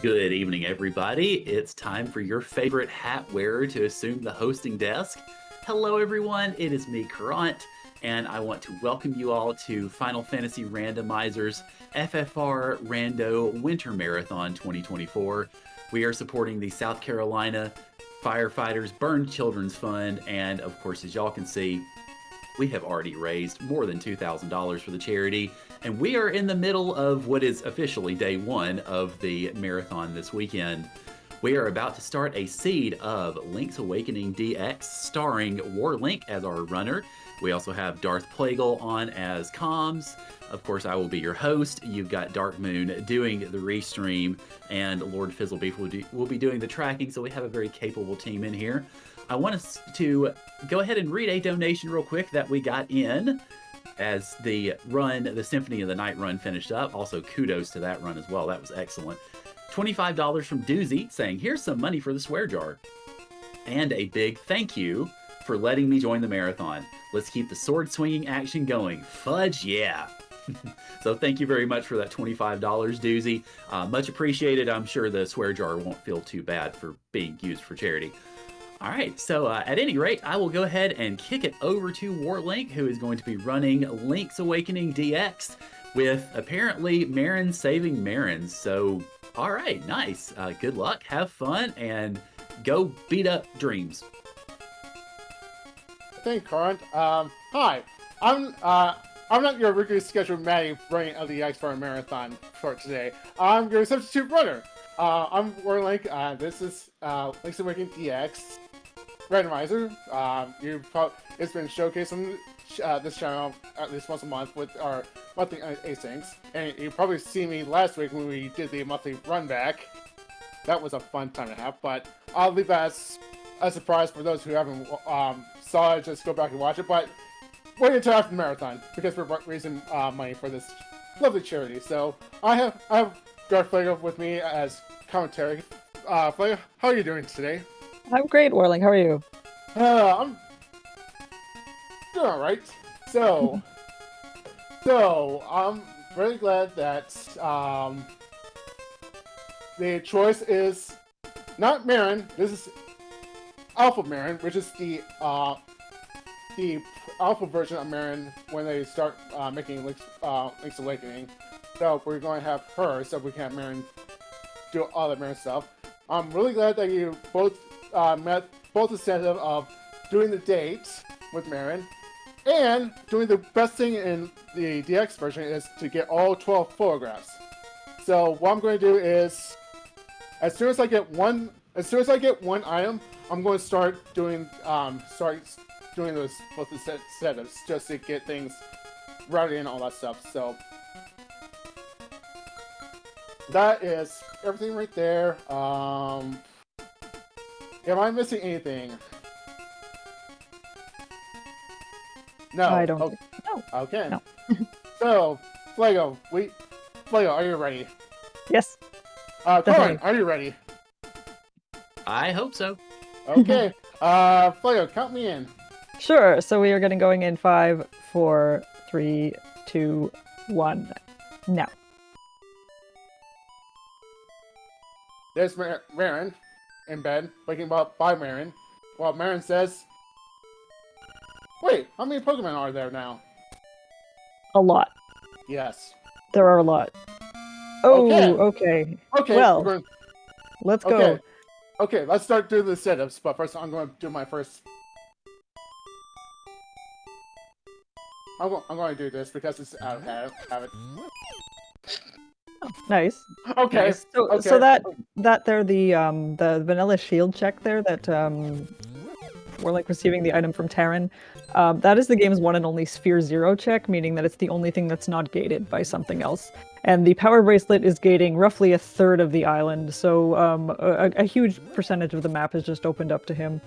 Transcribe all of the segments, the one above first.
Good evening, everybody. It's time for your favorite hat wearer to assume the hosting desk. Hello, everyone. It is me, Kurant, and I want to welcome you all to Final Fantasy Randomizer's FFR Rando Winter Marathon 2024. We are supporting the South Carolina Firefighters Burned Children's Fund, and of course, as y'all can see, we have already raised more than $2,000 for the charity, and we are in the middle of what is officially day one of the marathon this weekend. We are about to start a seed of Link's Awakening DX starring Warlink as our runner. We also have Darth Plagueis on as comms. Of course, I will be your host. You've got Dark Moon doing the restream, and Lord Fizzlebeef will be doing the tracking, so we have a very capable team in here. I want us to go ahead and read a donation real quick that we got in as the Symphony of the Night run finished up. Also, kudos to that run as well. That was excellent. $25 from Doozy saying, here's some money for the swear jar. And a big thank you for letting me join the marathon. Let's keep the sword swinging action going. Fudge, yeah. So thank you very much for that $25, Doozy. Much appreciated. I'm sure the swear jar won't feel too bad for being used for charity. All right, so at any rate, I will go ahead and kick it over to Warlink, who is going to be running Link's Awakening DX with apparently Marin saving Marin. So, all right, nice. Good luck, have fun, and go beat up dreams. Thank you, Current. Hi, I'm not your regularly scheduled Maddie running of the X-Bar Marathon for today. I'm your substitute runner. I'm Warlink. This is Link's Awakening DX Randomizer. It's been showcased on this channel at least once a month with our monthly asyncs, and you probably see me last week when we did the monthly run back. That was a fun time to have, but I'll leave that as a surprise for those who haven't saw it. Just go back and watch it, but wait until after the marathon because we're raising money for this lovely charity. So I have Darth Plagueis with me as commentary. Plagueis, how are you doing today? I'm great, Warling. How are you? I'm doing all right. So I'm really glad that the choice is not Marin. This is Alpha Marin, which is the alpha version of Marin when they start making Link's Awakening. So we're going to have her, so we can have Marin do all the Marin stuff. I'm really glad that you both met both the incentive of doing the dates with Marin and doing the best thing in the DX version is to get all 12 photographs. So what I'm going to do is, as soon as I get one item, I'm going to start doing those both the setups just to get things routed and all that stuff. So that is everything right there. Am I missing anything? No. I don't. Oh, No. okay. No. So, Plagueis, are you ready? Yes. Corin, are you ready? I hope so. Okay. Plagueis, count me in. Sure. So we are getting going in 5, 4, 3, 2, 1. Now. There's Marin in bed, waking up by Marin. While Marin says, wait, how many Pokemon are there now? A lot. Yes. There are a lot. Oh, Okay. Okay. Well, let's go. Okay, let's start doing the setups, but first I'm going to do my first... I'm going to do this because it's out of habit. Oh, nice. Okay. Nice. So, okay. so that there the vanilla shield check there that we're like receiving the item from Terran. That is the game's one and only Sphere 0 check, meaning that it's the only thing that's not gated by something else. And the power bracelet is gating roughly a third of the island, so a huge percentage of the map is just opened up to him.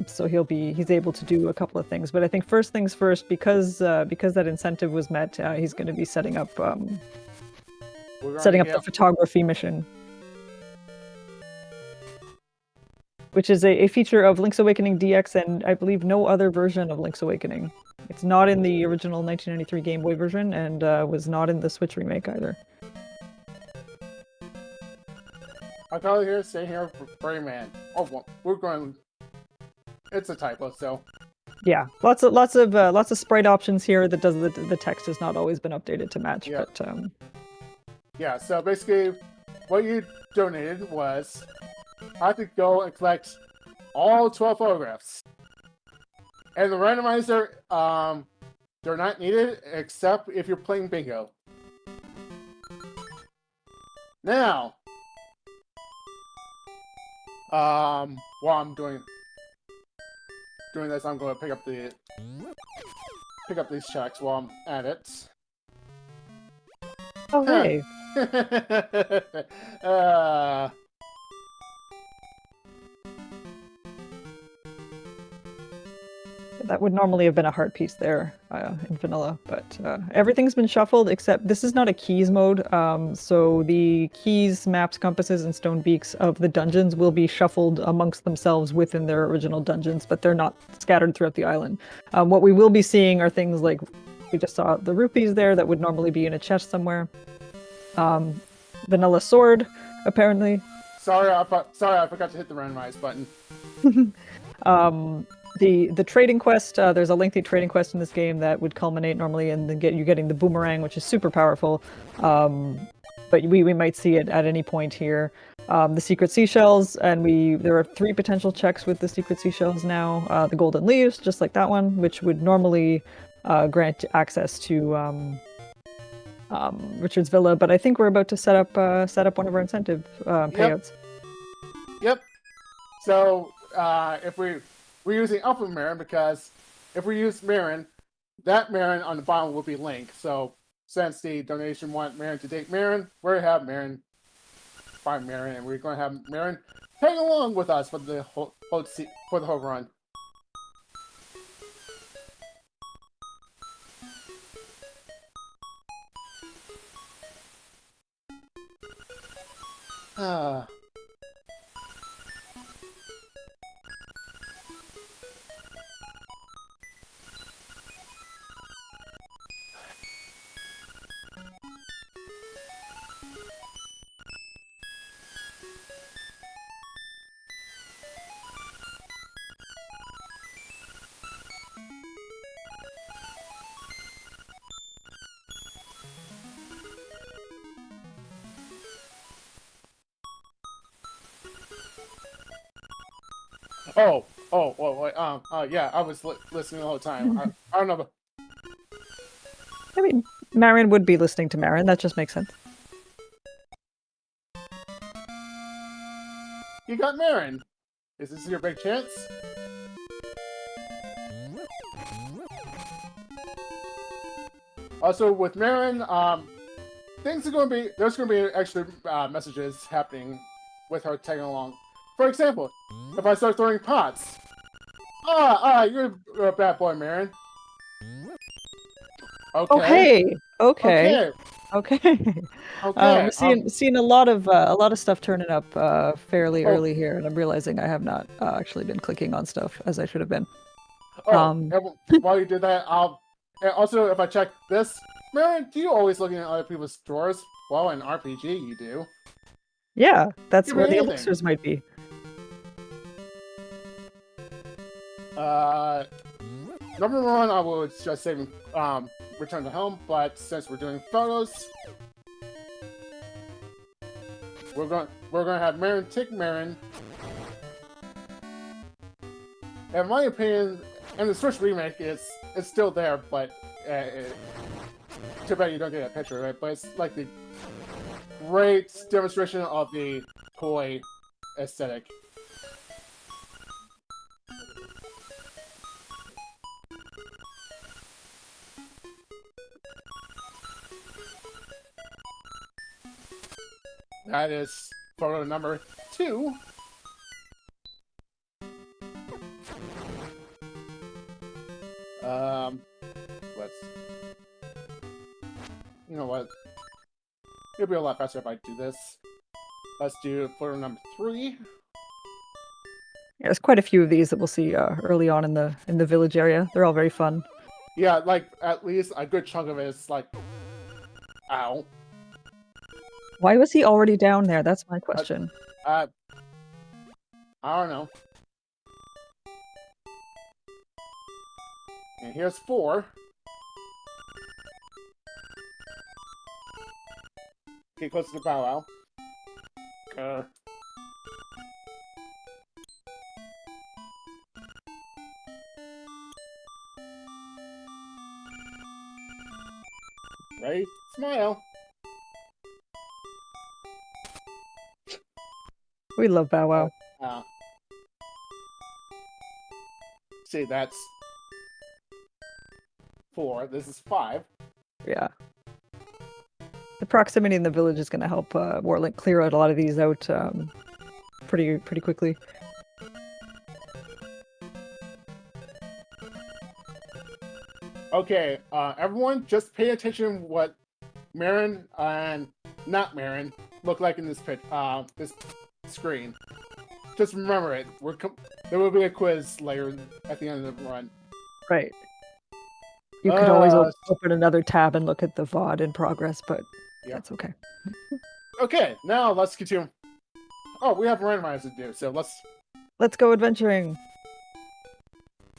So he's able to do a couple of things. But I think first things first, because that incentive was met, he's going to be setting up the photography mission, which is a feature of Link's Awakening DX and I believe no other version of Link's Awakening. It's not in the original 1993 Game Boy version and was not in the Switch remake either. I'll call it here, stay here, Rayman. Oh, well, we're going. It's a typo, so. Yeah, lots of sprite options here. That does the text has not always been updated to match, Yeah. but Yeah, so basically, what you donated was I have to go and collect all 12 photographs. And the randomizer, they're not needed except if you're playing bingo. Now, while I'm doing this, I'm going to pick up these checks while I'm at it. oh hey, that would normally have been a heart piece there in vanilla, but everything's been shuffled except this is not a keys mode. So the keys, maps, compasses, and stone beaks of the dungeons will be shuffled amongst themselves within their original dungeons, but they're not scattered throughout the island. What we will be seeing are things like we just saw the rupees there that would normally be in a chest somewhere. Vanilla sword, apparently. Sorry, I forgot to hit the randomize button. The trading quest, there's a lengthy trading quest in this game that would culminate normally in you getting the boomerang, which is super powerful. But we might see it at any point here. The secret seashells, and there are 3 potential checks with the secret seashells now. The golden leaves, just like that one, which would normally grant access to Richard's Villa. But I think we're about to set up one of our incentive payouts. Yep. So if we're using Alpha Marin, because if we use Marin, that Marin on the bottom will be Link. So since the donation want Marin to date Marin, we're going to have Marin find Marin, and we're going to have Marin tag along with us for the whole run. Yeah, I was listening the whole time. I don't know. But... I mean, Marin would be listening to Marin. That just makes sense. You got Marin. Is this your big chance? Also, with Marin, there's going to be extra messages happening with her tagging along. For example, if I start throwing pots. You're a bad boy, Marin. Okay. Oh hey. Okay. Okay. Seeing a lot of stuff turning up fairly early here, and I'm realizing I have not actually been clicking on stuff as I should have been. While you did that, and also if I check this, Marin, do you always looking at other people's drawers? Well, in RPG, you do. Yeah, that's where the elixirs might be. Number 1, I will just say return to home, but since we're doing photos, we're gonna have Marin take Marin. In my opinion, and the Switch remake it's still there, but too bad you don't get a picture of it. But it's like the great demonstration of the toy aesthetic. That is photo number 2. You know what? It'll be a lot faster if I do this. Let's do photo number 3. Yeah, there's quite a few of these that we'll see early on in the village area. They're all very fun. Yeah, like at least a good chunk of it is like, ow. Why was he already down there? That's my question. I don't know. And here's 4. Get close to the Bow Wow. Ready? Smile. We love Bow Wow. See, that's 4. This is 5. Yeah. The proximity in the village is going to help Warlink clear out a lot of these out pretty quickly. Okay, everyone, just pay attention what Marin and not Marin look like in this this screen. Just remember it. There will be a quiz later at the end of the run. Right. You could always open another tab and look at the VOD in progress, but that's okay. Okay, now let's continue. Oh, we have randomizer to do, so let's go adventuring.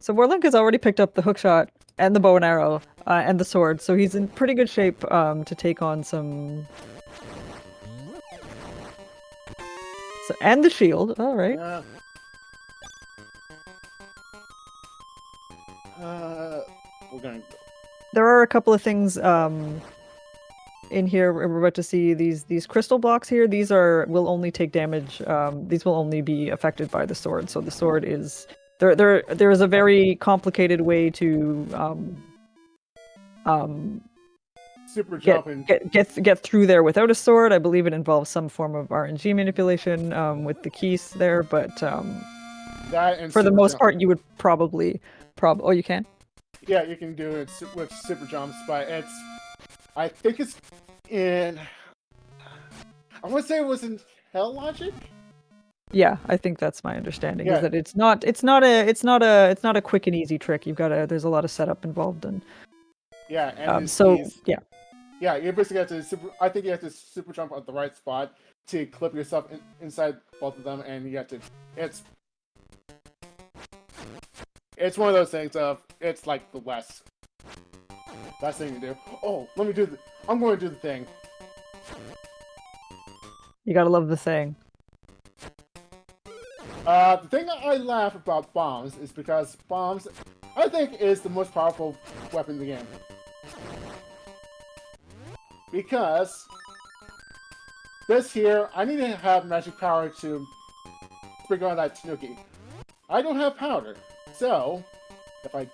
So Warlink has already picked up the hookshot and the bow and arrow and the sword, so he's in pretty good shape to take on some. And the shield. All right. We're going. There are a couple of things in here. We're about to see these crystal blocks here. These will only take damage. These will only be affected by the sword. So the sword is there is a very complicated way to super jump and get through there without a sword. I believe it involves some form of RNG manipulation with the keys there, but that and for the most jump. part, you would probably oh, you can. Yeah, you can do it with super jumps, but I think it's in. I want to say it was in Hell Logic. Yeah, I think that's my understanding. Is that it's not a quick and easy trick. There's a lot of setup involved in. Yeah, and yeah, you basically have to I think you have to super jump at the right spot to clip yourself inside both of them, and you have to. It's one of those things of it's like the last thing to do. Oh, let me do I'm going to do the thing. You gotta love the thing. The thing that I laugh about bombs is because bombs, I think, is the most powerful weapon in the game. Because this here, I need to have magic power to bring on that Tanuki. I don't have powder, so if I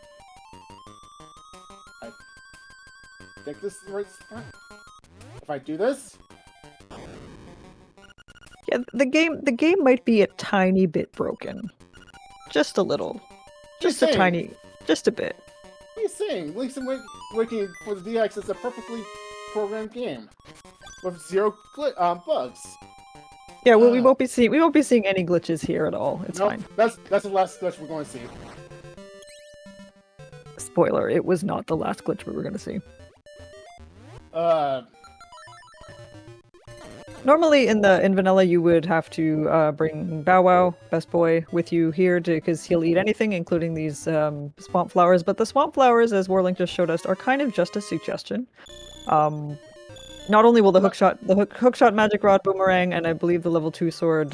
think this is the right spot. If I do this. Yeah, the game might be a tiny bit broken. Just a little. Just a bit. What are you saying? Link's Awakening for the DX is a perfectly programmed game with 0 bugs. Yeah, well, we won't be seeing any glitches here at all. It's fine. That's the last glitch we're going to see. Spoiler: it was not the last glitch we were going to see. Normally in vanilla you would have to bring Bow Wow, Best Boy, with you here because he'll eat anything, including these swamp flowers. But the swamp flowers, as Warlink just showed us, are kind of just a suggestion. Not only will the hookshot magic rod boomerang and I believe the level 2 sword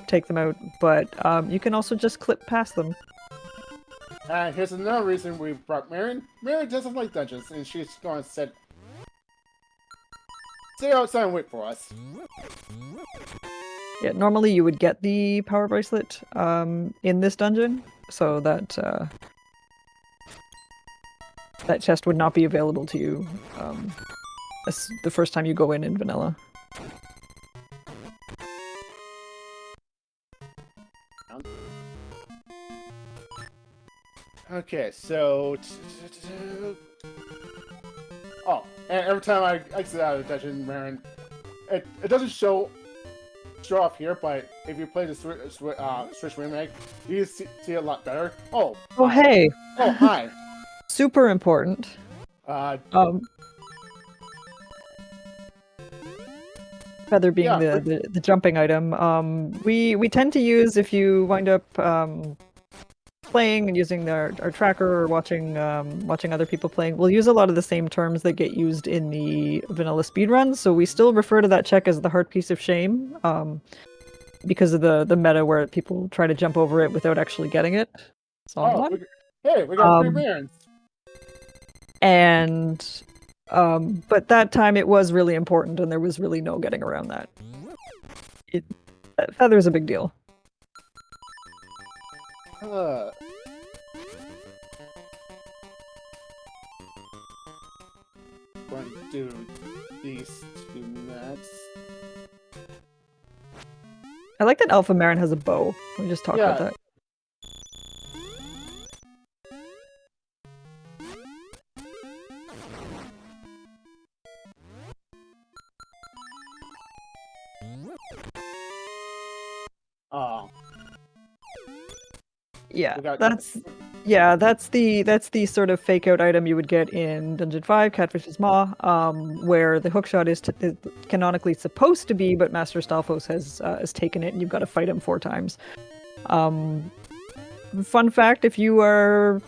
take them out, but you can also just clip past them. And here's another reason we brought Marin. Marin doesn't like dungeons, and she's going to stay outside and wait for us. Yeah, normally you would get the power bracelet in this dungeon, so that that chest would not be available to you the first time you go in vanilla. Okay, so oh, and every time I exit out of the dungeon, Marin, it doesn't show off here, but if you play the Switch remake, you see it a lot better. Oh, hey. Oh, hi. Super important. Feather being Yeah, the jumping item. We tend to use if you wind up playing and using our tracker or watching other people playing, we'll use a lot of the same terms that get used in the vanilla speedruns. So we still refer to that check as the heart piece of shame, because of the meta where people try to jump over it without actually getting it. So on one. Hey, we got 3 barons. And but that time it was really important, and there was really no getting around that. Feather's a big deal. Going to do these 2 next. I like that Alpha Marin has a bow. We just talked about that. Oh. Yeah, that's the sort of fake out item you would get in Dungeon 5, Catfish's Maw, where the hookshot is canonically supposed to be, but Master Stalfos has taken it, and you've got to fight him 4 times. Fun fact: if you are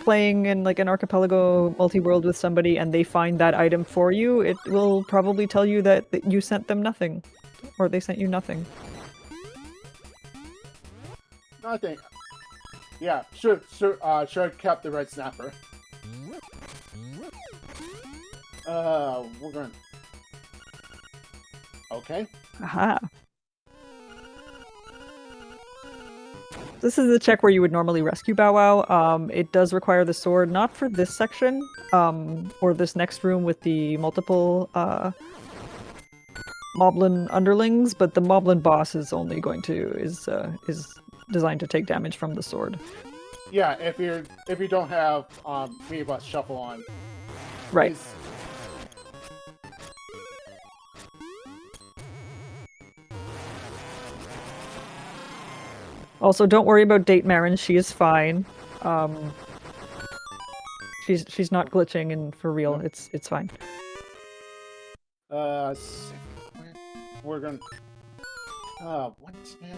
playing in like an archipelago multi-world with somebody and they find that item for you, it will probably tell you that you sent them nothing, or they sent you nothing. Nothing. Yeah, should have kept the red snapper. We're going. Okay. Aha. This is the check where you would normally rescue Bow Wow. It does require the sword, not for this section, or this next room with the multiple Moblin underlings, but the Moblin boss is only going to is designed to take damage from the sword. Yeah, if you don't have Minibus shuffle on. Right. Also, don't worry about Date Marin. She is fine. She's not glitching, and for real, it's fine. We're gonna 110.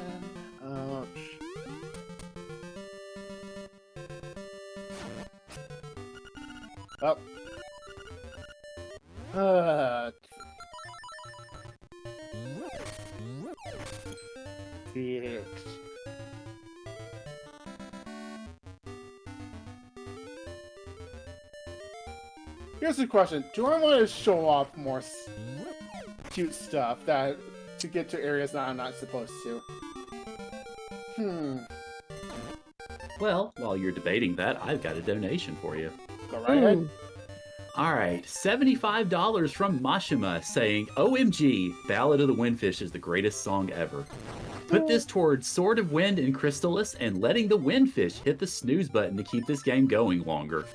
Six. Here's the question: do I want to show off more cute stuff to get to areas that I'm not supposed to? Well, while you're debating that, I've got a donation for you. Go right ahead. All right, $75 from Mashima saying, OMG, Ballad of the Windfish is the greatest song ever. Put this towards Sword of Wind and Crystallis and letting the Windfish hit the snooze button to keep this game going longer.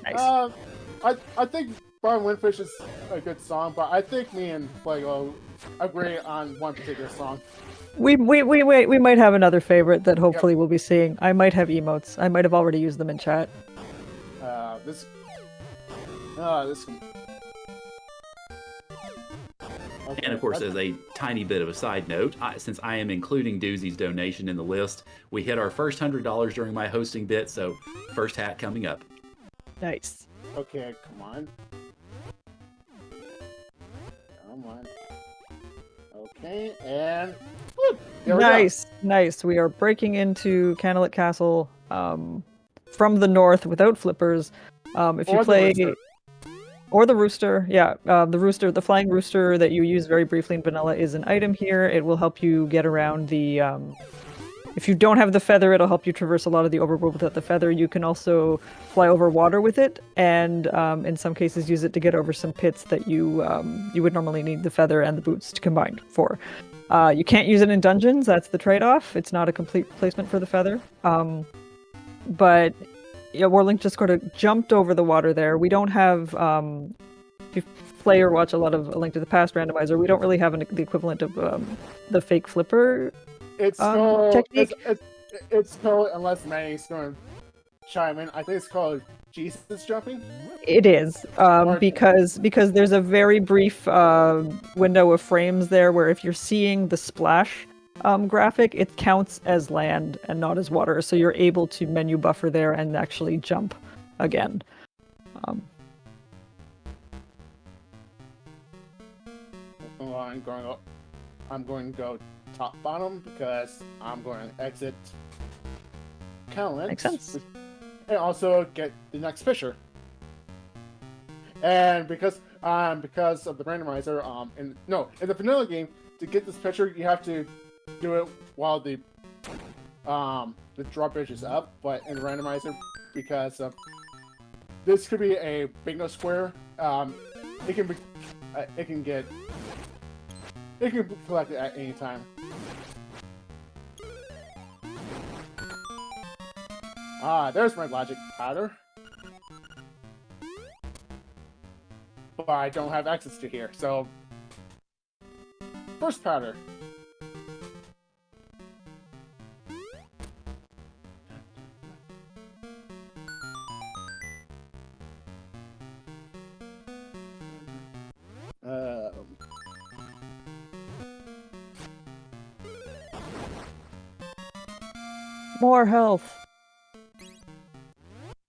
Nice. I think Brian Windfish is a good song, but I think me and Flego agree on one particular song. We might have another favorite that hopefully we'll be seeing. I might have emotes. I might have already used them in chat. This. Okay. And of course, as a tiny bit of a side note, since I am including Doozy's donation in the list, we hit our first $100 during my hosting bit, so first hat coming up. Nice. Okay, come on. Come on. Okay, and... Woo, Nice. We are breaking into Canalit Castle from the north without flippers. If you play... Or the rooster, the flying rooster that you use very briefly in vanilla is an item here. It will help you get around the... if you don't have the feather, it'll help you traverse a lot of the overworld without the feather. You can also fly over water with it, and in some cases use it to get over some pits that you would normally need the feather and the boots to combine for. You can't use it in dungeons, that's the trade-off. It's not a complete replacement for the feather. But... yeah, Warlink just sort of jumped over the water there. We don't have, if you play or watch a lot of A Link to the Past Randomizer, we don't really have the equivalent of the fake flipper technique. It's called, unless Manny's going to chime in, I think it's called Jesus jumping? It is Or- because there's a very brief window of frames there where if you're seeing the splash graphic, it counts as land and not as water, so you're able to menu buffer there and actually jump again. I'm going to go top bottom because I'm going to exit Calent. Makes sense. And also get the next Fisher. And because of the randomizer, in the vanilla game, to get this picture, you have to do it while the drawbridge is up. But in the randomizer, because this could be a bingo square, it can be collected at any time. There's my logic powder. But I don't have access to here, so... First powder. More health.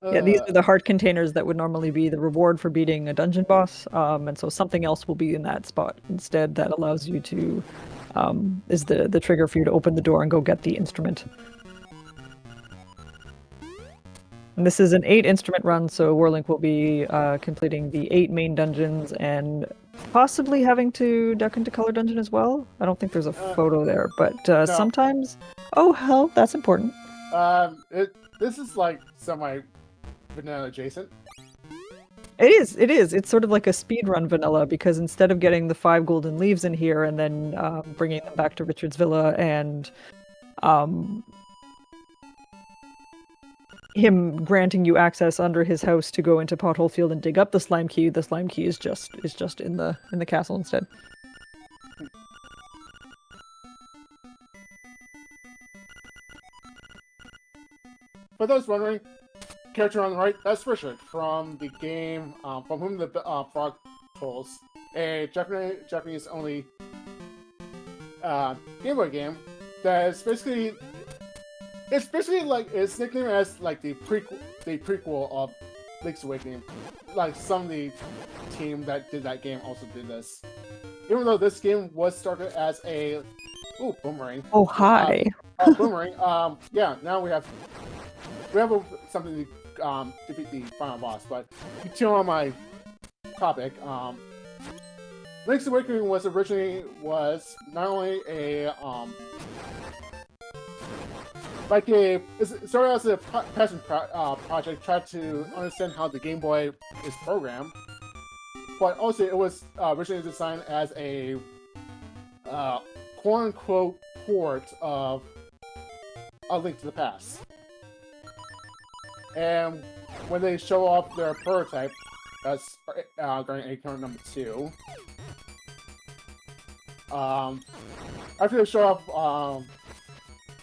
Yeah, these are the heart containers that would normally be the reward for beating a dungeon boss, and so something else will be in that spot instead that allows you to, is the trigger for you to open the door and go get the instrument. And this is an 8-instrument run, so Warlink will be completing the 8 main dungeons and possibly having to duck into Color Dungeon as well. I don't think there's a photo there, but No. sometimes... Oh, hell, that's important. This is like semi-vanilla adjacent. It is. It's sort of like a speedrun vanilla, because instead of getting the 5 golden leaves in here and then bringing them back to Richard's Villa and him granting you access under his house to go into Pothole Field and dig up the slime key is just in the castle instead. For those wondering, character on the right, that's Richard from the game From Whom the Frog Pulls, a Japanese only Game Boy game that is basically like it's nicknamed as like the prequel of Link's Awakening. Like some of the team that did that game also did this. Even though this game was started as a boomerang. Oh hi. Boomerang. Yeah. Now we have something to defeat the final boss. But to continue on my topic, Link's Awakening was not only a it started as a passion project, tried to understand how the Game Boy is programmed, but also it was originally designed as a quote-unquote port of A Link to the Past. And when they show off their prototype, that's during account number 2. After they show off,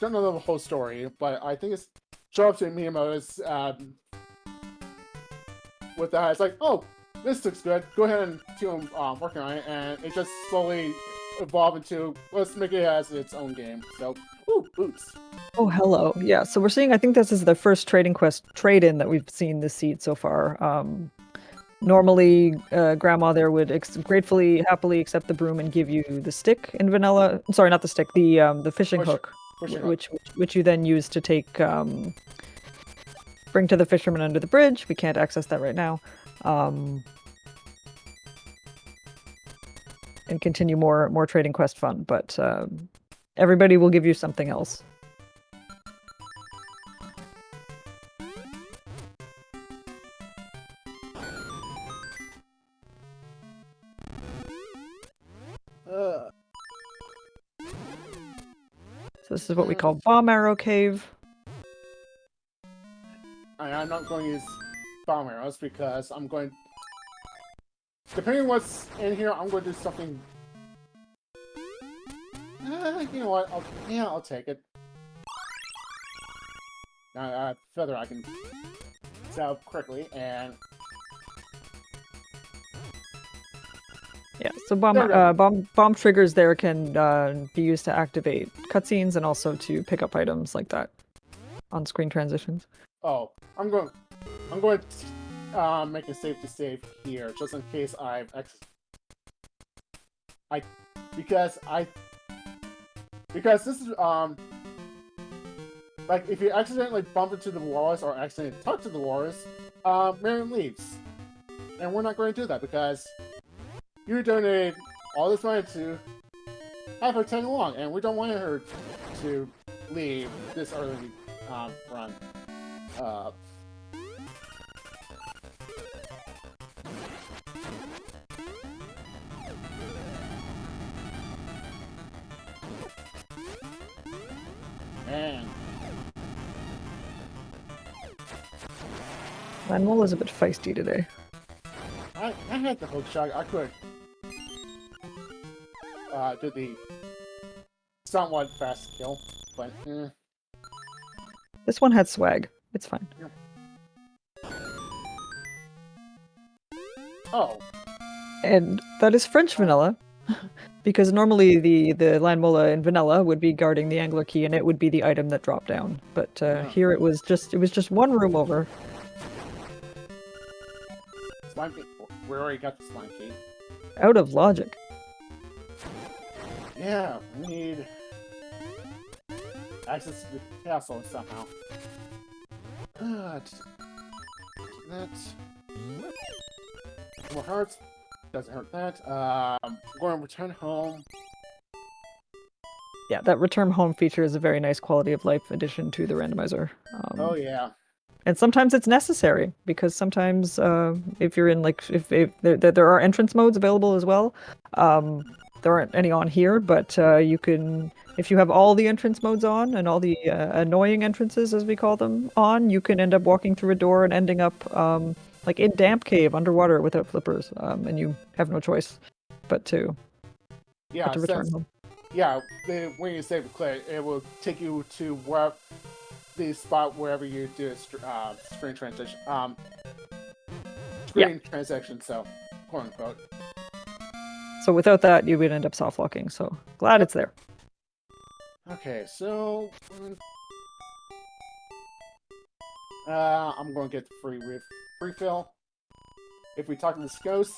don't know the whole story, but I think it's show up to Miyamoto's with that. It's like, oh, this looks good. Go ahead and keep working on it, and it just slowly evolved into let's make it as its own game. So, boots. Oh, hello. Yeah, so we're seeing, I think this is the first Trading Quest trade-in that we've seen this seed so far. Normally, Grandma there would gratefully, happily accept the broom and give you the stick in vanilla. Sorry, not the stick, the fishing hook, which you then use to take, bring to the fisherman under the bridge. We can't access that right now. And continue more Trading Quest fun, but everybody will give you something else. So this is what we call Bomb Arrow Cave. I'm not going to use bomb arrows because I'm going... Depending on what's in here, I'm going to do something... you know what? I'll take it. Feather I can set up quickly, and Yeah, so There we go. bomb triggers there can be used to activate cutscenes and also to pick up items like that on screen transitions. oh, I'm going to make a save to save here, just in case because this is like if you accidentally bump into the walrus or accidentally talk to the walrus, Marion leaves, and we're not going to do that because you donated all this money to have her tag along, and we don't want her to leave this early run. Man, Manuel is a bit feisty today. I had the hook shot. I could do the somewhat fast kill, but This one had swag. It's fine. oh, And that is French vanilla. Because normally the Landmola in vanilla would be guarding the angler key and it would be the item that dropped down. But here it was just one room over. slime key. We already got the slime key. Out of logic. Yeah, we need access to the castle somehow. That more hearts doesn't hurt that. I'm going to return home. Yeah, that return home feature is a very nice quality of life addition to the randomizer. Oh yeah. And sometimes it's necessary because sometimes if you're in like if there are entrance modes available as well. There aren't any on here, but you can if you have all the entrance modes on and all the annoying entrances as we call them on, you can end up walking through a door and ending up like in damp cave underwater without flippers, and you have no choice but to return home. Yeah, when you save a clip, it will take you to the spot wherever you do a screen transition. Transaction, so quote unquote. So without that, you would end up soft locking. So glad it's there. Okay, so I'm going to get the free refill. If we talk to this ghost,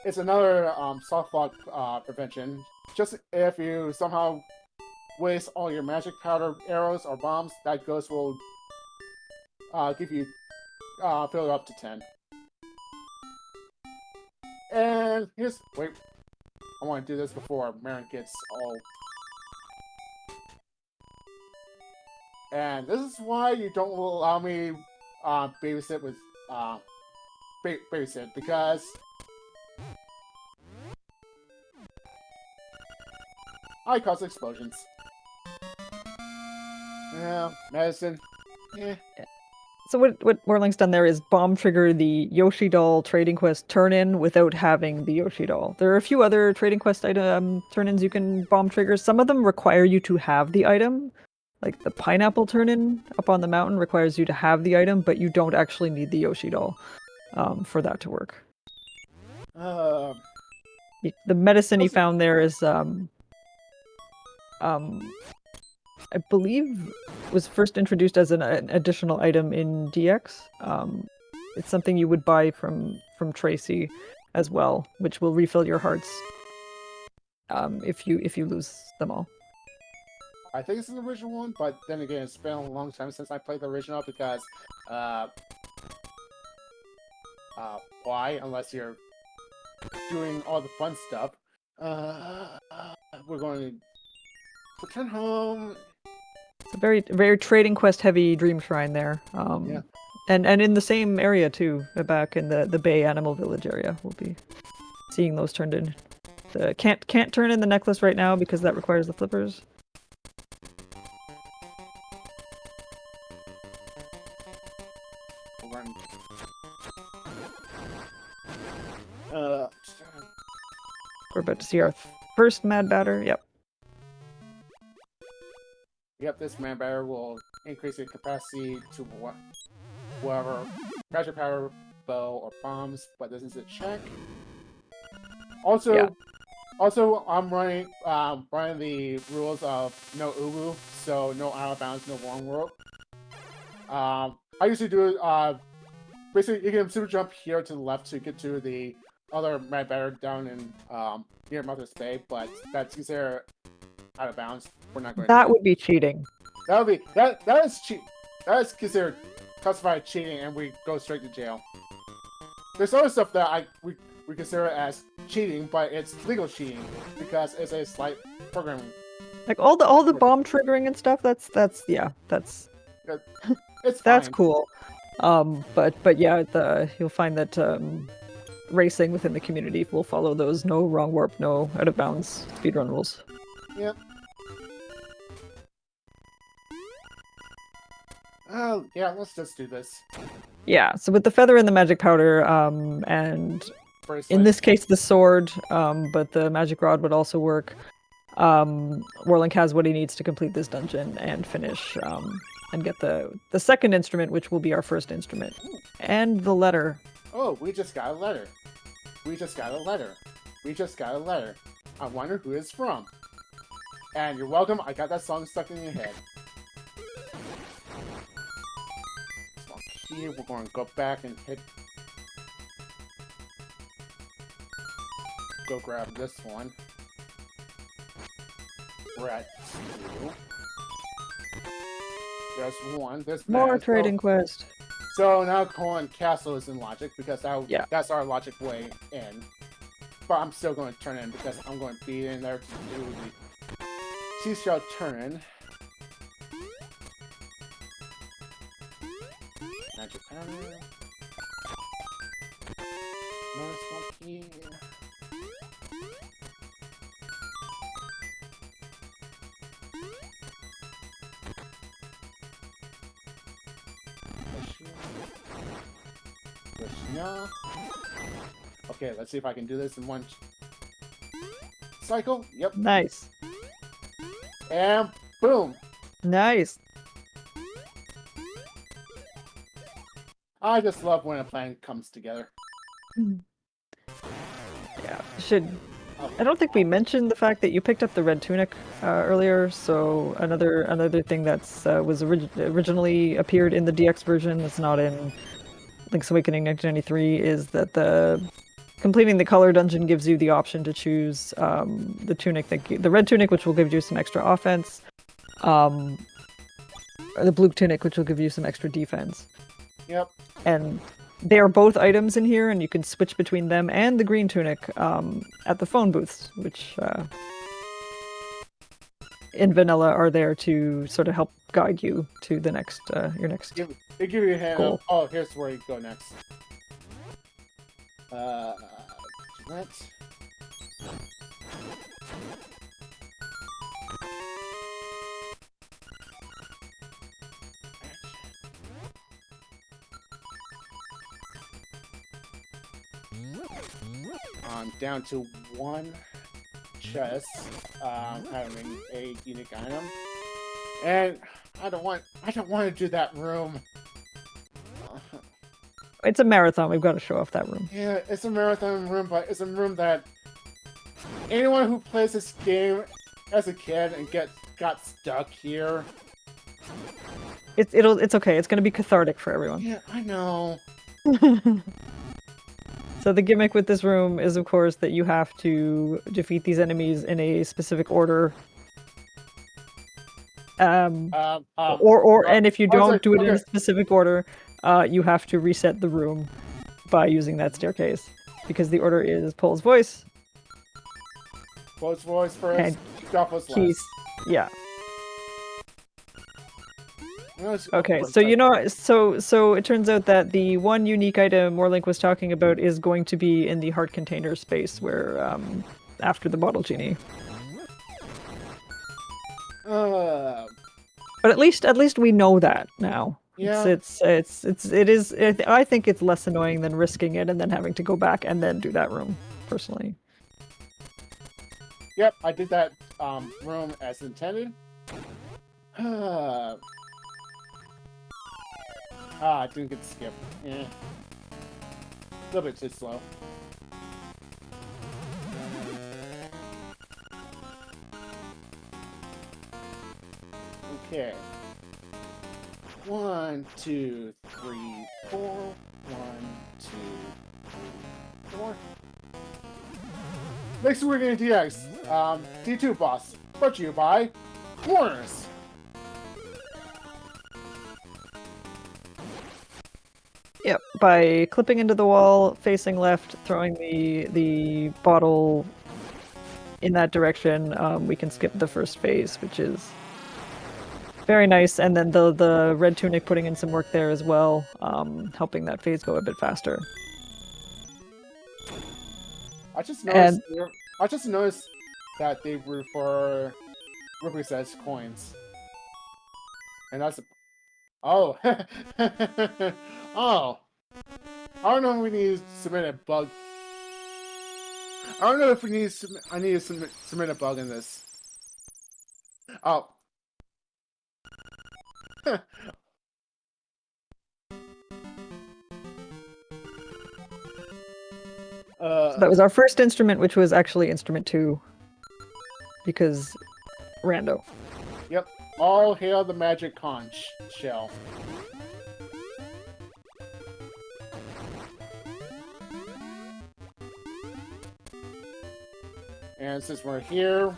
it's another soft lock prevention. Just if you somehow waste all your magic powder, arrows, or bombs, that ghost will give you fill it up to 10. And here's wait. I want to do this before Marin gets all. And this is why you don't allow me babysit with babysit because I cause explosions. Yeah, medicine. Yeah. So what Morling's done there is bomb trigger the Yoshi doll trading quest turn-in without having the Yoshi doll. There are a few other trading quest item turn-ins you can bomb trigger. Some of them require you to have the item. Like the pineapple turn-in up on the mountain requires you to have the item, but you don't actually need the Yoshi doll for that to work. The medicine he found there is I believe was first introduced as an additional item in DX. It's something you would buy from Tracy as well, which will refill your hearts if you lose them all. I think it's an original one, but then again, it's been a long time since I played the original because why? Unless you're doing all the fun stuff. We're going to return home. It's a very trading quest heavy Dream Shrine there. Yeah. And in the same area too, back in the Bay Animal Village area, we'll be seeing those turned in. Can't turn in the necklace right now because that requires the flippers. We're about to see our first Mad Batter. Yep. Yep, this man batter will increasing capacity to whatever pressure power, bow, or bombs, but this is a check. Also, Yeah. also I'm running the rules of no ubu, so no out of bounds, no wrong rope. I usually do basically you can super jump here to the left to get to the other red better down in near Mother's Bay, but that's considered out of bounds. We're not going to That do would be cheating. that. Would be that is cheat. That is considered classified cheating, and we go straight to jail. There's other stuff that we consider as cheating, but it's legal cheating because it's a slight programming. Like all the bomb triggering and stuff. That's It's that's fine. cool. But yeah, you'll find that racing within the community will follow those no wrong warp, no out of bounds speedrun rules. Yep. Oh yeah, let's just do this. Yeah. So with the feather and the magic powder, and Bracelet. in this case the sword, but the magic rod would also work. Warlink has what he needs to complete this dungeon and finish, and get the second instrument, which will be our first instrument, and the letter. Oh, we just got a letter. We just got a letter. We just got a letter. I wonder who it's from. And you're welcome. I got that song stuck in your head. Here, we're going to go back and hit. Go grab this one. We're at 2. There's 1. There's More man. trading quest. So now Corn Castle is in logic because Yeah. that's our logic way in. But I'm still going to turn in because I'm going to be in there to do the Seashell turn. Magic power. Notice monkey. Krishna. Okay, let's see if I can do this in one cycle. Yep. Nice. And boom. Nice. I just love when a plan comes together. Yeah. I don't think we mentioned the fact that you picked up the red tunic earlier. So another thing that's was originally appeared in the DX version that's not in Link's Awakening 1993 is that completing the color dungeon gives you the option to choose the tunic the red tunic, which will give you some extra offense, or the blue tunic, which will give you some extra defense. Yep. And they are both items in here, and you can switch between them and the green tunic at the phone booths, which in vanilla are there to sort of help guide you to the next your next. They give you a hand Cool. up. Oh, here's where you go next. What? Down to 1 chest, having a unique item, and I don't want to do that room. It's a marathon. We've got to show off that room. Yeah, it's a marathon room, but it's a room that anyone who plays this game as a kid and got stuck here. It's okay. It's going to be cathartic for everyone. Yeah, I know. So the gimmick with this room is, of course, that you have to defeat these enemies in a specific order. And if you don't do it in a specific order, you have to reset the room by using that staircase, because the order is Pole's voice. Pole's voice first, and Shuffle's keys. last. Yeah. Let's- Okay, so it turns out that the one unique item Warlink was talking about is going to be in the heart container space, where after the bottle genie. But at least we know that now. Yeah. I think it's less annoying than risking it and then having to go back and then do that room, personally. Yep, I did that room as intended. Ah, didn't get to skip. Eh. A little bit too slow. Okay. 1, 2, 3, 4. 1, 2, 3, 4. Next we're gonna DX. D2 boss. Brought to you by Corners. Yep, by clipping into the wall, facing left, throwing the bottle in that direction, we can skip the first phase, which is very nice. And then the red tunic putting in some work there as well, helping that phase go a bit faster. I just noticed that they were for rupees as coins, and that's oh oh. I don't know if we need to submit a bug. I don't know if we need to. I need to submit a bug in this. Oh. So that was our first instrument, which was actually instrument 2, because Rando. Yep. All hail the magic conch shell. And since we're here,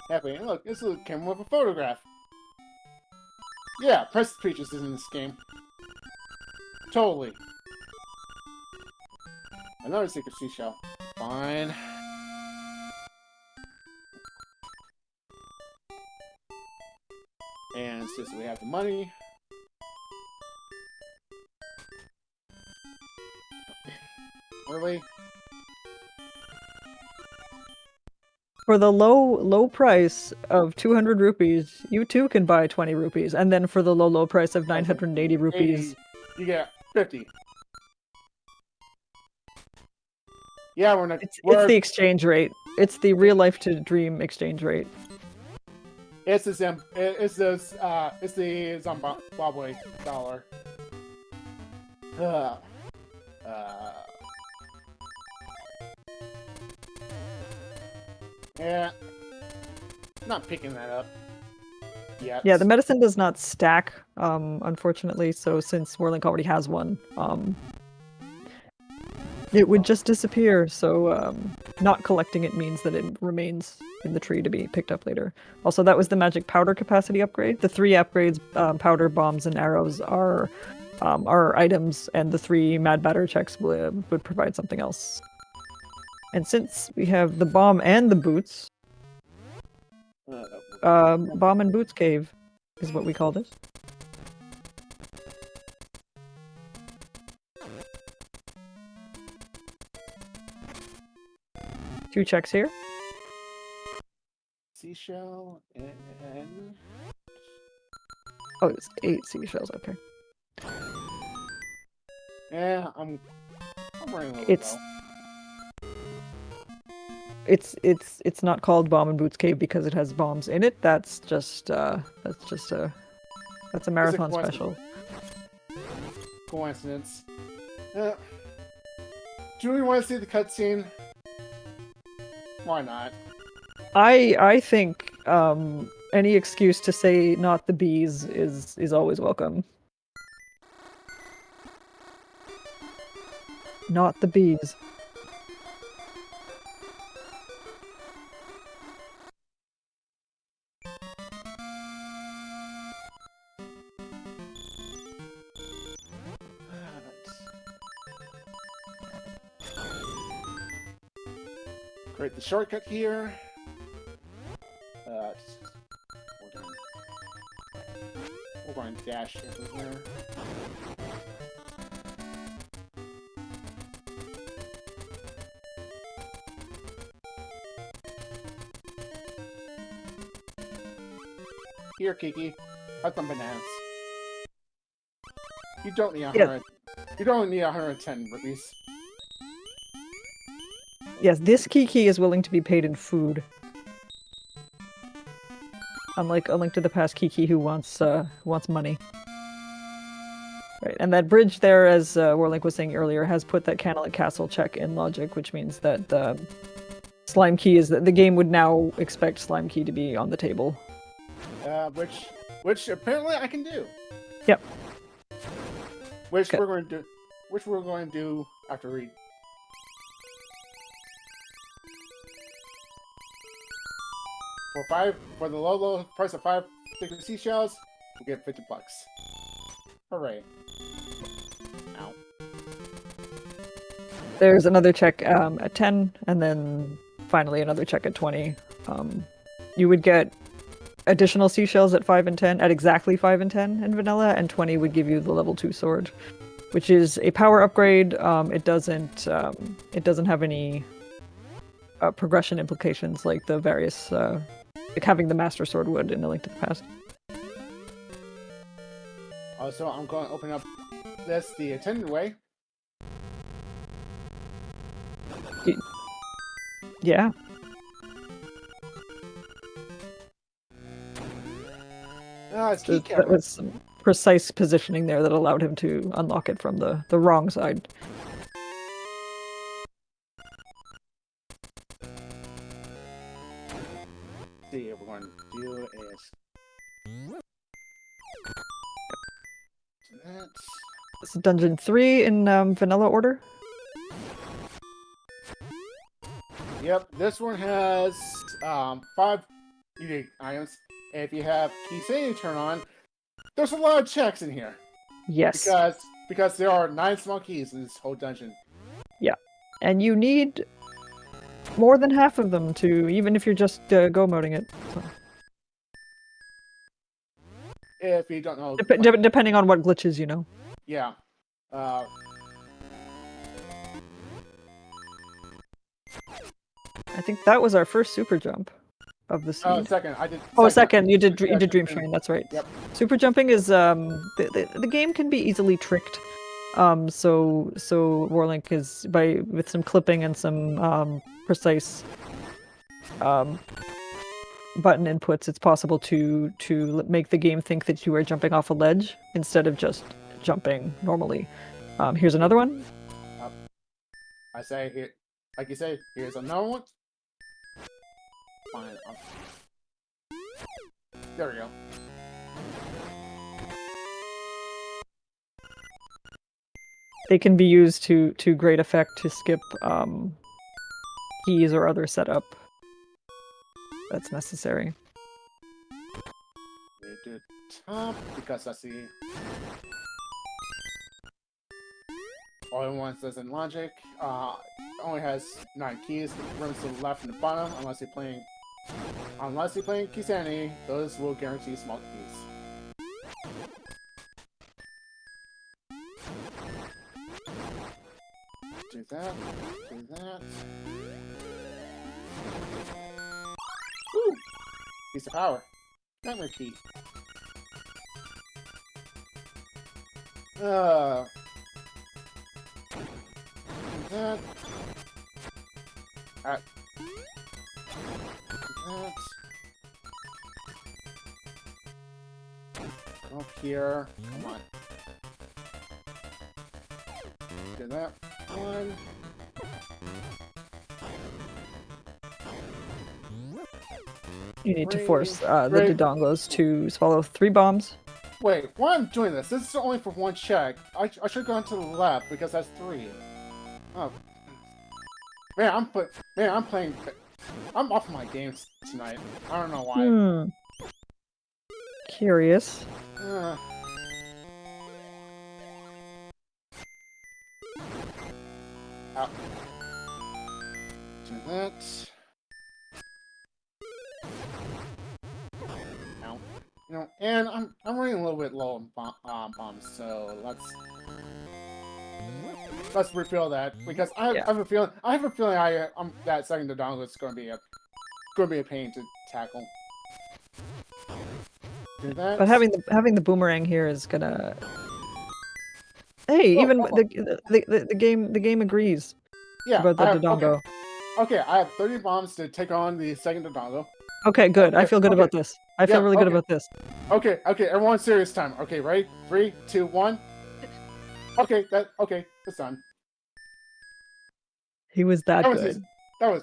happy. Look, this came with a photograph. Yeah, Princess Peach is in this game. Totally. Another secret seashell. Fine. And since we have the money, really? For the low price of 200 rupees, you too can buy 20 rupees. And then for the low price of 980 rupees, 80, you get 50. Yeah, we're not. it's the exchange rate. It's the real life to dream exchange rate. It's the Zimbabwe dollar. Yeah, not picking that up yet. Yeah, the medicine does not stack, unfortunately. So since Whirlink already has one, it would just disappear. So not collecting it means that it remains in the tree to be picked up later. Also, that was the magic powder capacity upgrade. The 3 upgrades, powder, bombs, and arrows, are items, and the 3 mad batter checks would provide something else. And since we have the bomb and the boots, bomb and boots cave is what we call this. Two checks here. Seashell and Oh, it's 8 seashells. Okay. yeah, I'm running a little It's low. it's not called bomb and boots cave because it has bombs in it. That's a marathon special. Coincidence. Do we want to see the cutscene? Why not? I think any excuse to say not the bees is always welcome. Not the bees. Create the shortcut here. We're going to dash over here. Here, Kiki. Have some bananas. You don't need 100. You don't need 110 rupees. Yes, this Kiki is willing to be paid in food. Unlike A Link to the Past Kiki, who wants money. Right, and that bridge there, as Warlink was saying earlier, has put that Canalit Castle check in logic, which means that Slime Key is that the game would now expect Slime Key to be on the table. Which apparently I can do. Yep. Which Okay. we're going to do after read. For the low price of 5 sticker seashells, we get $50. Hooray! Ow. There's another check at 10, and then finally another check at 20. You would get additional seashells at 5 and 10, at exactly 5 and 10 in vanilla, and 20 would give you the level 2 sword, which is a power upgrade. It doesn't have any progression implications like the various like having the Master Sword would in A Link to the Past. Also, I'm going to open up this the attendant way. Yeah. It's key That camera. was some precise positioning there that allowed him to unlock it from the wrong side. See, what we're going to do is that's It's Dungeon 3 in vanilla order. yep. This one has 5 unique items. And if you have key saving turn on, there's a lot of checks in here Yes. because there are 9 small keys in this whole dungeon. And you need more than half of them to, even if you're just go moding it. So. If you don't know, Depending on what glitches you know. yeah. I think that was our first super jump of the seed. Second, I did. Oh, second, you did Yeah, Dream Train. That's right. Yep. Super jumping is the game can be easily tricked. So Warlink is with some clipping and some precise button inputs. It's possible to make the game think that you are jumping off a ledge instead of just jumping normally. Here's another one. I say here, like you say, here's another one. Fine. There we go. They can be used to great effect to skip keys or other setup that's necessary. We do top because that's the only one that says in logic. Only has 9 keys. Runs to the left and the bottom. Unless you're playing Key Sanity, those will guarantee small keys. Do that. Do that. Woo! Piece of power. Nightmare key. Do that. Alright. That. Up here. Come on. Do that one. You need to Great, force the great. Dodongos to swallow 3 bombs. Wait, why I'm doing this? This is only for 1 check. I should go to the left because that's 3. Oh. Man, I'm playing. I'm off my games tonight. I don't know why. Curious. Out. Do that. Ow. You know, and I'm running a little bit low on bombs, so let's refill that because I have a feeling that second Dodongo is going to be a pain to tackle. Do that. But having the boomerang here is gonna. Hey, Oh, even oh, the game agrees yeah, about the Dodongo. Okay, I have 30 bombs to take on the second Dodongo. Okay, good. I Okay, feel good okay. about this. I feel Yeah, really good okay. about this. Okay, everyone serious time. Okay, ready? 3, 2, 1. Okay, that's done. He was that That was good. easy. That was.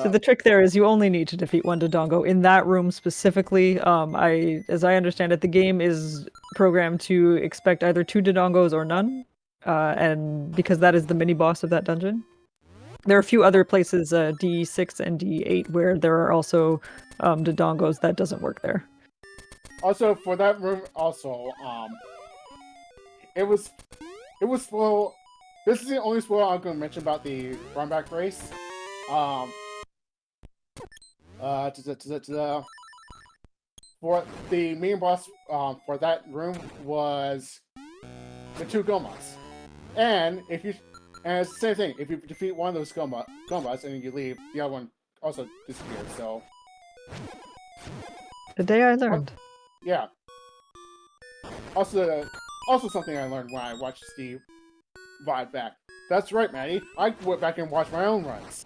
So the trick there is you only need to defeat one Dodongo in that room specifically. As I understand it, the game is programmed to expect either 2 Dodongos or none, and because that is the mini boss of that dungeon. There are a few other places, D6 and D8, where there are also Dodongos. That doesn't work there. Also, for that room, it was spoiled. This is the only spoiler I'm going to mention about the runback race. For the main boss, for that room was the 2 Gomas, and it's the same thing. If you defeat one of those Gomas and you leave, the other one also disappears. So The day I learned. yeah. Also something I learned when I watched Steve VOD back. That's right, Maddie. I went back and watched my own runs.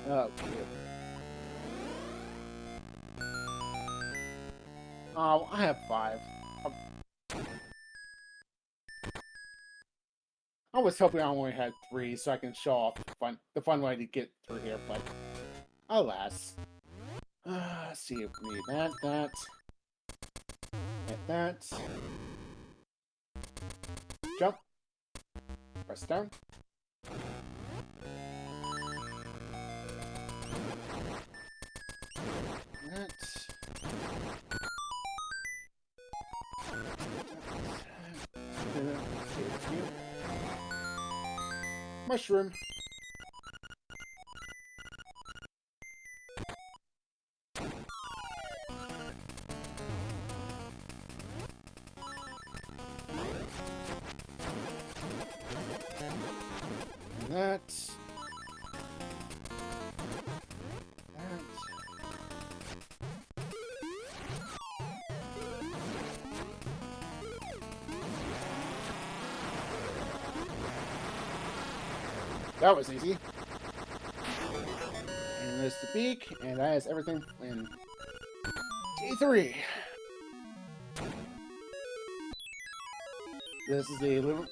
Okay. I have 5. I was hoping I only had 3 so I can show off the fun way to get through here, but alas. Let's see if we need that. Jump. Press down. That. Mushroom. That. That was easy. And there's the beak, and that is everything in D3. This is the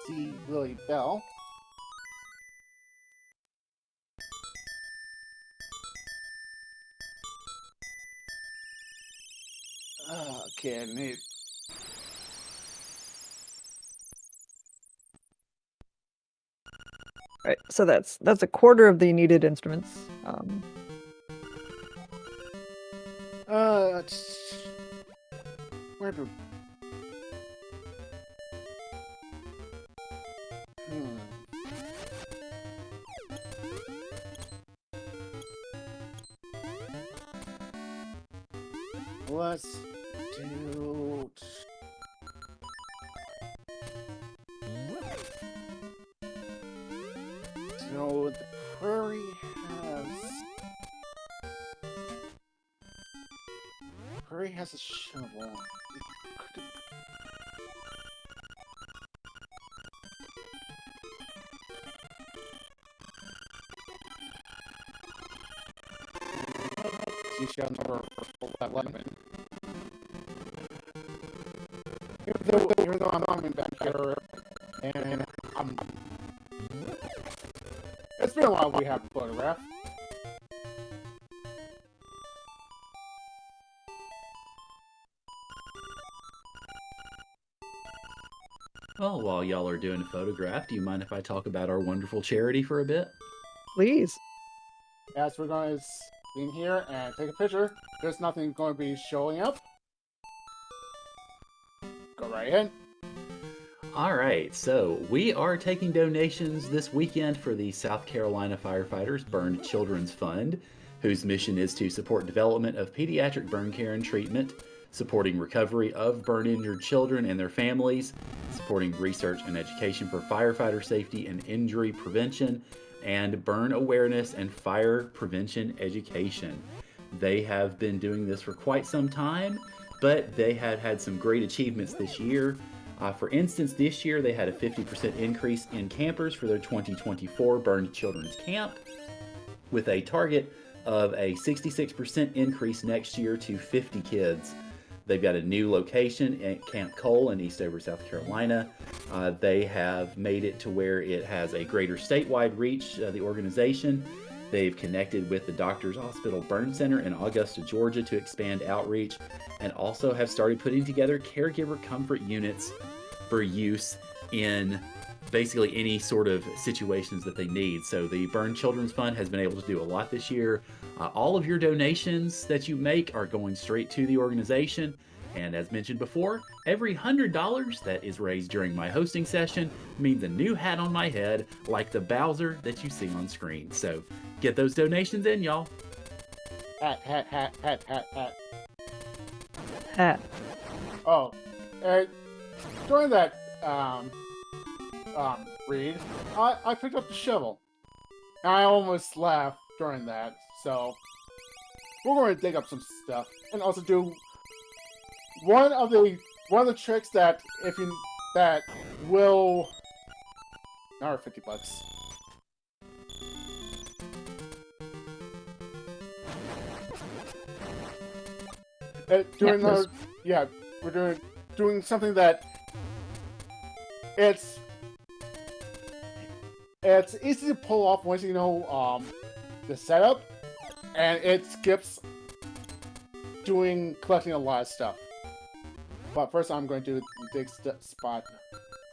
Sea Lily Bell. Okay, I need. Right, so that's a quarter of the needed instruments. Where do? Let's do. So the prairie has a shovel. Seashell number 11. Even though I'm coming back here, and it's been a while we have a photograph. Well, while y'all are doing a photograph, do you mind if I talk about our wonderful charity for a bit? Please. As we're going to in here and take a picture, there's nothing going to be showing up. Go right ahead. All right, so we are taking donations this weekend for the South Carolina Firefighters Burned Children's Fund, whose mission is to support development of pediatric burn care and treatment, supporting recovery of burn-injured children and their families, supporting research and education for firefighter safety and injury prevention, and burn awareness and fire prevention education. They have been doing this for quite some time, but they have had some great achievements this year. For instance, this year they had a 50% increase in campers for their 2024 Burned Children's Camp, with a target of a 66% increase next year to 50 kids. They've got a new location at Camp Cole in Eastover, South Carolina. They have made it to where it has a greater statewide reach, the organization. They've connected with the Doctors Hospital Burn Center in Augusta, Georgia to expand outreach, and also have started putting together caregiver comfort units for use in basically any sort of situations that they need. So the Burn Children's Fund has been able to do a lot this year. All of your donations that you make are going straight to the organization. And as mentioned before, every $100 that is raised during my hosting session means a new hat on my head, like the Bowser that you see on screen. So get those donations in, y'all. Hat. Hat. Oh, during that read, I picked up the shovel. And I almost laughed during that. So we're going to dig up some stuff and also do one of the tricks that will now $50. We're doing something that it's easy to pull off once you know the setup, and it skips collecting a lot of stuff. But first, I'm going to do the dig spot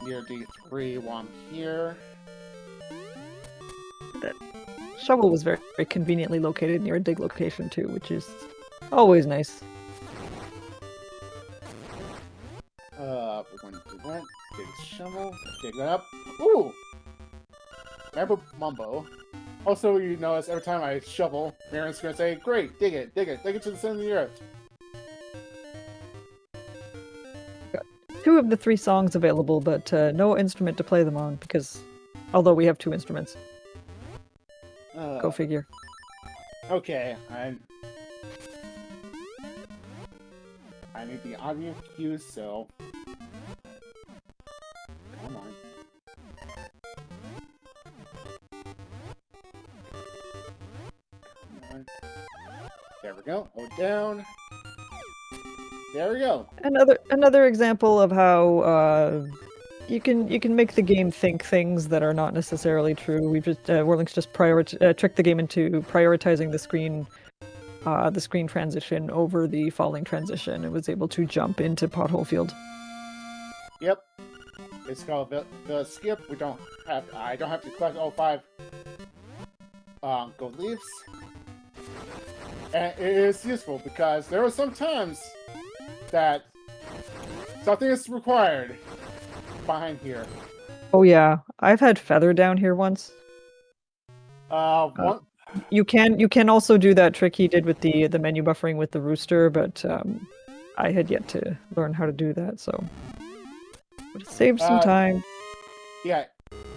near D3 while I'm here. That shovel was very, very conveniently located near a dig location too, which is always nice. We're going to do that. Dig the shovel. Dig that up. Ooh! Rambo Mumbo. Also, you notice every time I shovel, Marin's going to say, "Great, dig it to the center of the earth." Two of the three songs available, but no instrument to play them on, because although we have two instruments. Go figure. Okay, I need the audio cues, so come on. There we go. Hold down. There we go. Another example of how you can make the game think things that are not necessarily true. We've just Whirling's just tricked the game into prioritizing the screen transition over the falling transition. It was able to jump into Pothole Field. Yep. It's called the skip. I don't have to collect all 5 gold leaves. And it is useful because there are some times that something is required behind here. Oh yeah, I've had Feather down here once. You can also do that trick he did with the menu buffering with the rooster, but I had yet to learn how to do that, so would save some time. Yeah,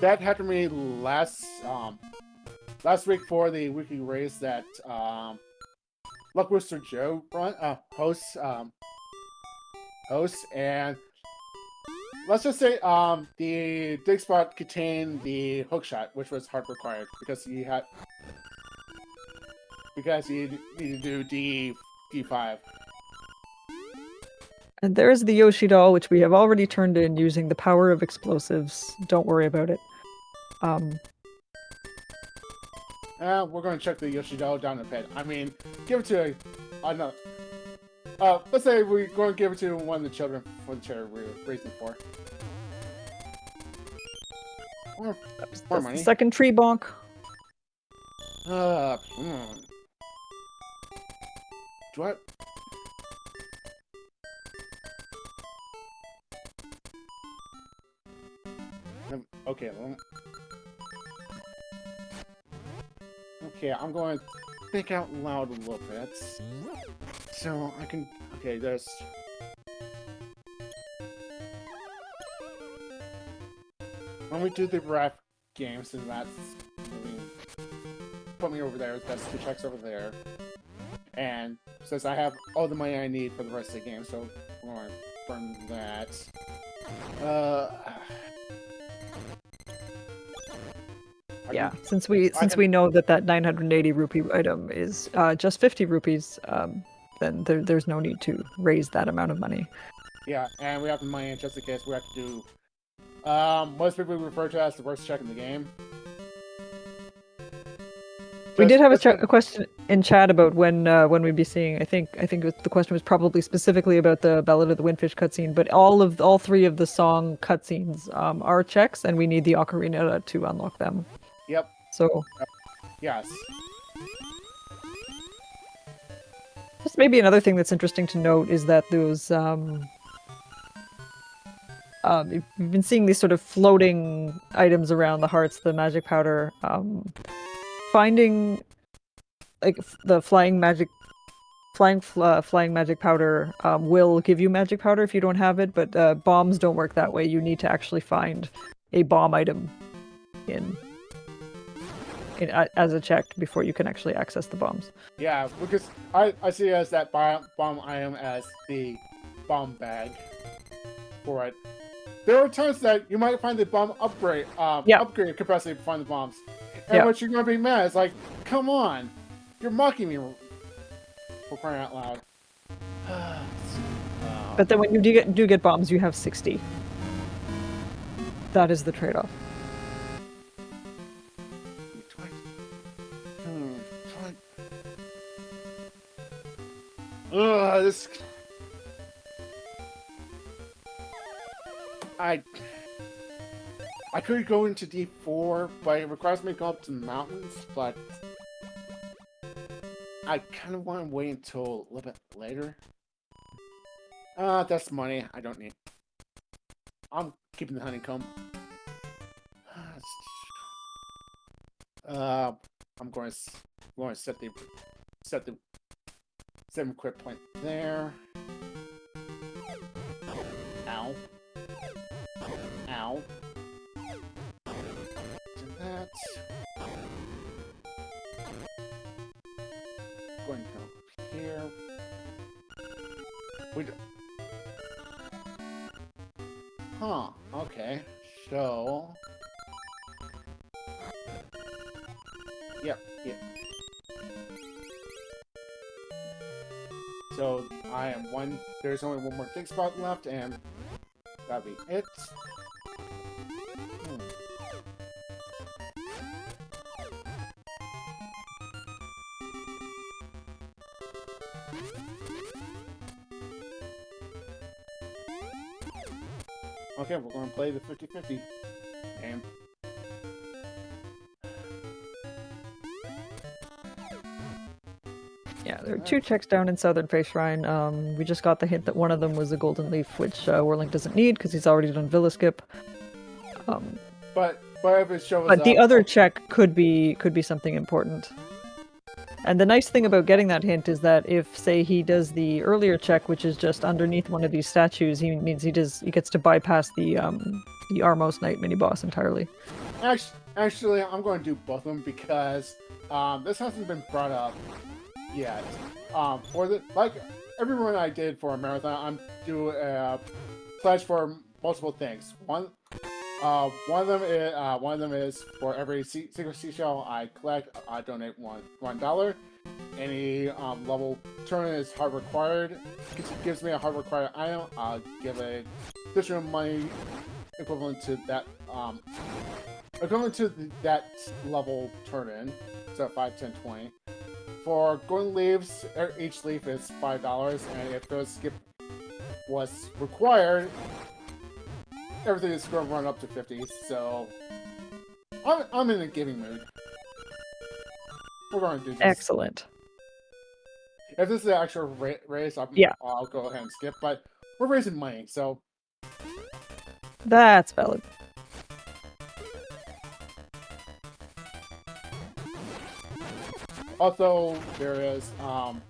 that happened to me last week for the weekly race that Luck Rooster Joe hosts, and let's just say the dig spot contained the hook shot, which was hard required because you need to do D5. And there's the Yoshi doll, which we have already turned in using the power of explosives. Don't worry about it. We're going to check the Yoshi doll down the pit. I mean, give it to no. Let's say we're going to give it to one of the children for the charity we're raising for. More money. Second tree bonk. Do I? Okay. Okay, I'm going to think out loud a little bit. So I can. Okay, there's. When we do the rap games, and that's. Put me over there. That's 2 checks over there. And since I have all the money I need for the rest of the game, so I'm going to burn that. Uh, Yeah, since we know that 980 rupee item is just 50 rupees, then there's no need to raise that amount of money. Yeah, and we have the money just in case we have to do. Most people refer to it as the worst check in the game. We did have a question in chat about when we'd be seeing. I think the question was probably specifically about the Ballad of the Windfish cutscene, but all three of the song cutscenes are checks, and we need the ocarina to unlock them. Yep. So. Yes. Just maybe another thing that's interesting to note is that those you've been seeing these sort of floating items around the hearts, the magic powder. Finding like the flying magic powder will give you magic powder if you don't have it, but bombs don't work that way. You need to actually find a bomb item in as a check before you can actually access the bombs. Yeah, because I see it as that bomb item as the bomb bag for it. There are times that you might find the bomb upgrade capacity to find the bombs. And what you're going to be mad is like, come on, you're mocking me for crying out loud. But then when you do get bombs, you have 60. That is the trade-off. This. I could go into D4, but it requires me to go up to the mountains, but I kind of want to wait until a little bit later. That's money I don't need. I'm keeping the honeycomb. I'm going to set the equip point there. Ow. Ow. Do that. Going to go here. Huh. Okay. So. Yep. So there's only one more dig spot left, and that'll be it. Okay, we're going to play the 50-50 game. Yeah, there are 2 checks down in Southern Face Shrine. We just got the hint that one of them was a golden leaf, which Whirlink doesn't need because he's already done Villa Skip. But if it shows but up, the other check could be something important. And the nice thing about getting that hint is that if, say, he does the earlier check, which is just underneath one of these statues, he gets to bypass the Armos Knight mini boss entirely. Actually, I'm going to do both of them because this hasn't been brought up yet. Like every run I did for a marathon, I'm doing a pledge for multiple things. One of them is for every secret seashell I collect, I donate $1. Any level turn is hard required. Gives me a hard required item. I'll give a additional money equivalent to that level turn in. So 5, 10, 20. For golden leaves, each leaf is $5, and if Villa Skip was required, everything is going to run up to 50, so I'm in a giving mood. We're going to do this. Excellent. If this is an actual race, I'll go ahead and skip, but we're raising money, so... That's valid. Also, there is $1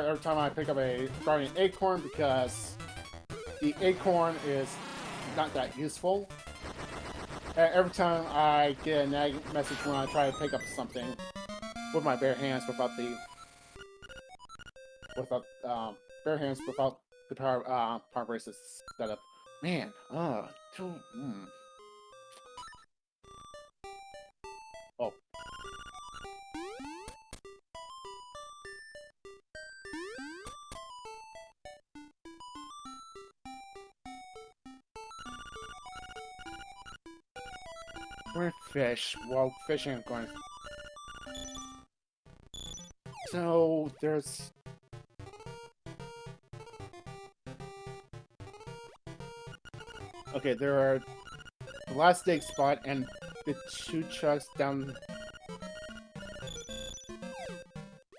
every time I pick up a guardian acorn because the acorn is not that useful. And every time I get a nagging message when I try to pick up something with my bare hands without the without bare hands without the power braces setup. Man, oh. We're fish. Well, fishing is going. So there's. Okay, there are the last dig spot and the 2 chucks down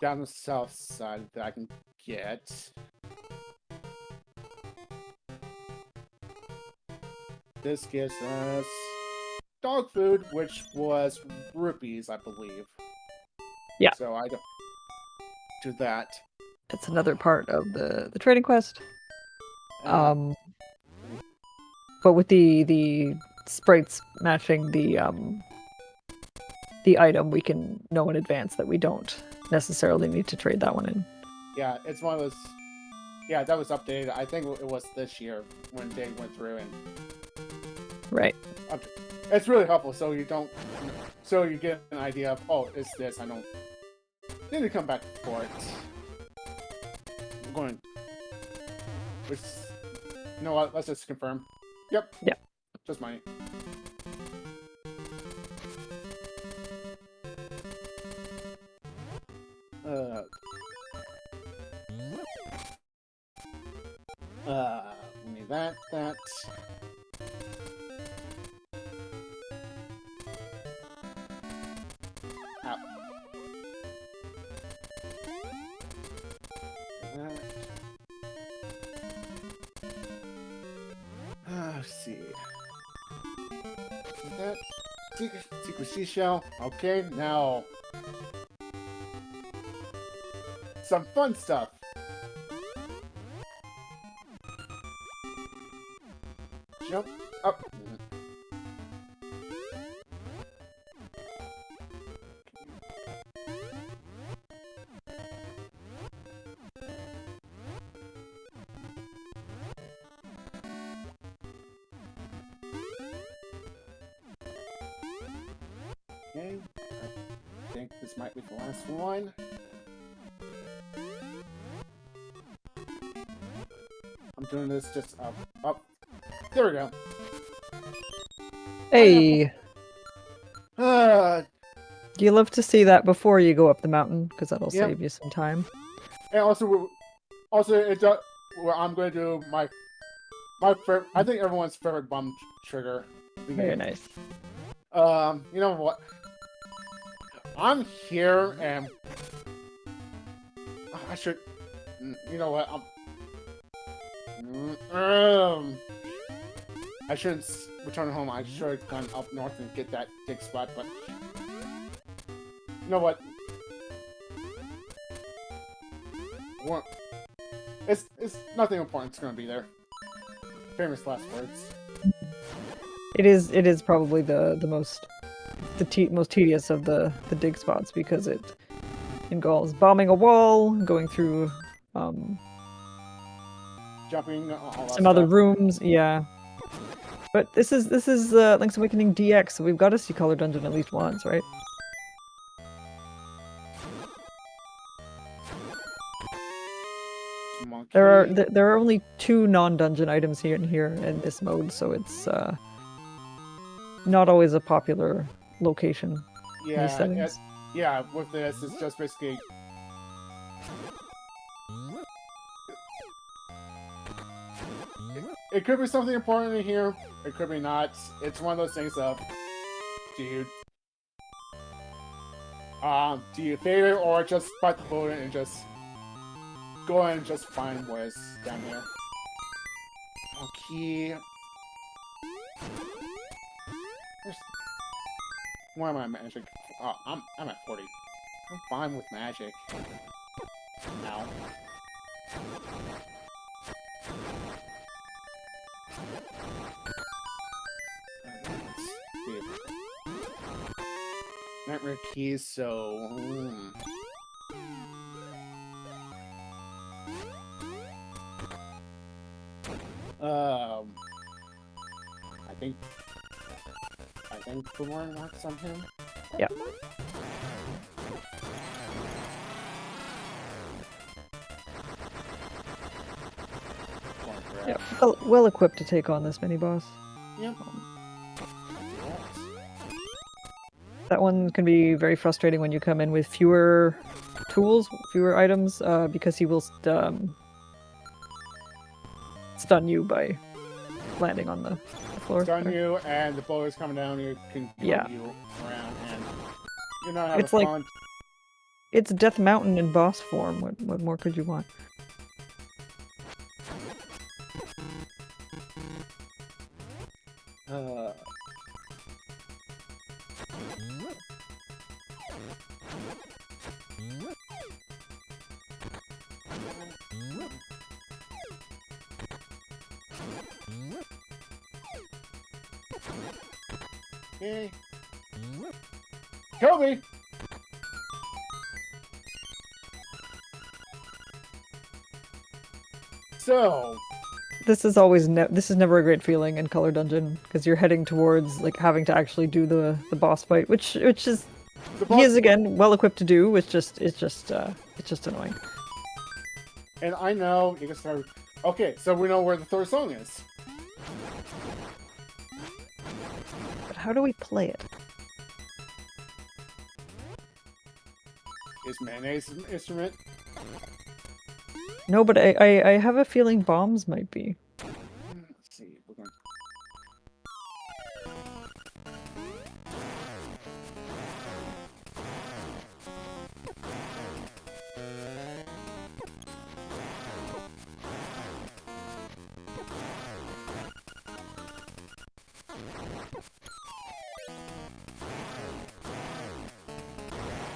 the south side that I can get. This gives us dog food, which was rupees, I believe. Yeah. So I don't do that. It's another part of the trading quest. But with the sprites matching the item, we can know in advance that we don't necessarily need to trade that one in. Yeah, it's one of those. Yeah, that was updated. I think it was this year when they went through and. Right. It's really helpful, so you don't. So you get an idea of, oh, it's this. I don't need to come back for it. I'm going. Which, you know what? Let's just confirm. Yep. Yeah. Just money. We need that. Ow. That. Let's see. That. Secret seashell. Okay, now. Some fun stuff. Jump up. Okay, I think this might be the last one. I'm doing this just up. There we go. Hey! You love to see that before you go up the mountain, because that'll Yep. save you some time. And also it's where I'm going to do my favorite. I think everyone's favorite bomb trigger. Very nice. You know what? I'm here and I should. You know what? I shouldn't return home. I should have gone up north and get that dig spot, but you know what? It's nothing important. It's gonna be there. Famous last words. It is probably the most tedious of the dig spots because it involves bombing a wall, going through Jumping all that some other stuff. rooms, yeah. But this is Link's Awakening DX, so we've got to see Color Dungeon at least once, right? Monkey. There are only 2 non-dungeon items here in this mode, so it's not always a popular location. Yeah, these settings. yeah. With this, it's just basically. It could be something important in here. It could be not. It's one of those things of, do you fade it or just bite the bullet and just go and just find what is down here? Okay. Why am I magic? Oh, I'm at 40. I'm fine with magic. Ow. Nightmare keys, so I think Boomerang works on him. Yeah. Yeah. Well equipped to take on this mini boss. Yep. That one can be very frustrating when you come in with fewer tools, fewer items, because he will stun you by landing on the floor. Stun you, and the bullet is coming down. You can yeah. you around, and you're not having it's like fun. It's Death Mountain in boss form. What more could you want? Okay. Kill me! So this is never a great feeling in Color Dungeon because you're heading towards like having to actually do the boss fight, which is he is again well equipped to do. It's just annoying. And I know you can start. Okay, so we know where the third song is. But how do we play it? Is mayonnaise an instrument? No, but I have a feeling bombs might be. Let's see. We're going.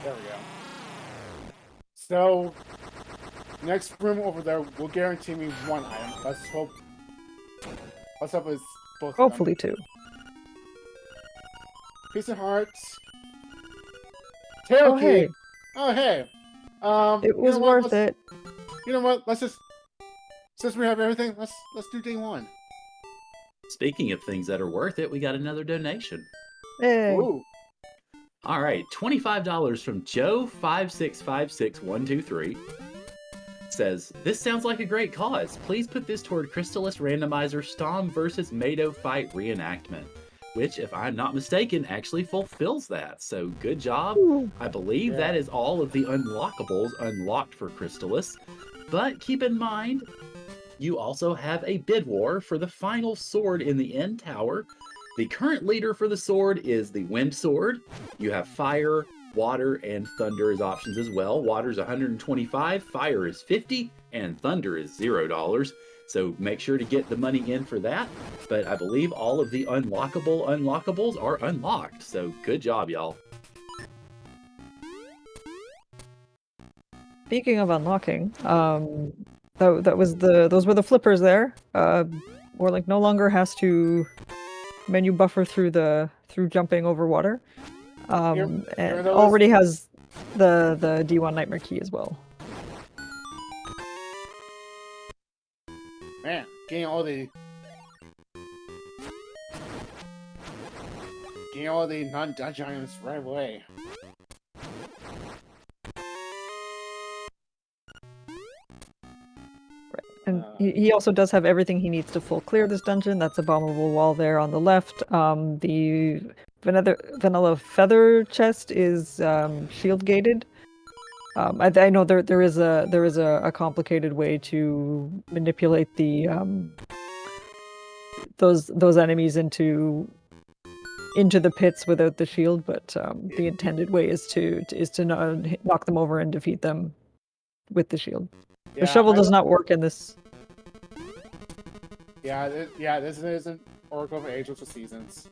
There we go. So, next room over there will guarantee me one item. Let's hope it's both. Hopefully two. Piece of hearts. Tail key. Hey. Oh hey. It was worth it. You know what? Let's just since we have everything, let's do day one. Speaking of things that are worth it, we got another donation. Hey. Ooh. All right, $25 from Joe5656123. Says, this sounds like a great cause. Please put this toward Crystallis Randomizer Stom versus Mado fight reenactment, which, if I'm not mistaken, actually fulfills that. So good job. I believe that is all of the unlockables unlocked for Crystallis. But keep in mind, you also have a bid war for the final sword in the end tower. The current leader for the sword is the Wind Sword. You have fire, water, and thunder as options as well. Water is 125, fire is 50, and thunder is $0. So make sure to get the money in for that. But I believe all of the unlockables are unlocked. So good job, y'all. Speaking of unlocking, those were the flippers there. Warlink no longer has to menu buffer through jumping over water. And already has the D1 Nightmare key as well. Man, getting all the non-dungeon items right away. And he also does have everything he needs to full clear this dungeon. That's a bombable wall there on the left. The vanilla feather chest is shield gated. I know there is a complicated way to manipulate the those enemies into the pits without the shield, but the intended way is to knock them over and defeat them with the shield. The shovel does not work in this. This isn't Oracle of Ages or Seasons.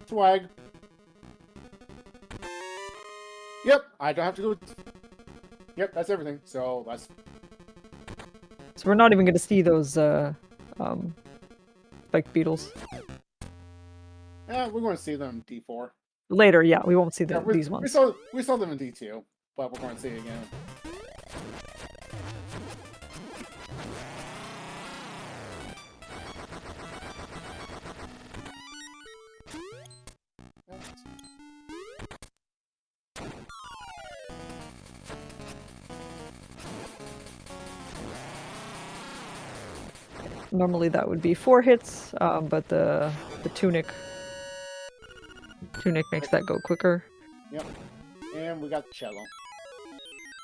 Swag. Yep, I don't have to go. Yep, that's everything. So we're not even going to see those spiked beetles. Yeah, we're going to see them in D4. Later, yeah, we won't see these ones. We saw them in D2, but we're going to see it again. Normally that would be 4 hits, but the tunic makes that go quicker. Yep. And we got the cello.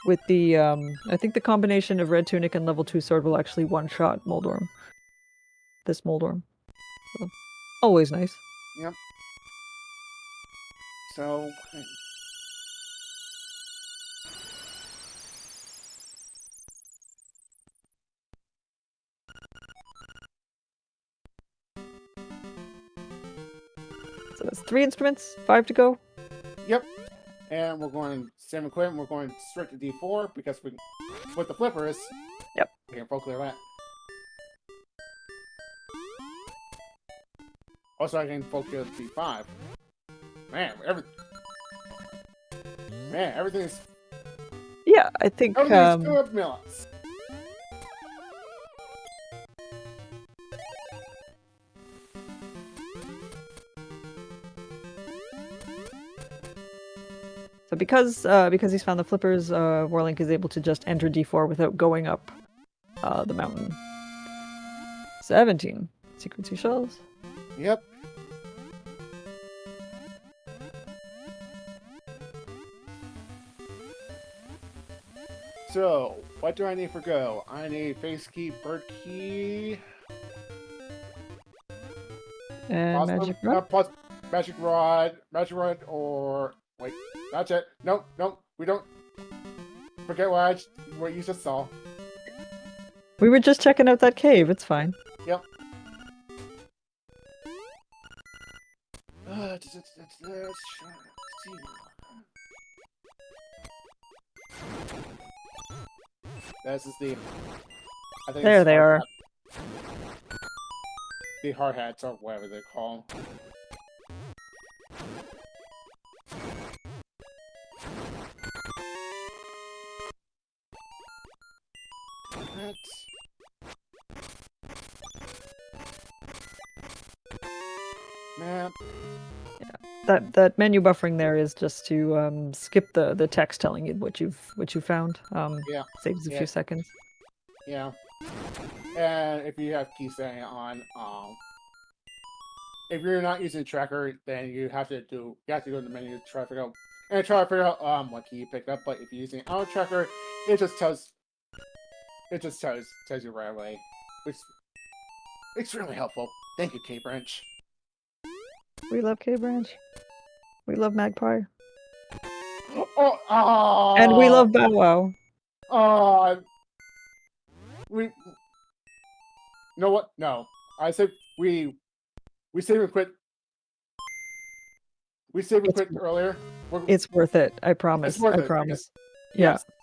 With the I think the combination of red tunic and level 2 sword will actually one-shot Moldorm. This Moldorm. So, always nice. Yep. So. So that's 3 instruments, 5 to go. Yep. And we're going same equipment. We're going straight to D4 because we, with the flippers. Yep. We can full clear that. Also, I can full clear D5. Man, everything's Yeah, I think good minutes. so because he's found the flippers, Warlink is able to just enter D4 without going up the mountain. 17 secret seashells. Yep. So, what do I need for go? I need face key, bird key, And magic rod. plus magic rod, or wait, that's it. Nope, we don't. Forget what you just saw. We were just checking out that cave. It's fine. Yep. This is the. I think There it's they hard are. hat. The hard hats, or whatever they're called. Man. That menu buffering there is just to skip the text telling you what you found. Yeah. Saves a few seconds. Yeah. And if you have key setting on, if you're not using tracker, then you have to go to the menu to try to figure out what key you picked up. But if you're using auto tracker, it just tells you right away, which is extremely helpful. Thank you, K-Branch. We love K-Branch. We love Magpie. Oh, And we love Bow Wow. We. You know what? No, I said we save and quit. We save and quit earlier. It's worth it. I promise. It's worth I it, promise. yes. Yeah.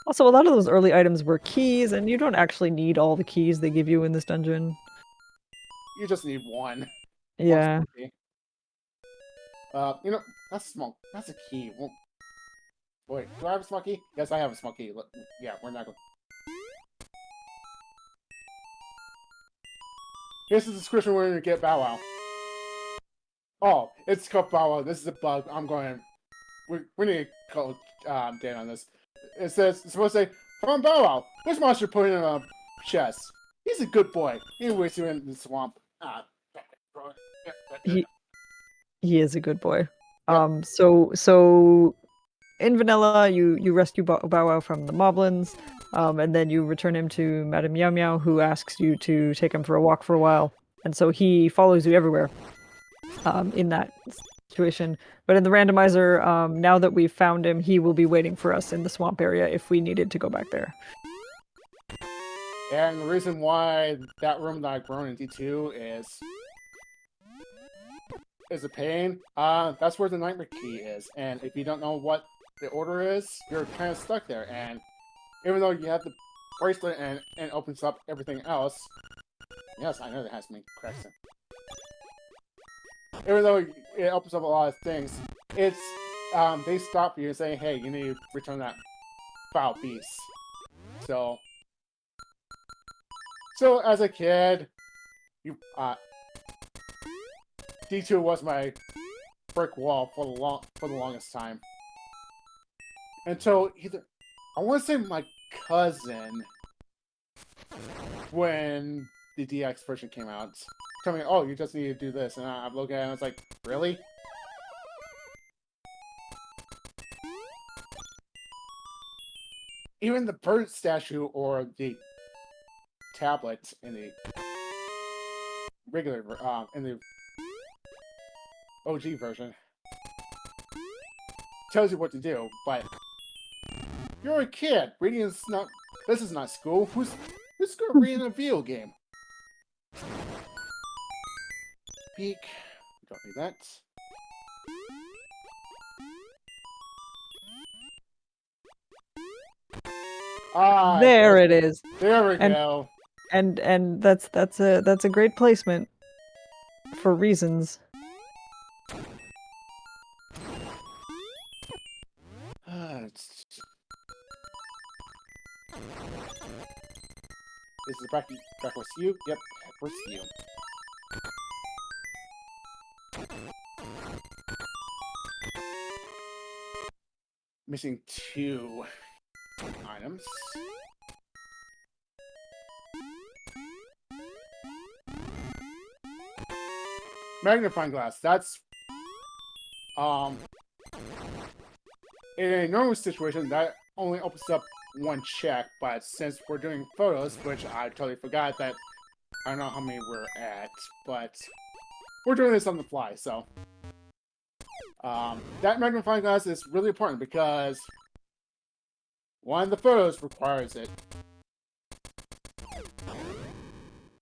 Also, a lot of those early items were keys, and you don't actually need all the keys they give you in this dungeon. You just need one. Yeah. You know, that's small. That's a key. Well, wait, do I have a small key? Yes, I have a small key. Yeah, we're not going. Here's the description where you get Bow Wow. Oh, it's called Bow Wow. This is a bug. I'm going. We need to call Dan on this. It says it's supposed to say from Bow Wow. Which monster put in a chest? He's a good boy. He waits you in the swamp. He is a good boy. Yep. So in vanilla, you rescue Bow Wow from the moblins, and then you return him to Madame Meow Meow, who asks you to take him for a walk for a while, and so he follows you everywhere. In that situation, but in the randomizer, now that we've found him, he will be waiting for us in the swamp area if we needed to go back there. And the reason why that room that I've grown in D2 is a pain. That's where the nightmare key is, and if you don't know what the order is, you're kind of stuck there. And even though you have the bracelet and it opens up everything else, yes, I know that has me cracks. Even though it opens up a lot of things, it's they stop you and say, "Hey, you need to return that foul beast." So as a kid, D2 was my brick wall for the longest time. Until I want to say my cousin when the DX version came out. Tell me, oh, you just need to do this, and I'm looking at it and I was like, really? Even the bird statue or the tablet in the regular, in the OG version tells you what to do, but you're a kid. Reading is not. This is not school. Who's gonna read in a video game? Peek. Don't need that. Ah, There it is. there we And- go. And that's a great placement for reasons. Is the backwards you? Yep, backwards you. Missing 2 items. Magnifying glass. That's in a normal situation that only opens up 1 check, but since we're doing photos, which I totally forgot that I don't know how many we're at, but we're doing this on the fly, so that magnifying glass is really important because one of the photos requires it.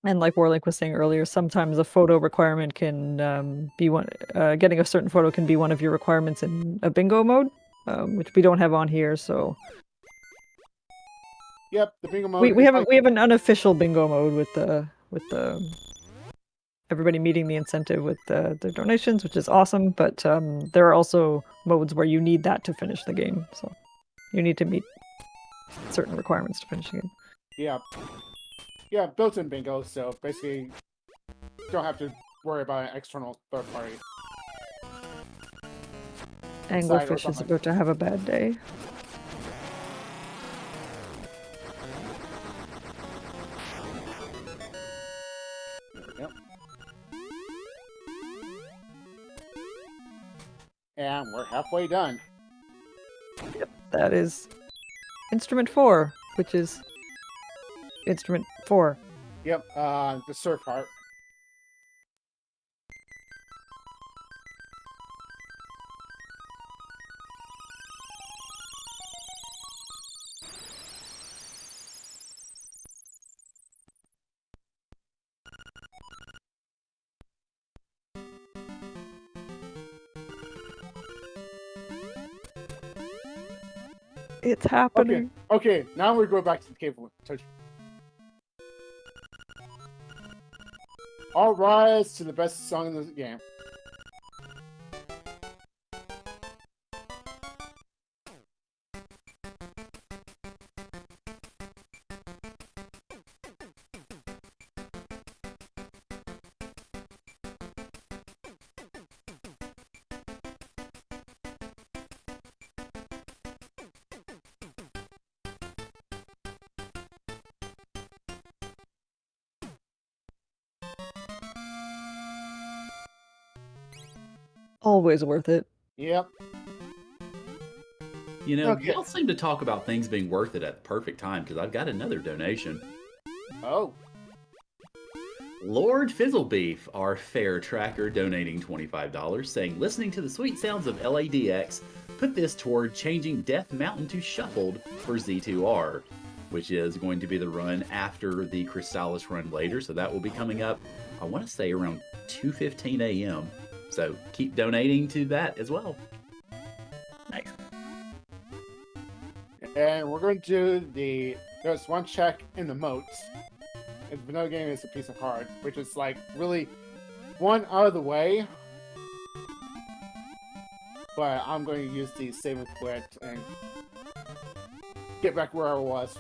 And like Warlink was saying earlier, sometimes a photo requirement can be one. Getting a certain photo can be one of your requirements in a bingo mode, which we don't have on here. So Yep, the bingo mode. we have an unofficial bingo mode with the everybody meeting the incentive with their donations, which is awesome. But there are also modes where you need that to finish the game. So you need to meet certain requirements to finish the game. Yeah. Yeah, built-in bingo, so basically you don't have to worry about an external third party. Anglerfish is about to have a bad day. Yep. And we're halfway done. Yep, that is instrument 4, which is instrument 4. Yep, the surf harp. It's happening. Okay, now we go back to the cave touch. All rise to the best song in the game. Always worth it. Yep. You know, Okay. y'all seem to talk about things being worth it at the perfect time because I've got another donation. Oh. Lord Fizzlebeef, our fair tracker, donating $25, saying, listening to the sweet sounds of LADX, put this toward changing Death Mountain to Shuffled for Z2R, which is going to be the run after the Crystallis run later, so that will be coming up, I want to say, around 2:15 a.m. So keep donating to that as well. Nice. And we're going to do there's 1 check in the moats. And the vanilla game is a piece of heart, which is like really 1 out of the way. But I'm going to use the save and quit and get back where I was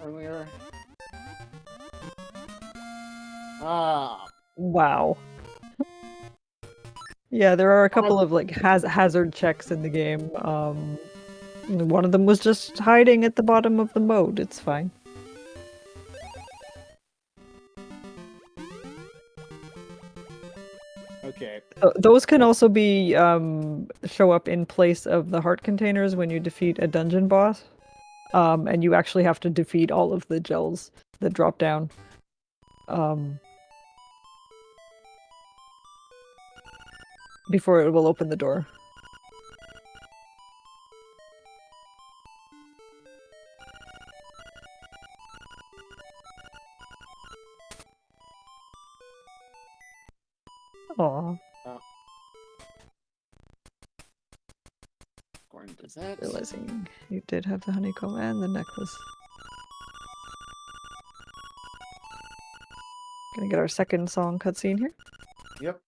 earlier. Wow. Yeah, there are a couple of like hazard checks in the game. One of them was just hiding at the bottom of the moat. It's fine. Okay. Those can also be show up in place of the heart containers when you defeat a dungeon boss. And you actually have to defeat all of the gels that drop down. Before it will open the door. Aww. According to that. Realizing you did have the honeycomb and the necklace. Gonna get our second song cutscene here. Yep.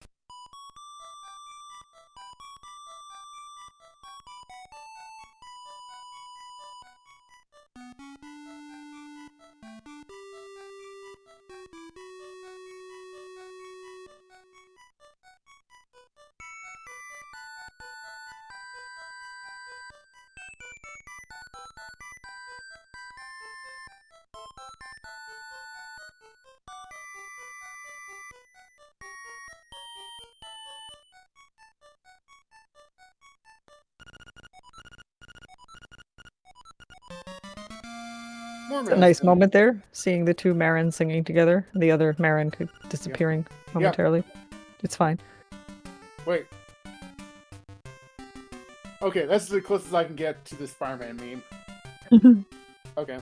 A nice moment there, seeing the two Marins singing together, the other Marin disappearing momentarily. It's fine. Wait. Okay, that's the closest I can get to the Spider-Man meme. Okay.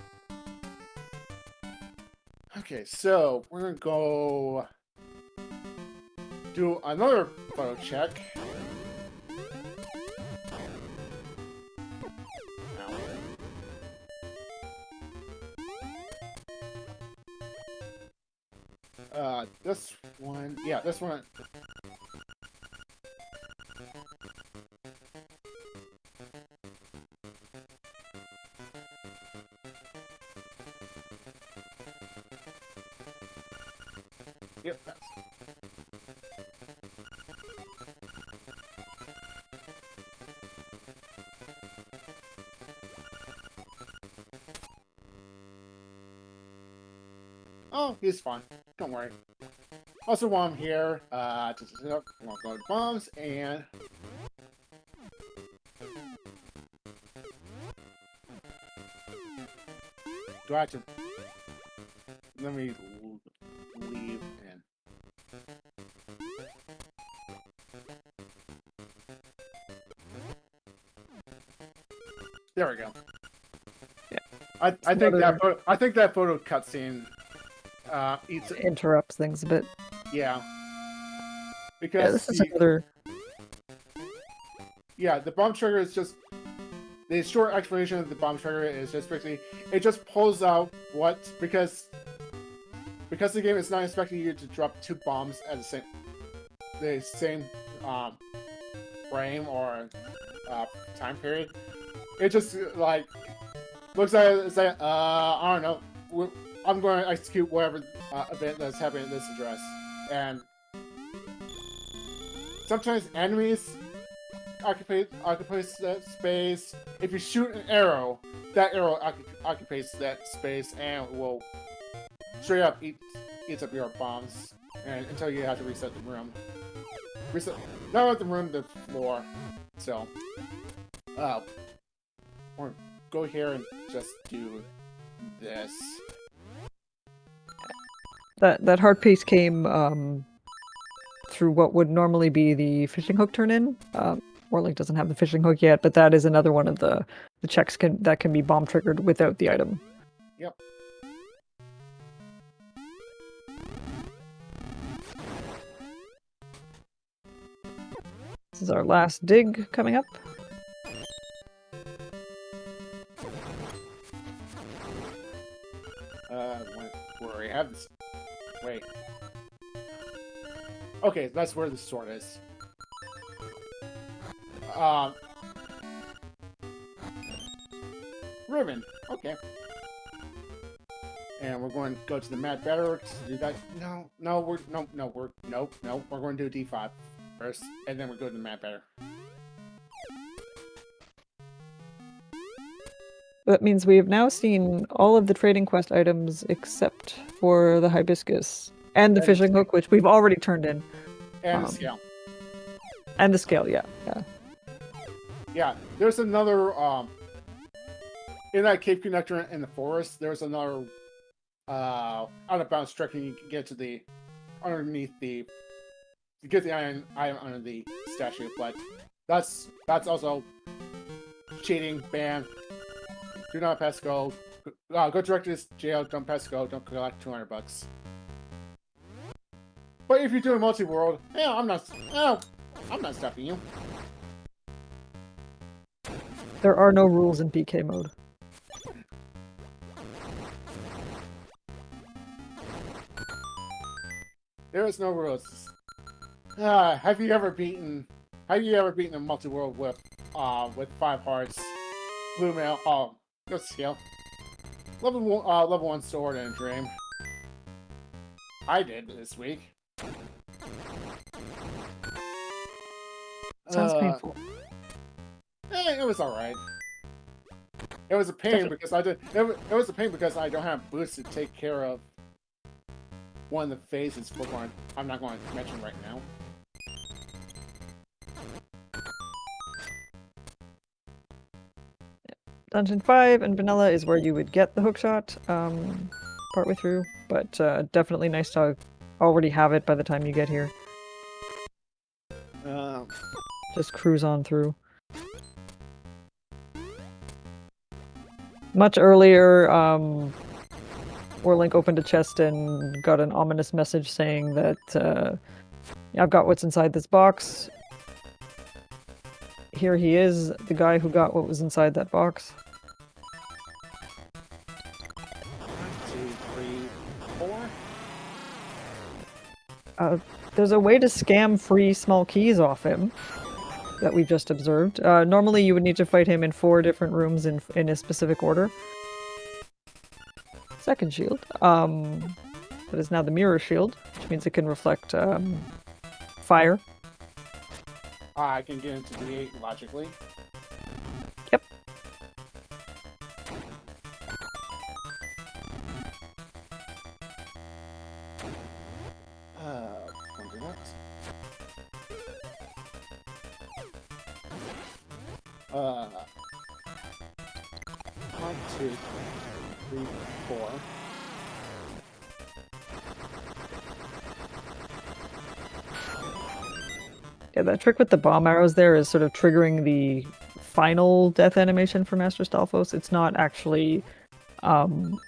Okay, so we're gonna go do another photo check. This one, yeah, this one. Yep, that's. Oh, he's fine. Don't worry. Also, while I'm here, just we'll go to bombs and. Do I have to? Let me leave and. There we go. Yeah. I think that photo cutscene interrupts things a bit. Yeah. Because this is another. Yeah, the bomb trigger is just the short explanation of the bomb trigger is just basically it just pulls out what because the game is not expecting you to drop two bombs at the same frame or time period. It just like looks at it and say, I don't know, I'm going to execute whatever event that's happening in this address. And sometimes enemies occupy that space. If you shoot an arrow, that arrow occupies that space and will straight up eats up your bombs and until you have to reset the room. Not the room, the floor. So, or go here and just do this. That hard pace came through what would normally be the fishing hook turn-in. Warlink doesn't have the fishing hook yet, but that is another one of the checks that can be bomb triggered without the item. Yep. This is our last dig coming up. Where we have this. Wait. Okay, that's where the sword is. Ribbon. Okay. And we're going to go to the Mad Better to do that. We're going to do D5 first, and then we'll go to the Mad Better. That means we have now seen all of the trading quest items except for the hibiscus and the And fishing hook, which we've already turned in. And the scale. And the scale, yeah. Yeah, there's another, in that cave connector in the forest, there's another, out of bounds trekking you can get to the, underneath the, to get the item under the statue, but that's also cheating, ban, do not pass go, go direct to this jail, don't pass go, don't collect $200. But if you're doing multi-world, yeah, I'm not stopping you. There are no rules in PK mode. There is no rules. Have you ever beaten a multi-world with 5 hearts, blue mail? Oh, go scale. Level 1 sword and a dream. I did this week. Sounds painful. It was alright. It was a pain because it was a pain because I don't have boots to take care of one of the phases Pokemon I'm not going to mention right now. Dungeon 5 and Vanilla is where you would get the hookshot partway through, but definitely nice to already have it by the time you get here. Just cruise on through. Much earlier, Warlink opened a chest and got an ominous message saying that I've got what's inside this box. Here he is, the guy who got what was inside that box. 1, 2, 3, 4. There's a way to scam free small keys off him that we just observed. Normally you would need to fight him in 4 different rooms in a specific order. Second shield. That is now the mirror shield, which means it can reflect fire. I can get into the 8 logically. Yep. Can't do that. 1, 2, 3, 4. Yeah, that trick with the bomb arrows there is sort of triggering the final death animation for Master Stalfos. It's not actually and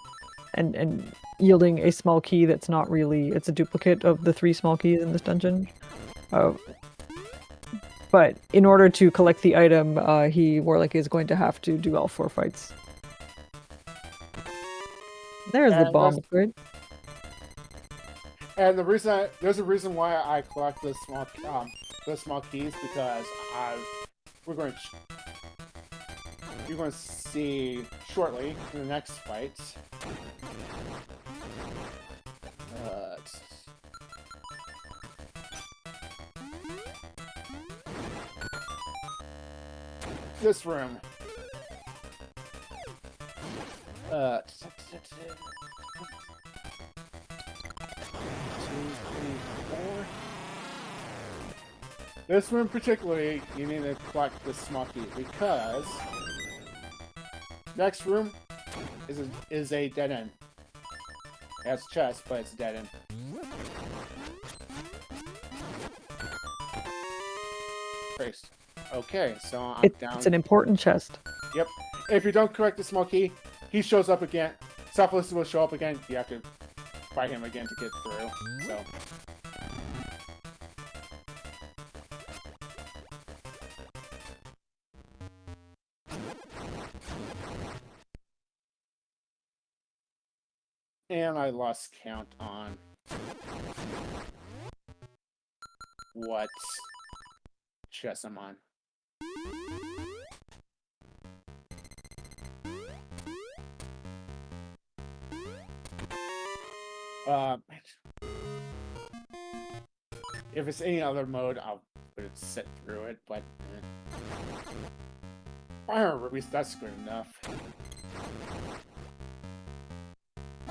yielding a small key that's not really, it's a duplicate of the 3 small keys in this dungeon. But in order to collect the item, Warlink is going to have to do all 4 fights. There's the bomb upgrade. And there's a reason why I collect the small keys because you're going to see shortly in the next fight. This room. 2, 3, 4. This room particularly, you need to collect the small key because next room is a dead end. It has a chest, but it's a dead end. Traced. Okay, so I'm down. It's an important chest. Yep. If you don't correct the small key, he shows up again. Selfless will show up again. You have to fight him again to get through. So. And I lost count on what chest I'm on. If it's any other mode, I'll put it sit through it, but fire rubies, that's good enough.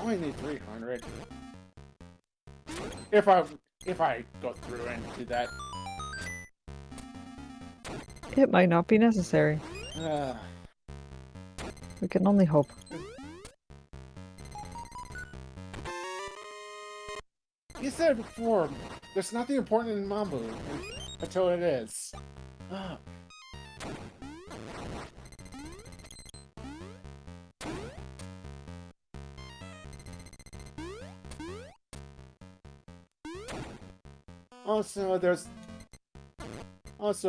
only need 300. If I go through and do that. It might not be necessary. We can only hope. You said before, there's nothing important in Mambo until it is. Also,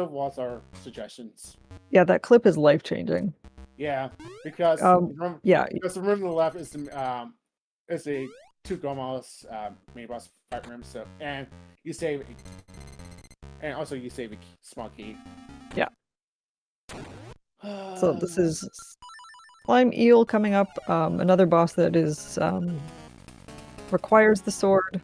what's our suggestions? Yeah, that clip is life-changing. Yeah, because yeah, because the room to the left is a 2 Gomos mini boss fight room. So and also you save a small key. Yeah. So this is Slime Eel coming up. Another boss that is requires the sword.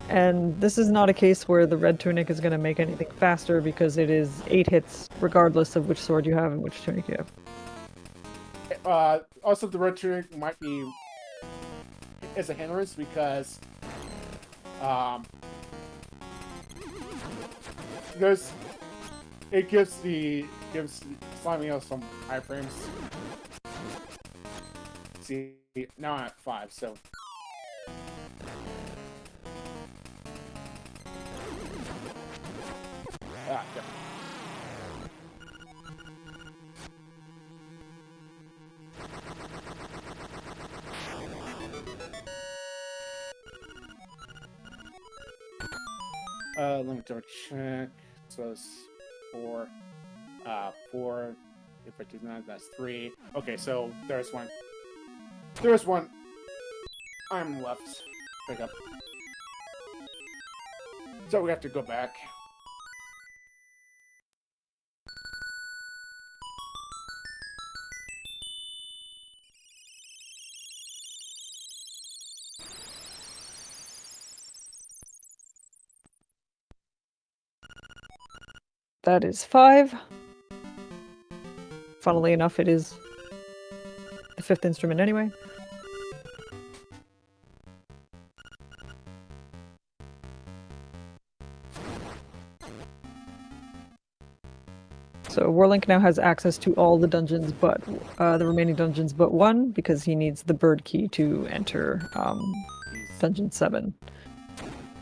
And this is not a case where the red tunic is going to make anything faster because it is 8 hits regardless of which sword you have and which tunic you have. Also, the red tunic might be as a hindrance because it gives Slime Eel some iframes. See, now I'm at 5, so. Yeah. Let me double check. So it's 4. 4. If I do not, that's 3. Okay, so there's one. There's one. I'm left. Pick up. So we have to go back. That is 5. Funnily enough, it is the 5th instrument anyway. So Warlink now has access to all the dungeons but the remaining dungeons but 1 because he needs the bird key to enter Dungeon 7.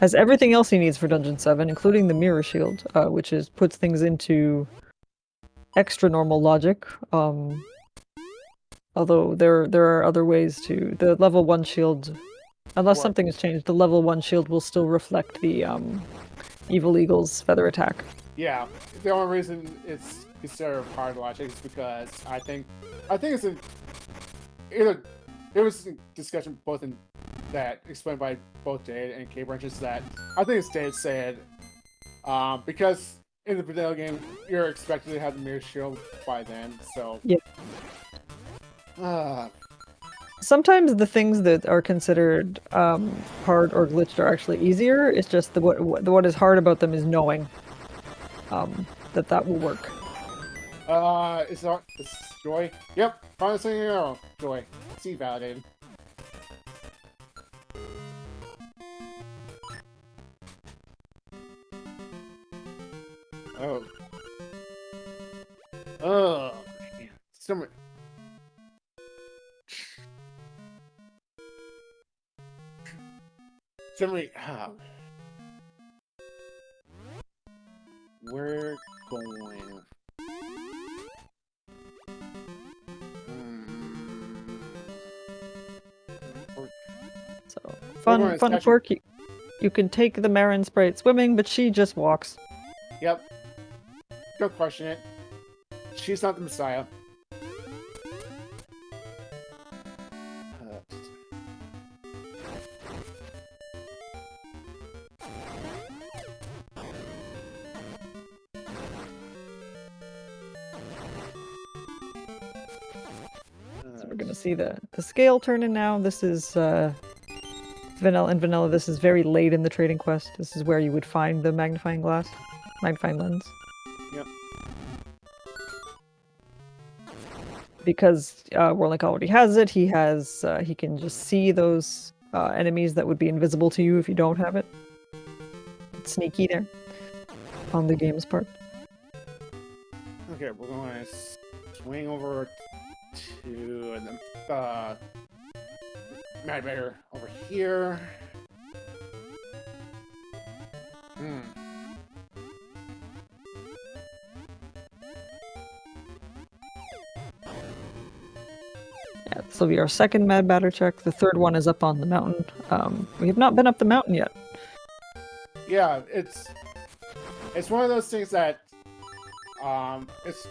Has everything else he needs for Dungeon 7, including the Mirror Shield, which puts things into extra normal logic. Although there are other ways to the level 1 shield, unless something has changed, the level 1 shield will still reflect the Evil Eagle's feather attack. Yeah, the only reason it's considered hard logic is because I think it's there was a discussion both in that explained by both Dade and K-Branches that I think it's Dade said because in the vanilla game you're expected to have the mirror shield by then, so yeah. Sometimes the things that are considered hard or glitched are actually easier. It's just what is hard about them is knowing that will work. It's Joy. Yep, promising arrow. Joy. C validated. Oh. Oh. Man. Somebody. We're going. So fun quirk. You can take the Marin Sprite swimming, but she just walks. Yep. Don't question it. She's not the Messiah. So we're gonna see the scale turn in now. This is vanilla. This is very late in the trading quest. This is where you would find the magnifying lens. Yep. because Warlink already has it, he can just see those enemies that would be invisible to you if you don't have it. It's sneaky there on the game's part. Okay, we're going to swing over to the Mad Bear over here. Yeah, this will be our second Mad Batter check. The third one is up on the mountain. We have not been up the mountain yet. Yeah, it's one of those things that it's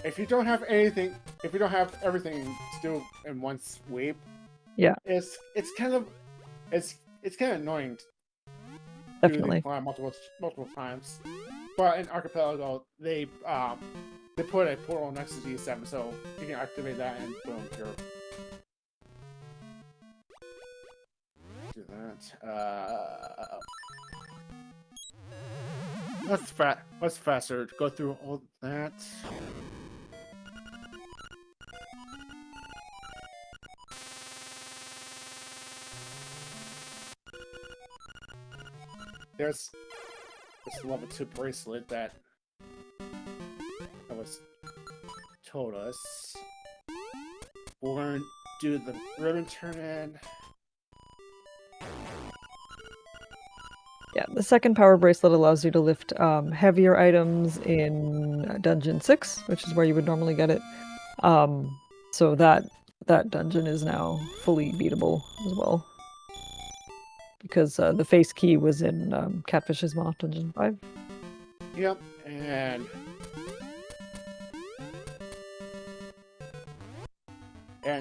if you don't have everything to do in one sweep, yeah, it's kind of annoying. Definitely. To multiple times, but in Archipelago they put a portal next to G7, so you can activate that and boom, you're do that. Let's faster go through all that. There's this level 2 bracelet that was told us. We're gonna do the ribbon turn in. Yeah, the second power bracelet allows you to lift heavier items in Dungeon 6, which is where you would normally get it. So that dungeon is now fully beatable as well. Because the face key was in Catfish's Moth Dungeon 5. Yep, and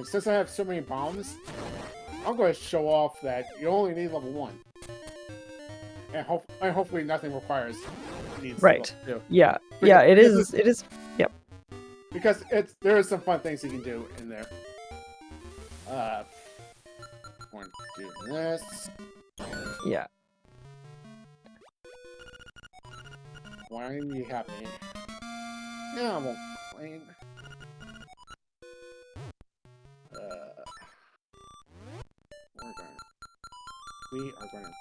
since I have so many bombs, I'm going to show off that you only need level 1. And hopefully nothing needs right. level 2. Yeah, Because yeah, it is. Yep. Because there are some fun things you can do in there. Going to do this. Yeah. Why are you happy? Yeah, I won't complain. We are going to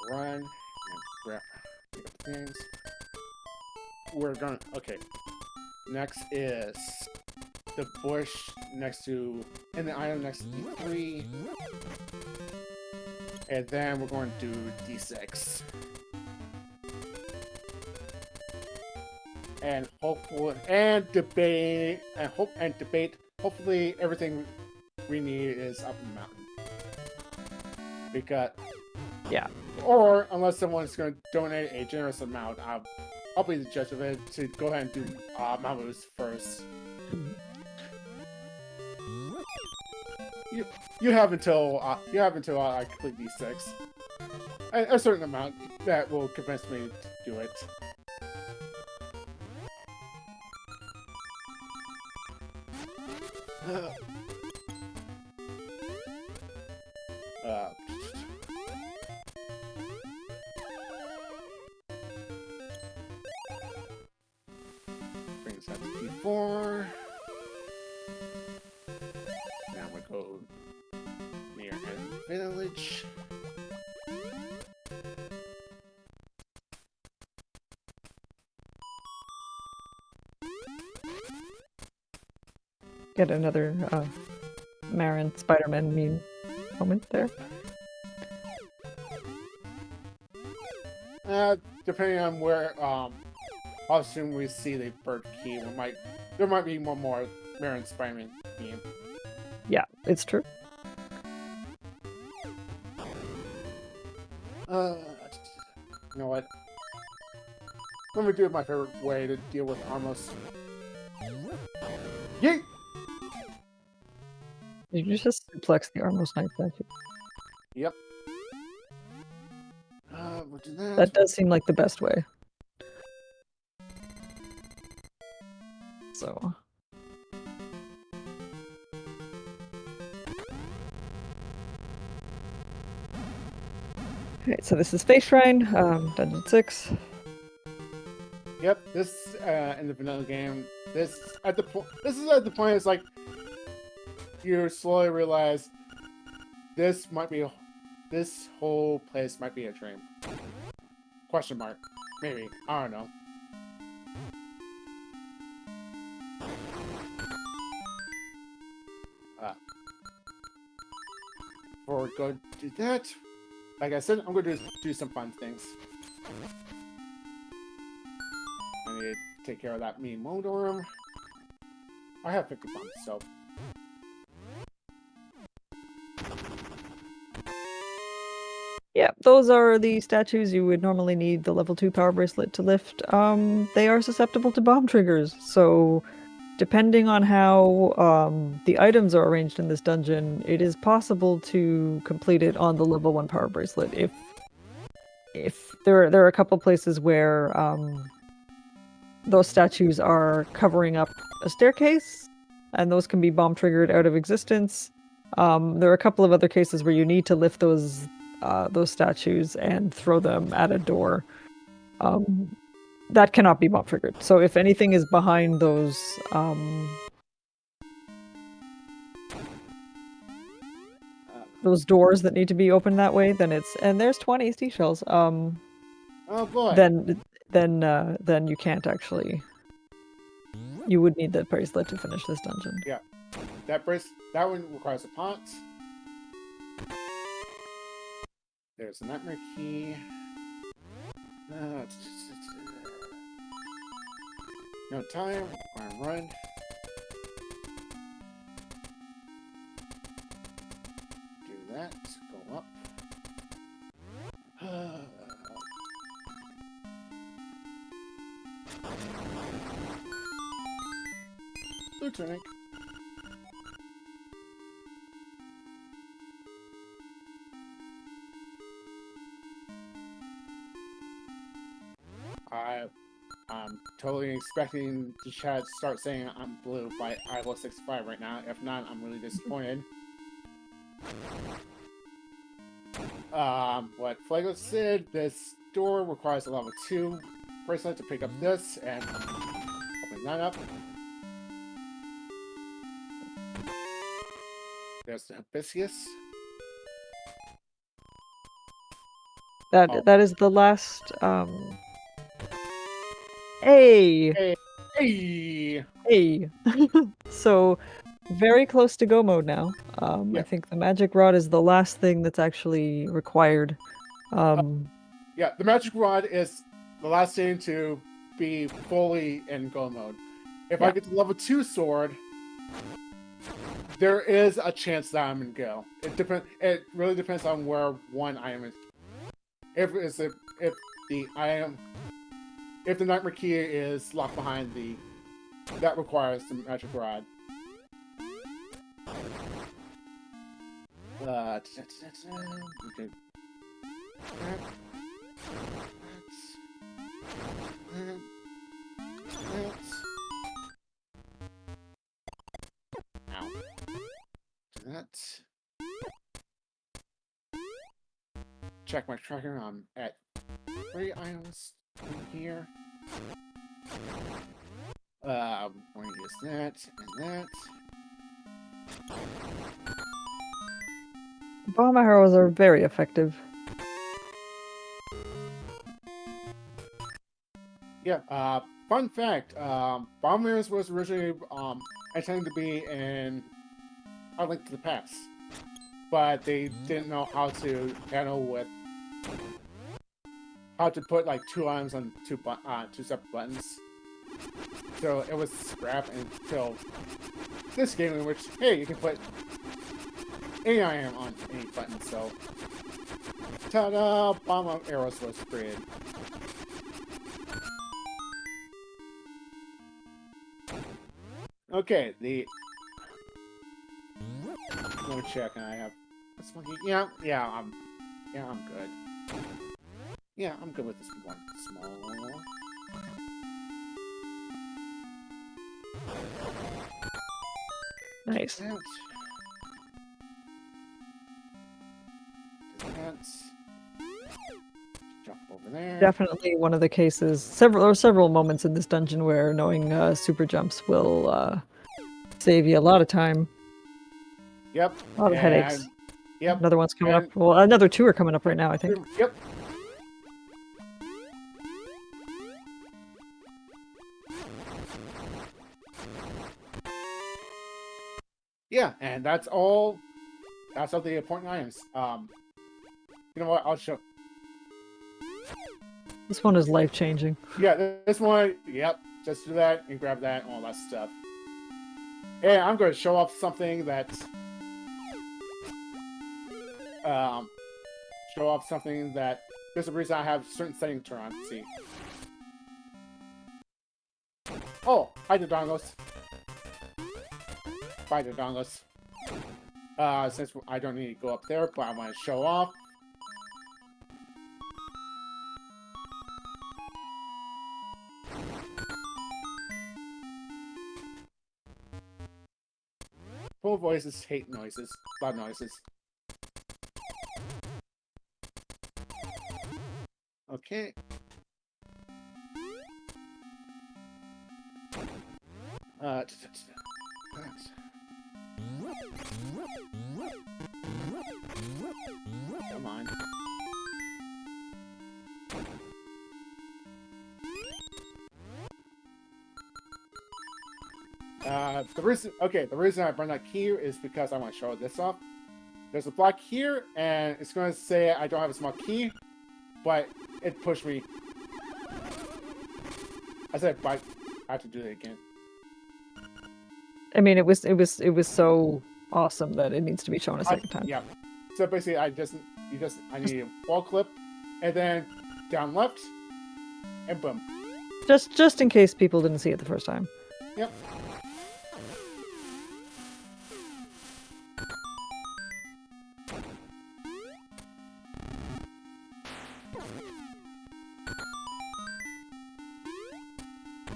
run and grab things. Okay. Next is the bush and the item next to D3. And then we're going to do D6. And debate. Hopefully everything we need is up in the mountain. Because yeah. Or unless someone's going to donate a generous amount, I'll be the judge of it to go ahead and do Mamu's first. You have until I complete these 6. A certain amount that will convince me to do it. Brings that to D4. Now we go near End Village. Get another Marin Spider-Man meme moment there. Depending on where, how soon we see the bird key, there might be one more Marin Spider-Man meme. Yeah, it's true. You know what? Let me do it my favorite way to deal with Armos. Yeet! Did you just suplex the Armos Knight statue? Yep. We'll do that. That does seem like the best way. So. Alright, so this is Face Shrine, Dungeon 6. Yep, this in the vanilla game. This is at the point. It's like you slowly realize this whole place might be a dream. Question mark. Maybe. I don't know. Before we go do that, like I said, I'm going to do some fun things. I need to take care of that mean Mondorm. I have 50 bumps, so. Yeah, those are the statues you would normally need the level 2 power bracelet to lift. They are susceptible to bomb triggers, so depending on how the items are arranged in this dungeon, it is possible to complete it on the level 1 power bracelet. If there are a couple places where those statues are covering up a staircase, and those can be bomb triggered out of existence. There are a couple of other cases where you need to lift those statues and throw them at a door. That cannot be bomb triggered. So if anything is behind those doors that need to be opened that way, then and there's 20 seashells. Oh boy. Then you can't actually. You would need that bracelet to finish this dungeon. Yeah, that one requires a pot. There's a nightmare key. No time. Run. Do that. Go up. Blue tunic. I'm totally expecting the chat to start saying I'm blue by Idol 65 right now. If not, I'm really disappointed. What Flago said, this door requires a level 2 bracelet to pick up this and open that up. There's the hibiscus. That is the last Hey! Hey! So, very close to go mode now. Yeah. I think the magic rod is the last thing that's actually required. Yeah, the magic rod is the last thing to be fully in go mode. If I get to level 2 sword, there is a chance that I'm in go. It really depends on where one item is. If the nightmare key is locked behind that requires the magic rod. Okay. Ow. That. Check my tracker. I'm at 3 items in here. I'm going to use that and that. Bomb arrows are very effective. Yeah, fun fact, bomb arrows was originally intended to be in A Link to the Past, but they didn't know how to handle how to put like 2 items on 2 separate buttons. So it was scrapped until this game, in which, hey, you can put any item on any button. So, ta-da! Bomb arrows was created. Okay, let me check. I have this monkey. Yeah, I'm good. Yeah, I'm good with this one. Small. Nice. That. Jump over over there. Definitely one of the cases. Several moments in this dungeon where knowing super jumps will save you a lot of time, Yep. a lot of headaches. Yep. Another one's coming and, up. Well, another two are coming up right now, I think. Yep. Yeah, and that's all. That's all the important items. You know what? I'll show. This one is life-changing. Yeah, this one. Yep. Just do that and grab that and all that stuff. And I'm going to show off something that. Show off something that. There's a reason I have certain settings turned on. See. Oh, hi, Dodongos. Bye, Dodongos. Since I don't need to go up there, but I want to show off. Full voices hate noises. Loud noises. Okay. Come on. The reason I bring that key is because I want to show this off. There's a block here, and it's going to say I don't have a small key, but it pushed me. I said, but I have to do it again. I mean, it was so awesome that it needs to be shown a second time. Yeah. So basically, I need a wall clip, and then down left, and boom. Just in case people didn't see it the first time. Yep.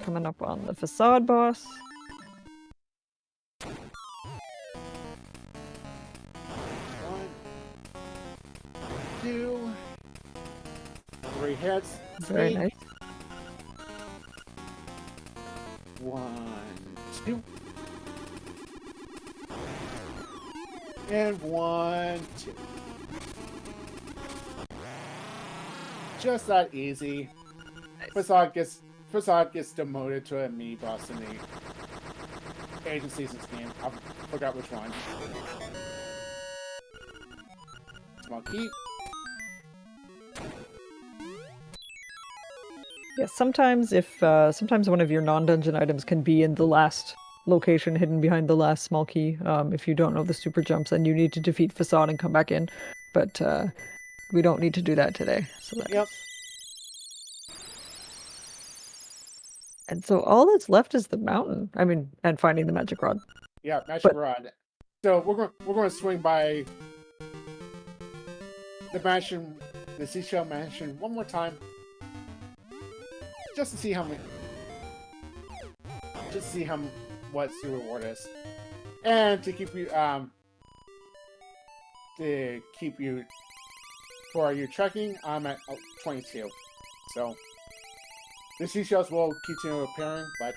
Coming up on the facade boss. 1, 2, 3 hits. Very nice. 1, 2. And 1, 2. Just that easy. Nice. Facade gets demoted to a mini boss in the Agent Seasons game. I forgot which one. Small key. Yeah, sometimes sometimes one of your non-dungeon items can be in the last location hidden behind the last small key. If you don't know the super jumps, then you need to defeat Facade and come back in. But we don't need to do that today. So Yep. And so all that's left is the mountain. I mean, and finding the magic rod. Yeah, magic rod. So we're going to swing by the mansion, the seashell mansion, one more time, just to see what the reward is, and to keep you for your trekking. I'm at 22, so. The seashells will continue appearing, but...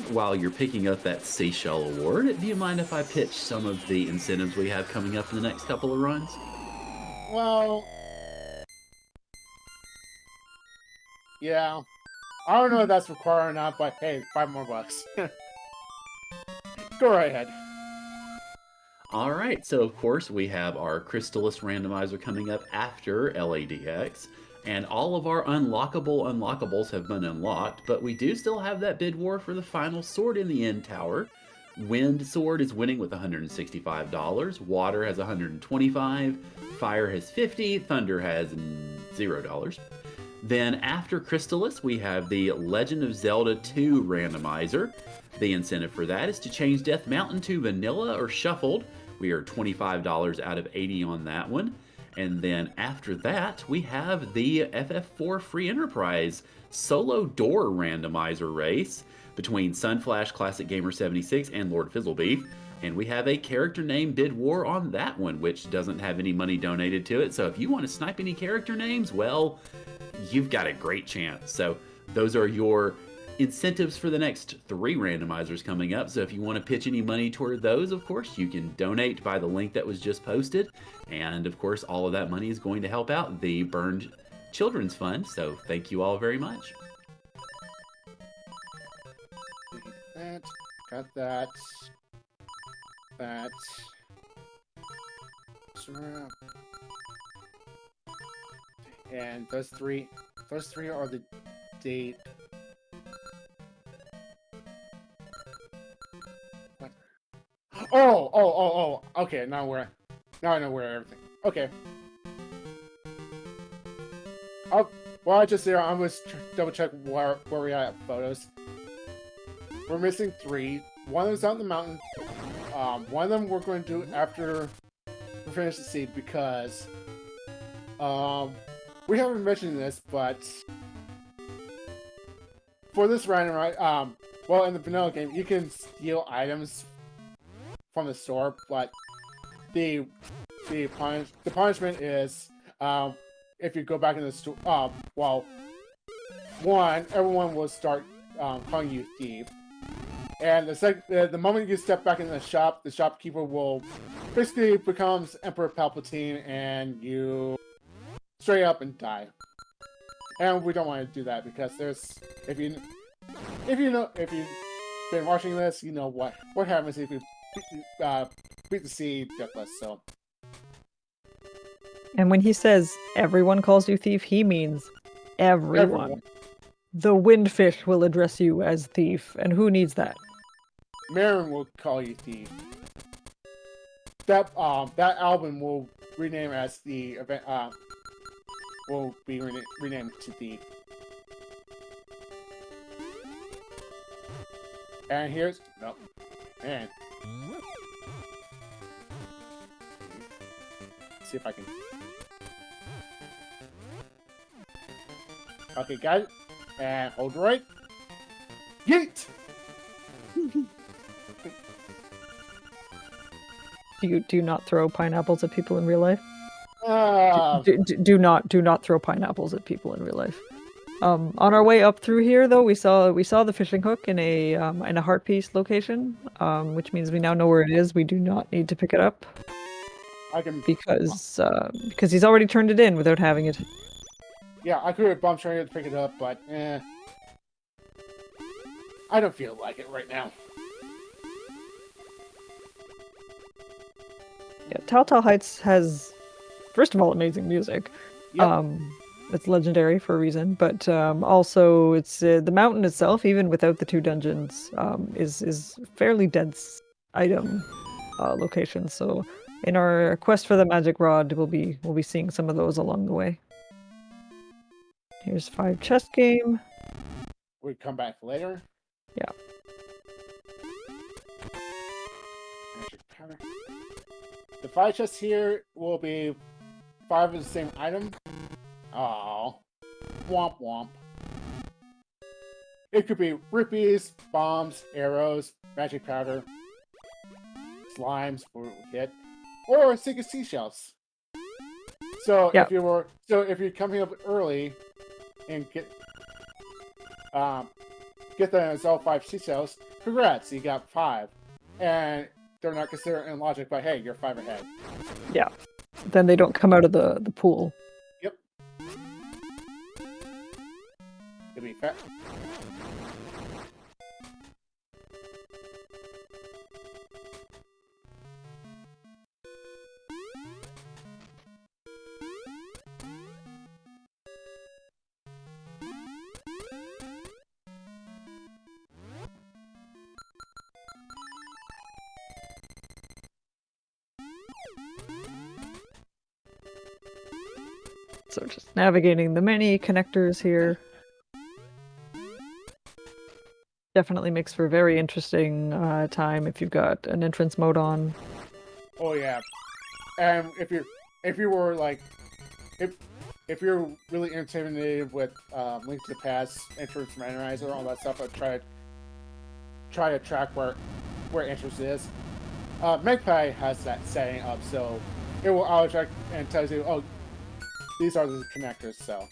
While you're picking up that seashell award, do you mind if I pitch some of the incentives we have coming up in the next couple of runs? Well... Yeah. I don't know if that's required or not, but hey, $5 more. Go right ahead. All right, so of course we have our Crystallis randomizer coming up after LADX, and all of our unlockables have been unlocked, but we do still have that bid war for the final sword in the end tower. Wind sword is winning with $165, water has $125, fire has $50, thunder has $0. Then after Crystallis, we have the Legend of Zelda 2 randomizer. The incentive for that is to change Death Mountain to vanilla or shuffled. We are $25 out of 80 on that one. And then after that, we have the FF4 Free Enterprise solo door randomizer race between Sunflash Classic Gamer 76 and Lord Fizzlebeef. And we have a character name bid war on that one, which doesn't have any money donated to it. So if you want to snipe any character names, well, you've got a great chance. So those are your incentives for the next 3 randomizers coming up. So if you want to pitch any money toward those, of course, you can donate by the link that was just posted. And of course, all of that money is going to help out the Burned Children's Fund. So thank you all very much. That, got that. That. And those three are the date. What? Oh. Okay, now I know where everything. Okay. While I just there, I'm gonna double check where we at photos. We're missing 3. One of them's out in the mountain. One of them we're going to do after we finish the seed because we haven't mentioned this, but for this random, well, in the vanilla game, you can steal items from the store, but the punishment is if you go back in the store. Well, everyone will start calling you thief. And the moment you step back in the shop, the shopkeeper will basically becomes Emperor Palpatine, and you straight up and die. And we don't want to do that because if you've been watching this, you know what happens if you beat the seed deathless. So. And when he says everyone calls you thief, he means everyone. The windfish will address you as thief, and who needs that? Marin will call you thief. That album will rename as the event. Will be renamed to Thief. And here's man. Let's see if I can. Okay, got it. And hold right. Yeet! Do you not throw pineapples at people in real life? Do not throw pineapples at people in real life. On our way up through here, though, we saw the fishing hook in a heart piece location, which means we now know where it is. We do not need to pick it up. Because he's already turned it in without having it. Yeah, I could have bumped trying to pick it up, but I don't feel like it right now. Yeah, Telltale Heights has, first of all, amazing music. Yep. It's legendary for a reason, but also it's the mountain itself, even without the 2 dungeons, is fairly dense item location. So in our quest for the magic rod, we'll be seeing some of those along the way. Here's 5 chess game. We come back later. Yeah. Magic powder. The 5 chests here will be 5 of the same item. Oh, womp womp. It could be rupees, bombs, arrows, magic powder, slimes for what we get, or single seashells. So yep. if you're coming up early and get the all 5 seashells, congrats, you got 5, and they're not considered in logic, but hey, you're 5 ahead. Yeah. Then they don't come out of the pool. Yep. It'll be fat. So just navigating the many connectors here. Definitely makes for a very interesting time if you've got an entrance mode on. Oh yeah, and if you're really intimidated with Link to the Past, entrance randomizer, all that stuff, I'd try to track where entrance is. Magpie has that setting up, so it will auto check and tells you, oh, these are the connectors. So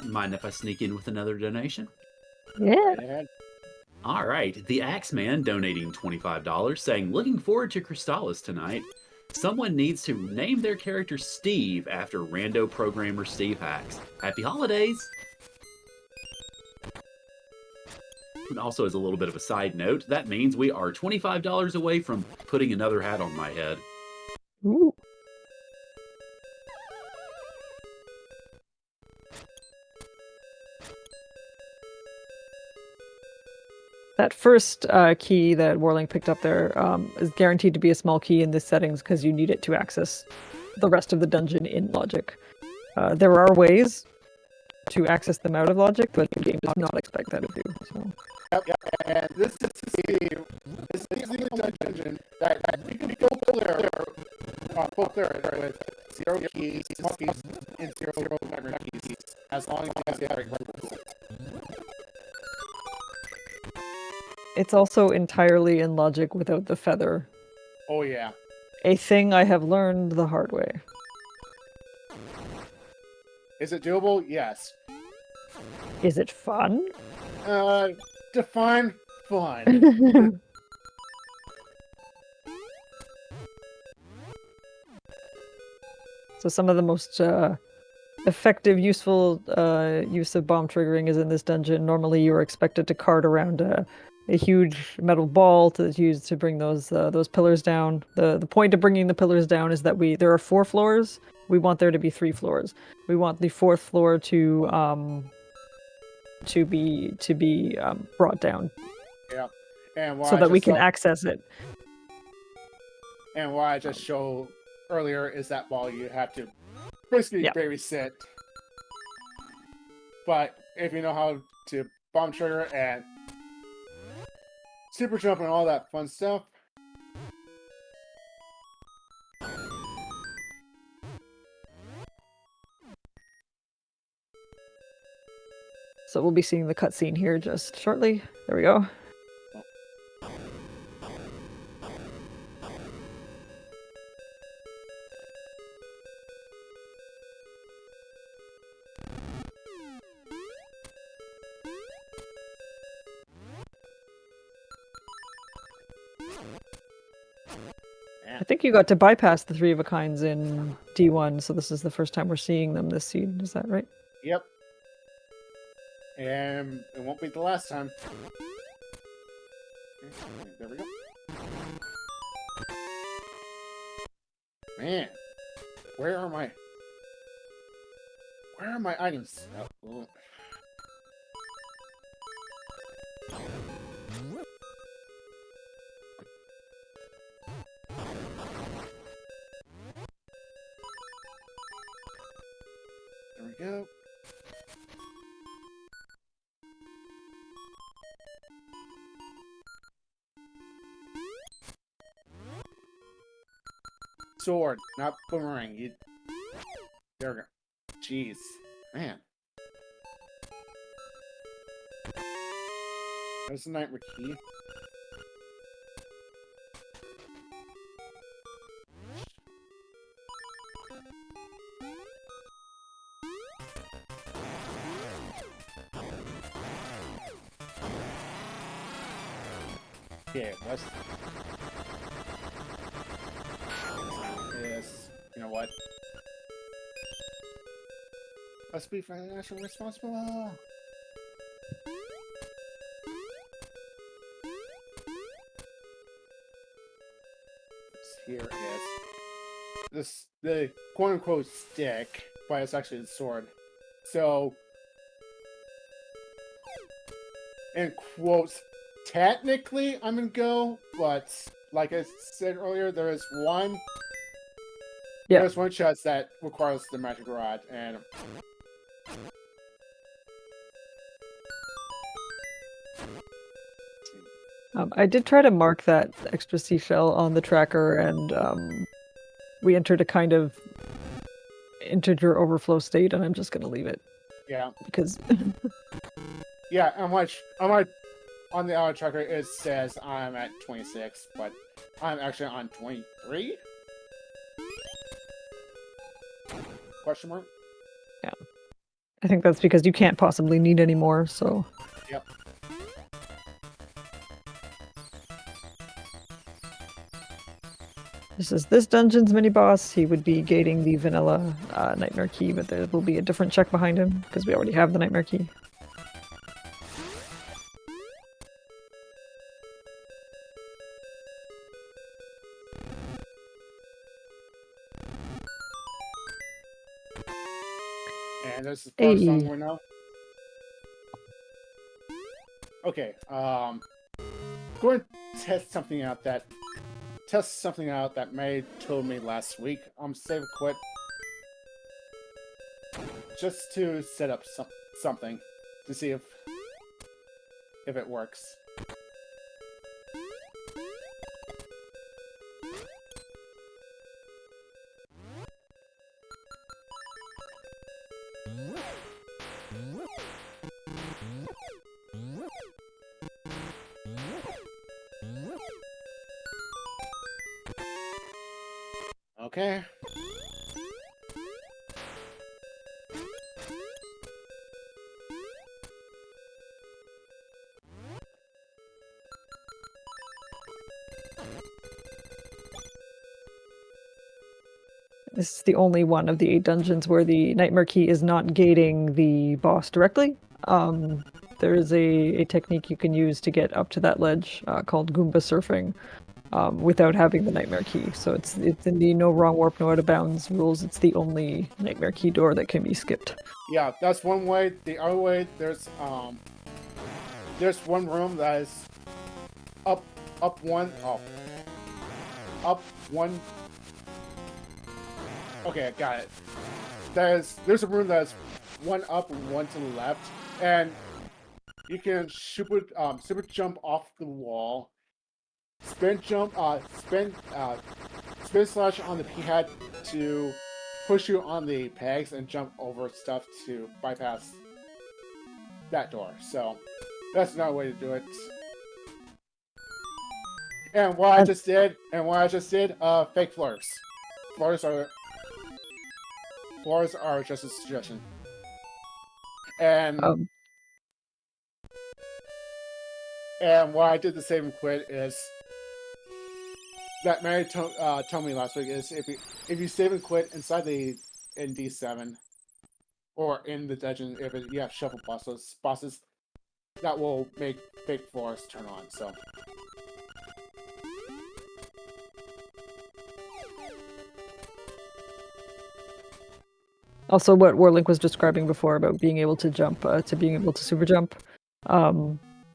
Mind if I sneak in with another donation? Yeah. right ahead. All right, the Axeman donating $25, saying, looking forward to Crystallis tonight. Someone needs to name their character Steve after Rando programmer Steve Hacks. Happy holidays! And also, as a little bit of a side note, that means we are $25 away from putting another hat on my head. Ooh. That first key that Warling picked up there is guaranteed to be a small key in the settings because you need it to access the rest of the dungeon in Logic. There are ways to access them out of Logic, but the game does not expect that of you. So. Yep. And this is the dungeon that you can go there with 0 keys, small keys, and 0 memory keys, as long as you have it. It's also entirely in Logic without the feather. Oh yeah. A thing I have learned the hard way. Is it doable? Yes. Is it fun? Define fun. So some of the most effective, useful use of bomb triggering is in this dungeon. Normally you are expected to cart around a huge metal ball to use to bring those pillars down. The point of bringing the pillars down is that there are 4 floors. We want there to be 3 floors. We want the 4th floor to be brought down. Yeah. And so that we can access it. And what I just showed earlier is that ball you have to basically babysit. But if you know how to bomb trigger and super jump and all that fun stuff. So we'll be seeing the cutscene here just shortly. There we go. I think you got to bypass the 3 of a kinds in D1, so this is the first time we're seeing them this season. Is that right? Yep. And it won't be the last time. There we go. Man, where are my items? Oh. There we go. Sword, not boomerang. There we go. Jeez. Man. There's a nightmare key. Okay, let's... Yes. You know what? Let's be financially responsible. Here is the quote unquote stick, but it's actually the sword. So, in quotes, technically I'm gonna go, but like I said earlier, there is one. Yeah. There's one chest that requires the magic rod, and I did try to mark that extra seashell on the tracker, and we entered a kind of integer overflow state, and I'm just gonna leave it. Yeah. Because yeah, I might on the auto tracker it says I'm at 26, but I'm actually on 23? Question mark? I think that's because you can't possibly need any more, so... Yep. This is this dungeon's mini-boss. He would be gating the vanilla Nightmare Key, but there will be a different check behind him, because we already have the Nightmare Key. And this is Hey. first song we know. Okay, go and test something out that May told me last week. Save quit just to set up something to see if it works. Okay. This is the only one of the 8 dungeons where the Nightmare Key is not gating the boss directly. There is a technique you can use to get up to that ledge called Goomba surfing without having the Nightmare Key. So it's in the no wrong warp, no out of bounds rules. It's the only Nightmare Key door that can be skipped. Yeah, that's one way. The other way, there's one room that is up one. Okay, I got it. There's a room that's one up and one to the left, and you can super jump off the wall, spin slash on the P-head to push you on the pegs and jump over stuff to bypass that door. So that's another way to do it. And what I just did, fake floors. Floors are just a suggestion. And why I did the save and quit is that Mary told me last week is if you save and quit inside in D7 or in the dungeon, if you have shuffle bosses, that will make fake floors turn on. So. Also, what Warlink was describing before about being able to jump, to being able to super jump,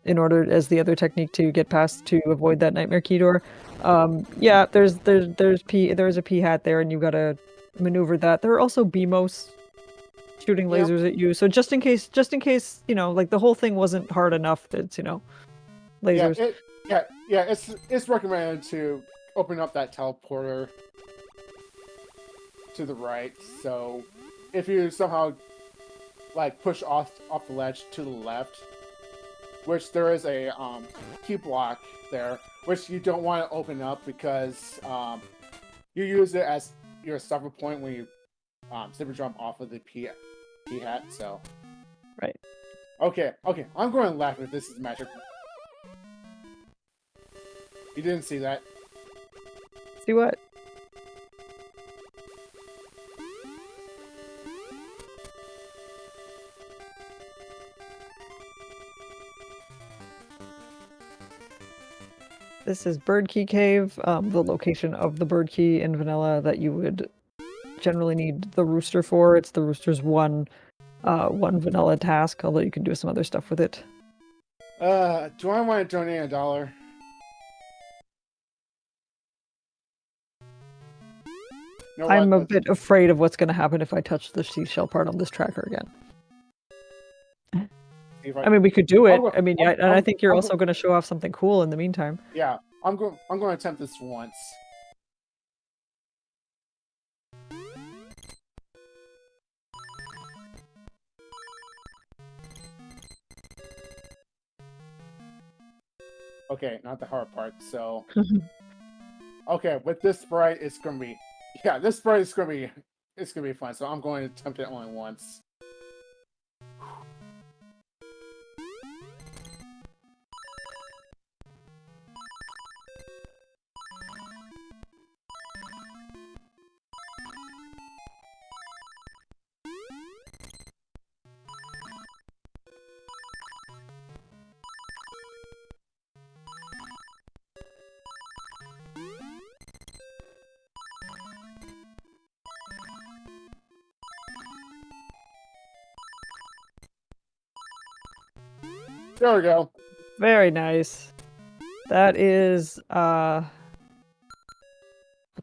in order as the other technique to get past to avoid that Nightmare Key door. Yeah, there's a P hat there, and you gotta maneuver that. There are also BMOS shooting lasers at you, so just in case, like the whole thing wasn't hard enough. It's lasers. It's recommended to open up that teleporter to the right, so if you somehow like push off the ledge to the left, which there is a key block there, which you don't want to open up because you use it as your suffer point when you super jump off of the P hat. So right. Okay, I'm going to laugh if this is magic. You didn't see that. See what? This is Bird Key Cave, the location of the Bird Key in Vanilla that you would generally need the Rooster for. It's the Rooster's one Vanilla task, although you can do some other stuff with it. Do I want to donate $1? No, I'm a bit afraid of what's going to happen if I touch the seashell part on this tracker again. I mean, we could do it. I mean, and I think you're also going to show off something cool in the meantime. Yeah, I'm going to attempt this once. Okay, not the hard part. So, okay, with this sprite, it's gonna be, yeah, this sprite is gonna be, it's gonna be fun. So I'm going to attempt it only once. There we go. Very nice. That is okay,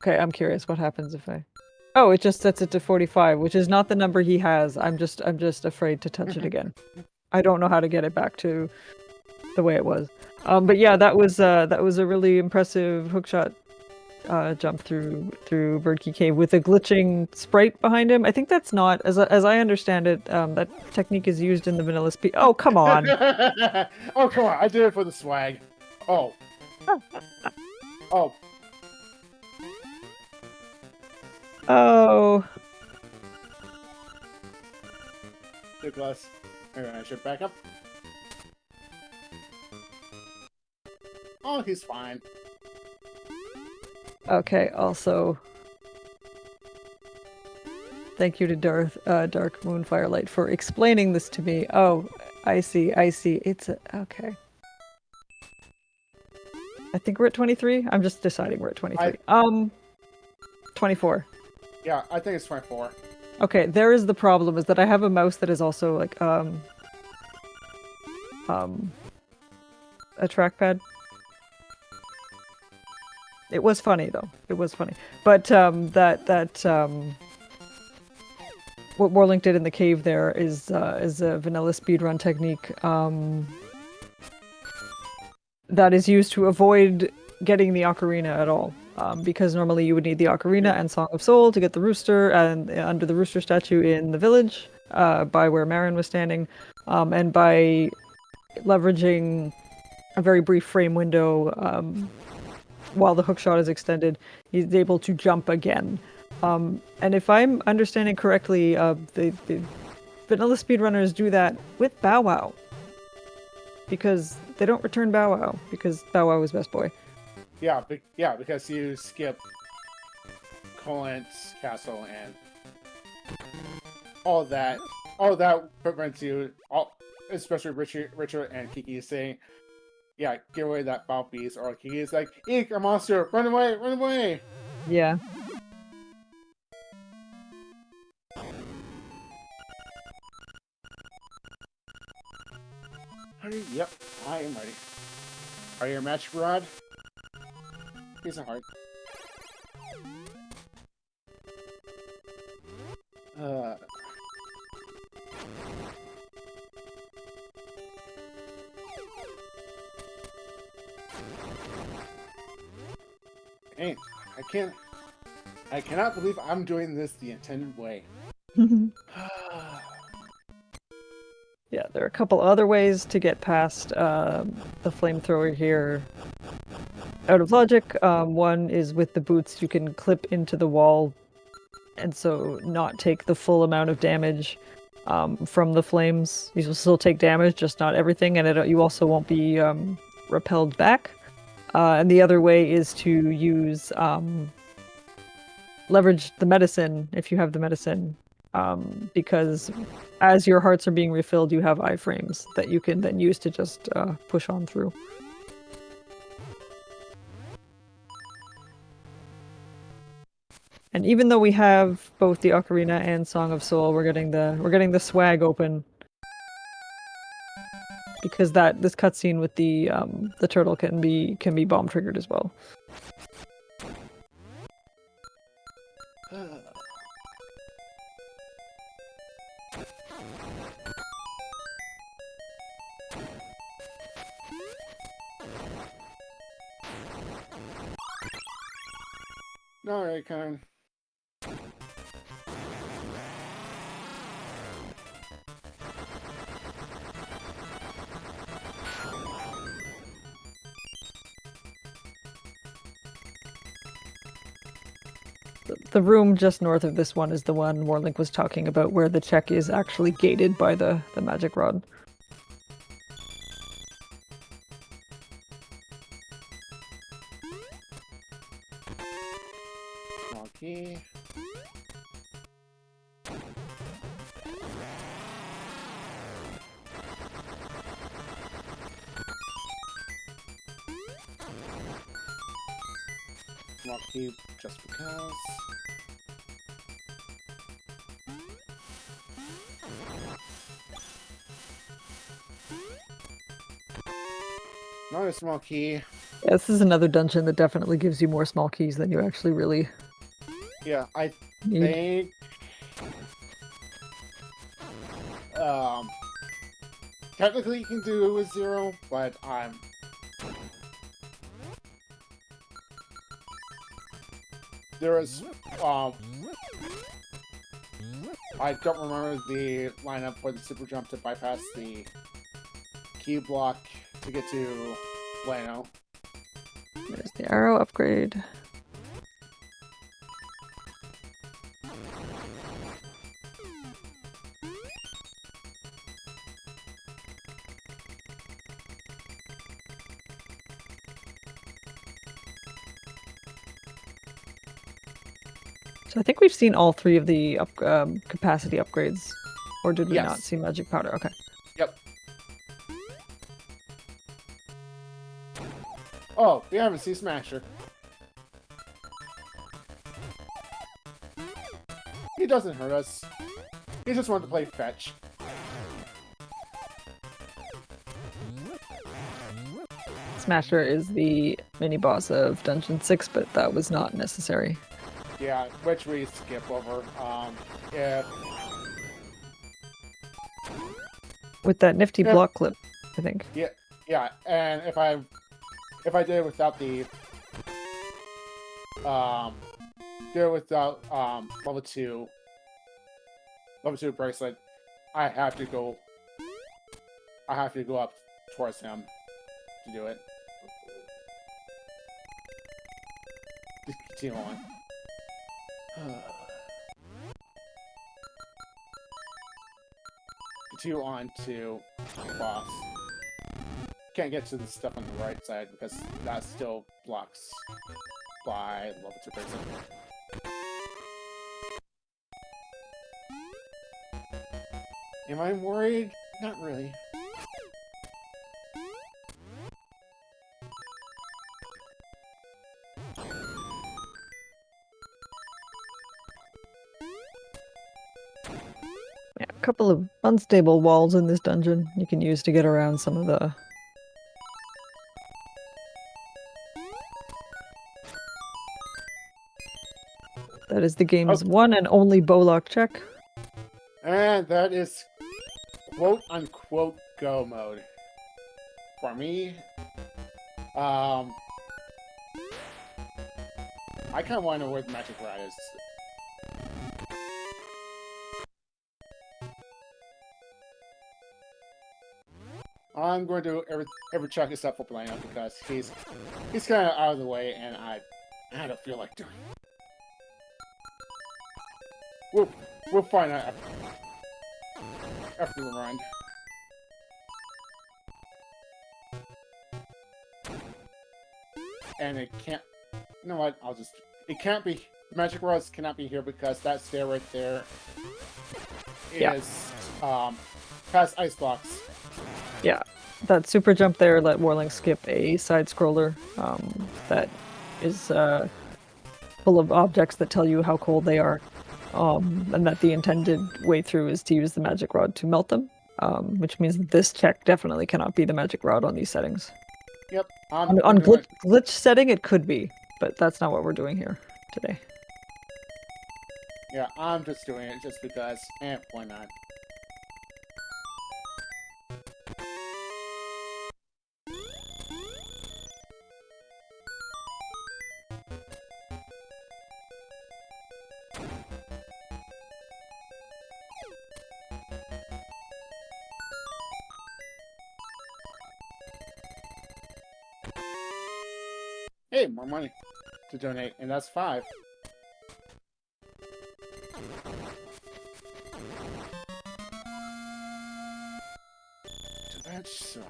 I'm curious what happens if I Oh, it just sets it to 45, which is not the number he has. I'm just afraid to touch it again. I don't know how to get it back to the way it was. But yeah, that was a really impressive hookshot jump through Birdkey Cave with a glitching sprite behind him. I think that's not, as I understand it, that technique is used in the vanilla speed. Oh, come on. Oh, come on. I did it for the swag. Oh. Oh. Oh. Nicholas. Maybe I should back up. Oh, he's fine. Okay, also thank you to Dark Moon Firelight for explaining this to me. Oh, I see. It's okay. I think we're at 23. I'm just deciding we're at 23. 24. Yeah, I think it's 24. Okay, there is the problem, is that I have a mouse that is also like a trackpad. It was funny though. It was funny. But what Warlink did in the cave there is a vanilla speedrun technique that is used to avoid getting the ocarina at all. Because normally you would need the ocarina and Song of Soul to get the rooster and under the rooster statue in the village by where Marin was standing, and by leveraging a very brief frame window while the hookshot is extended, he's able to jump again. And if I'm understanding correctly, the vanilla speedrunners do that with Bow Wow. Because they don't return Bow Wow, because Bow Wow was best boy. Yeah, because you skip Colant's castle and all that. All that prevents you, especially Richard and Kiki saying, yeah, get away that foul beast, or Kiki's like, eek, a monster, run away, run away! Yeah. Yep, I am ready. Are you a match, Rod? He's a heart. Hey, I cannot believe I'm doing this the intended way. Yeah, there are a couple other ways to get past the flamethrower here. Out of logic, one is with the boots you can clip into the wall and so not take the full amount of damage from the flames. You will still take damage, just not everything, and you also won't be repelled back. And the other way is to use leverage the medicine if you have the medicine, because as your hearts are being refilled, you have iframes that you can then use to just push on through. And even though we have both the Ocarina and Song of Soul, we're getting the swag open. Because this cutscene with the turtle can be bomb triggered as well. Alright, Karen. The room just north of this one is the one Warlink was talking about, where the check is actually gated by the magic rod. Okay. Lucky just because. Another small key. Yeah, this is another dungeon that definitely gives you more small keys than you actually really Yeah, I need. think. Technically you can do it with 0, but there is I don't remember the lineup for the super jump to bypass the key block to get to Plano. There's the arrow upgrade. So I think we've seen all 3 of the capacity upgrades. Or did we Yes. not see magic powder? Okay. Yep. Oh, we haven't seen Smasher. He doesn't hurt us. He just wanted to play fetch. Smasher is the mini boss of Dungeon 6, but that was not necessary. Yeah, which we skip over. If With that nifty Yeah. block clip, I think. yeah, and if I did it without the level 2 bracelet, I have to go up towards him to do it. Just continue on. Continue on to the boss. Can't get to the stuff on the right side because that still blocks by level 2 bracelet. Am I worried? Not really. Yeah, a couple of unstable walls in this dungeon you can use to get around some of the... That is the game's one and only bowlock check. And that is quote-unquote go mode. For me, I kind of want to know where the magic rod is. I'm going to do every check except for Plano because he's kind of out of the way, and I don't feel like doing it. We'll find out after the run. And it can't. You know what? It can't be. Magic rods cannot be here because that stair right there is past ice blocks. Yeah, that super jump there let Warlink skip a side scroller that is full of objects that tell you how cold they are, and that the intended way through is to use the magic rod to melt them, which means that this check definitely cannot be the magic rod on these settings. Yep. On glitch setting, it could be, but that's not what we're doing here today. Yeah, I'm just doing it just because, why not? Hey, more money to donate, and that's 5. So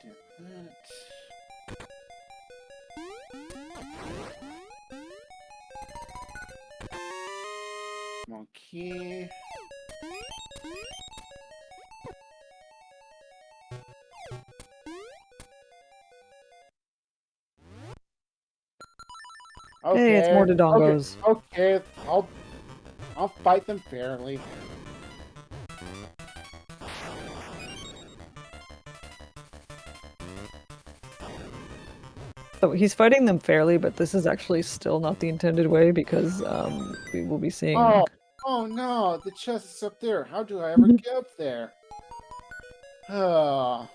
did that. Monkey. Hey, it's more Dodongos. Okay. I'll fight them fairly. So he's fighting them fairly, but this is actually still not the intended way because we will be seeing. Oh no, the chest is up there. How do I ever get up there? Oh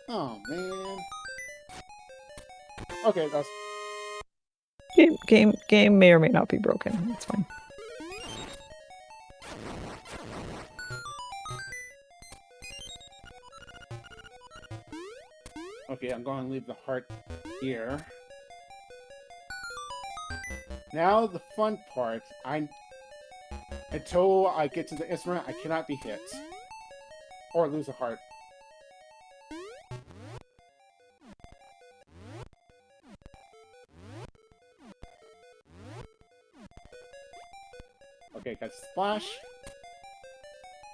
man. Okay, that's Game may or may not be broken. It's fine. okay. I'm going to leave the heart here. Now the fun part. Until I get to the instrument, I cannot be hit or lose a heart. Okay, got splash.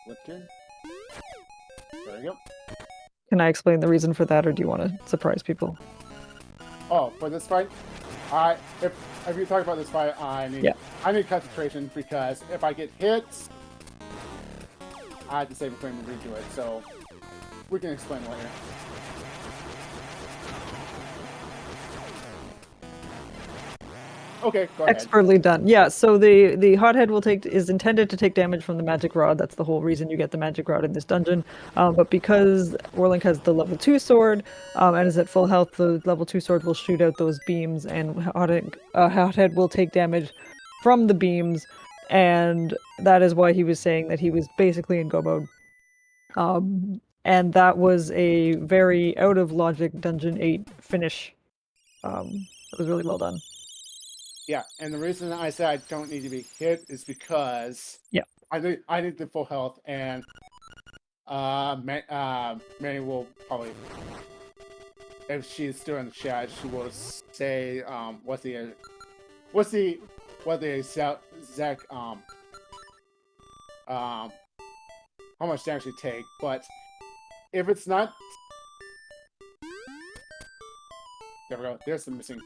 Lifted. There we go. Can I explain the reason for that, or do you want to surprise people? Oh, for this fight, if you talk about this fight, I need concentration because if I get hit, I have to save a frame and redo it. So we can explain later. Okay, go ahead. Expertly done. Yeah, so the hothead is intended to take damage from the magic rod. That's the whole reason you get the magic rod in this dungeon. But because Orlink has the level 2 sword and is at full health, the level 2 sword will shoot out those beams, and hothead will take damage from the beams, and that is why he was saying that he was basically in go mode. And that was a very out of logic Dungeon 8 finish. It was really well done. Yeah, and the reason I said I don't need to be hit is because I need the full health, and Manny will probably, if she's still in the chat, she will say what the exact how much damage you take, but if it's not, there we go. There's the missing.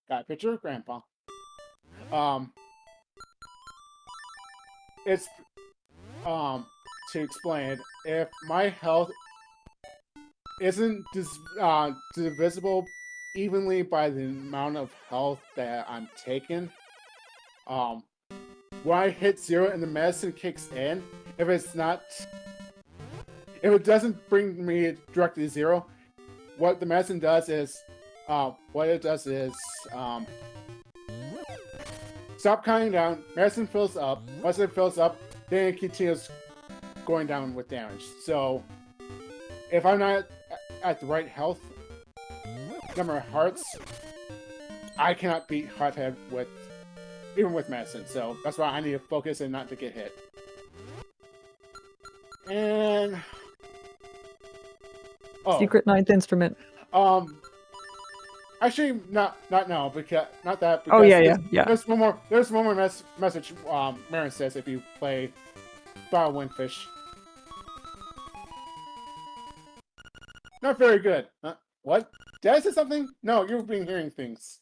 Got a picture of Grandpa. It's to explain, if my health isn't divisible evenly by the amount of health that I'm taking, when I hit 0 and the medicine kicks in, if it doesn't bring me directly to 0, what the medicine does is stop counting down, medicine fills up, once it fills up, then it continues going down with damage. So, if I'm not at the right health number of hearts, I cannot beat Hothead even with medicine. So, that's why I need to focus and not to get hit. And... Secret 9th instrument. Actually, not now, because not that. Because oh yeah. There's one more message. Marin says if you play Battle Windfish, not very good. What? Did I say something? No, you've been hearing things.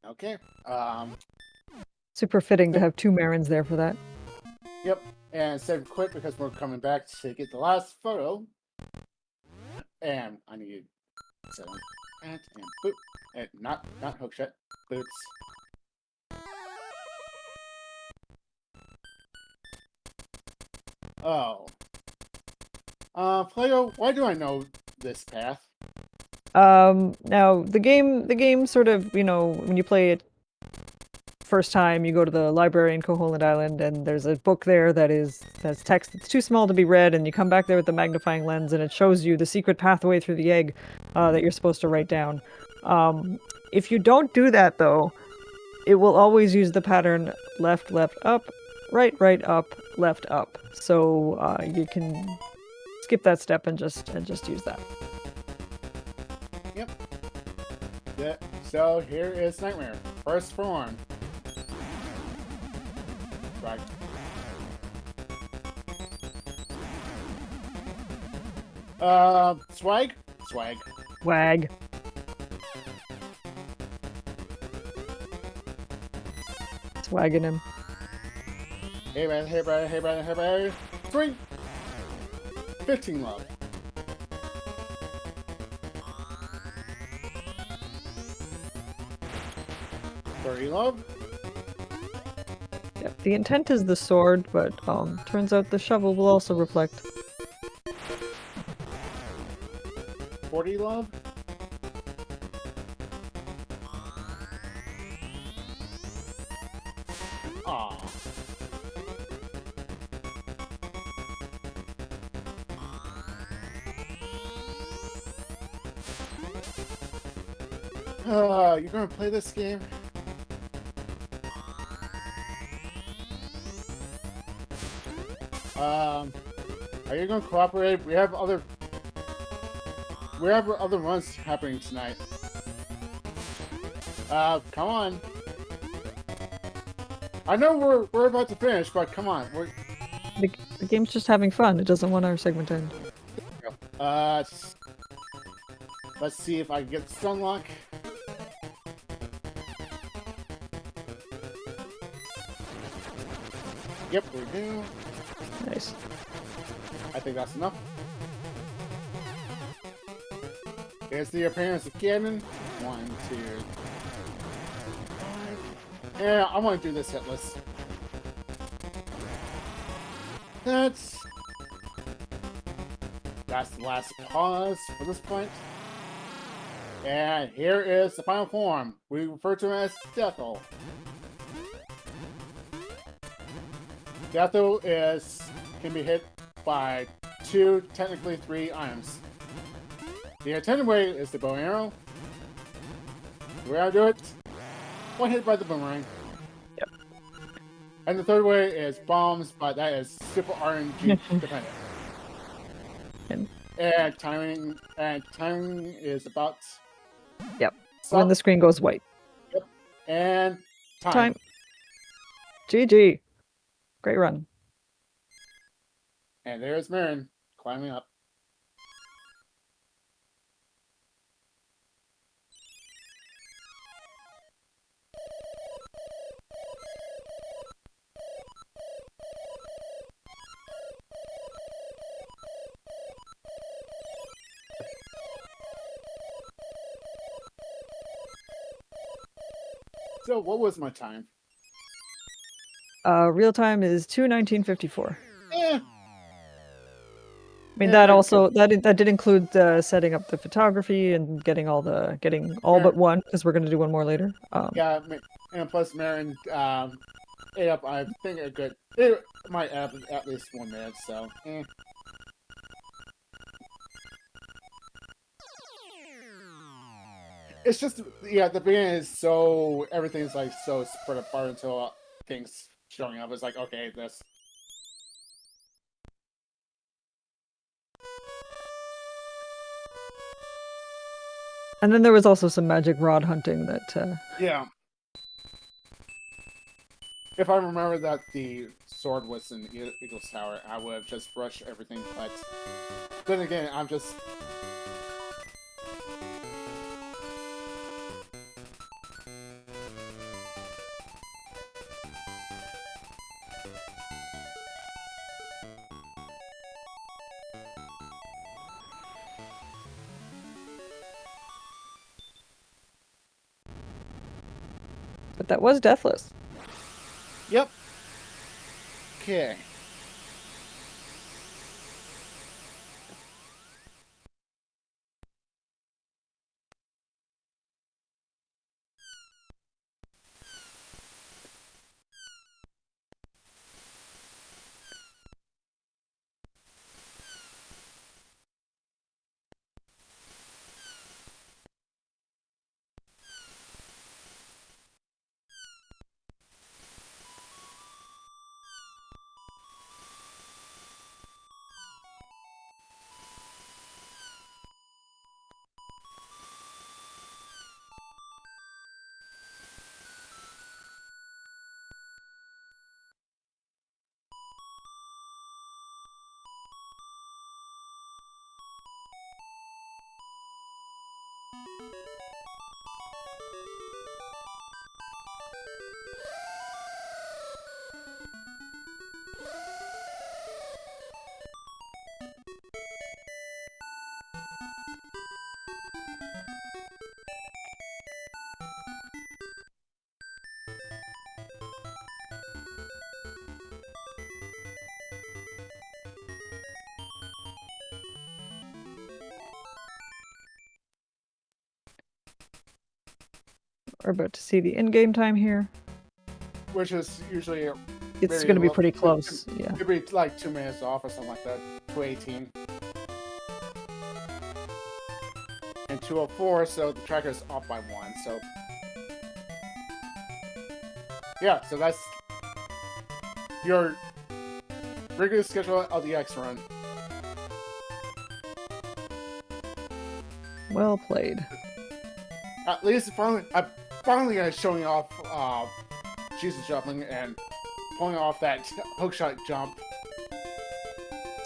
Okay. Super fitting to have two Marins there for that. Yep. And save quick because we're coming back to get the last photo. And I need to and boop. And not hookshot. Boots. Oh. Playo, why do I know this path? Now the game sort of, you know, when you play it first time, you go to the library in Koholland Island, and there's a book there that has text that's too small to be read, and you come back there with the magnifying lens, and it shows you the secret pathway through the egg that you're supposed to write down. If you don't do that, though, it will always use the pattern left, left, up, right, right, up, left, up. So you can skip that step and just use that. Yep. Yeah. So here is Nightmare. First form. Right. Swag? Swag. Wag. Swagging him. Hey man, hey man, hey man, hey man. Swing! 15 love. Love. Yeah, the intent is the sword, but turns out the shovel will also reflect. 40 love. Aw. You're gonna play this game? Are you gonna cooperate? We have other runs happening tonight. Come on. I know we're about to finish, but come on. The game's just having fun. It doesn't want our segment to end. Let's see if I can get the stun lock. Yep, we do. Nice. I think that's enough. Here's the appearance of Ganon. 1, 2, 5. Yeah, I want to do this hitless. That's the last pause for this point. And here is the final form. We refer to him as Deathel. Deathel can be hit by 2, technically 3 items. The intended way is the bow and arrow. The way I do it, one hit by the boomerang. Yep. And the third way is bombs, but that is super RNG dependent. And timing is about. Yep. When the screen goes white. Yep. And Time. GG. Great run. And there's Marin climbing up. So what was my time? Real time is 2:19:54. Eh. I mean, that also that did include setting up the photography and getting all but one, because we're going to do one more later. Yeah, and plus Marin ate up, I think, it might add at least 1 minute, so eh. It's just, yeah, the beginning is so, everything's like so spread apart until things showing up. It's like, okay, this. And then there was also some magic rod hunting that. Yeah. If I remember that the sword was in Eagle's Tower, I would have just rushed everything, but then again, I'm just. But that was deathless. Yep. Okay. We're about to see the in-game time here. Which is usually It's very going to be low. pretty close. Yeah. It'd be like 2 minutes off or something like that. 2:18. And 2:04, so the tracker's off by 1, so... Yeah, so that's your regular schedule LDX run. Well played. At least finally showing off Jesus jumping and pulling off that hookshot jump.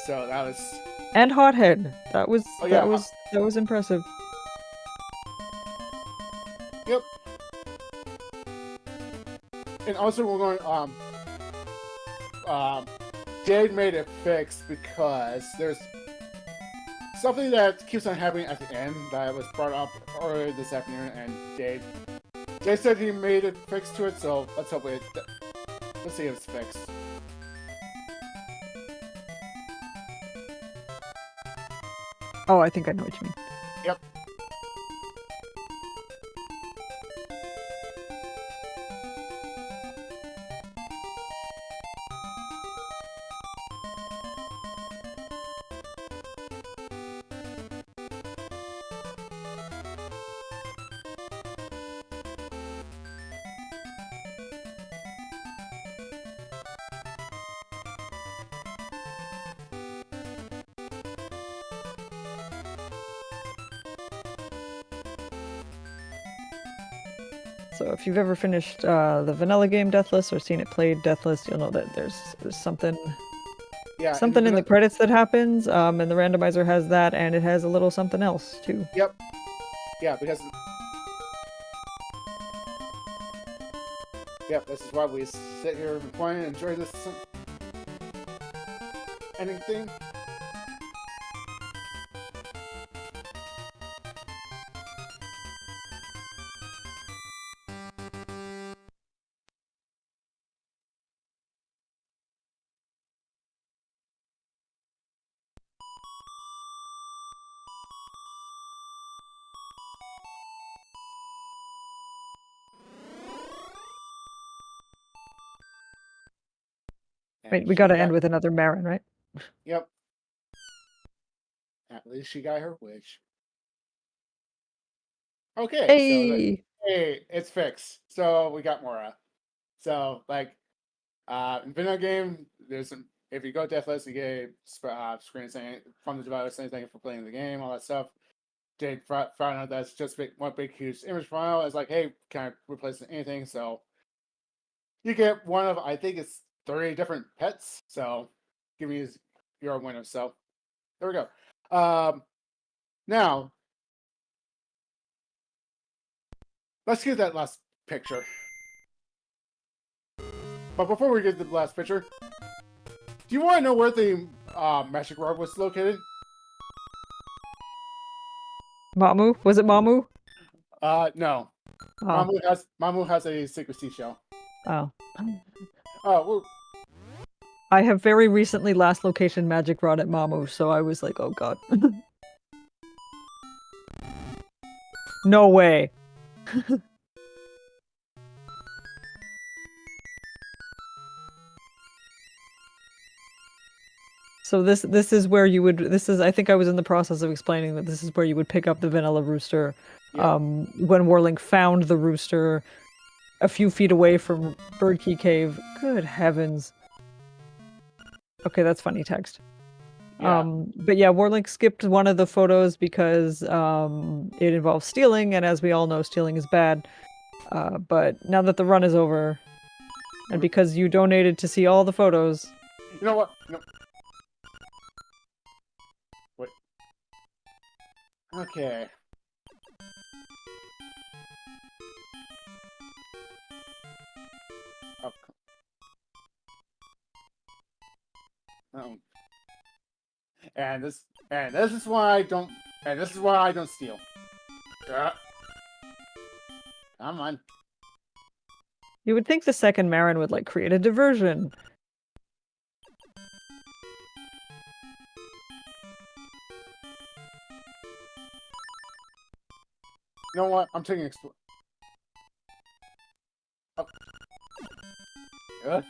So that was... And Hothead. That was Oh, yeah. that was impressive. Yep. And also we're going Jade made it fixed because there's something that keeps on happening at the end that was brought up earlier this afternoon, and Jade said he made it fixed to it, so let's hope let's see if it's fixed. Oh, I think I know what you mean. Yep. So if you've ever finished the vanilla game Deathless or seen it played Deathless, you'll know that there's something Yeah. in the credits that happens, and the randomizer has that, and it has a little something else too. Yep. Yeah, because... Yep, this is why we sit here and play and enjoy this ending thing. Wait, we got to end with another Marin, right? Yep. At least she got her wish. Okay, Hey, hey, it's fixed. So we got Mora. So like, in video game, there's some. If you go deathless, you get a screen saying from the device saying thank you for playing the game, all that stuff. Jade found out that's just one big huge image file. It's like, hey, can I replace anything? So you get one of, I think it's 30 different pets. So give me your winner. So there we go. Now let's get that last picture. But before we get to the last picture, do you want to know where the magic rod was located? Mamu? Was it Mamu? No. Oh, Mamu has a secret seashell. oh. Oh, well, I have very recently last location magic rod at Mamu, so I was like, oh god. No way. So this is where you would I think I was in the process of explaining that this is where you would pick up the vanilla rooster. yeah. When Warlink found the rooster a few feet away from Birdkey Cave. Good heavens. Okay, that's funny text. Yeah. But yeah, Warlink skipped one of the photos because it involves stealing, and as we all know, stealing is bad. But now that the run is over, and because you donated to see all the photos, You know what? No. Wait. Okay. Oh. Um, and this is why I don't steal. Come on. you would think the second Marin would like create a diversion. You know what? I'm taking oh.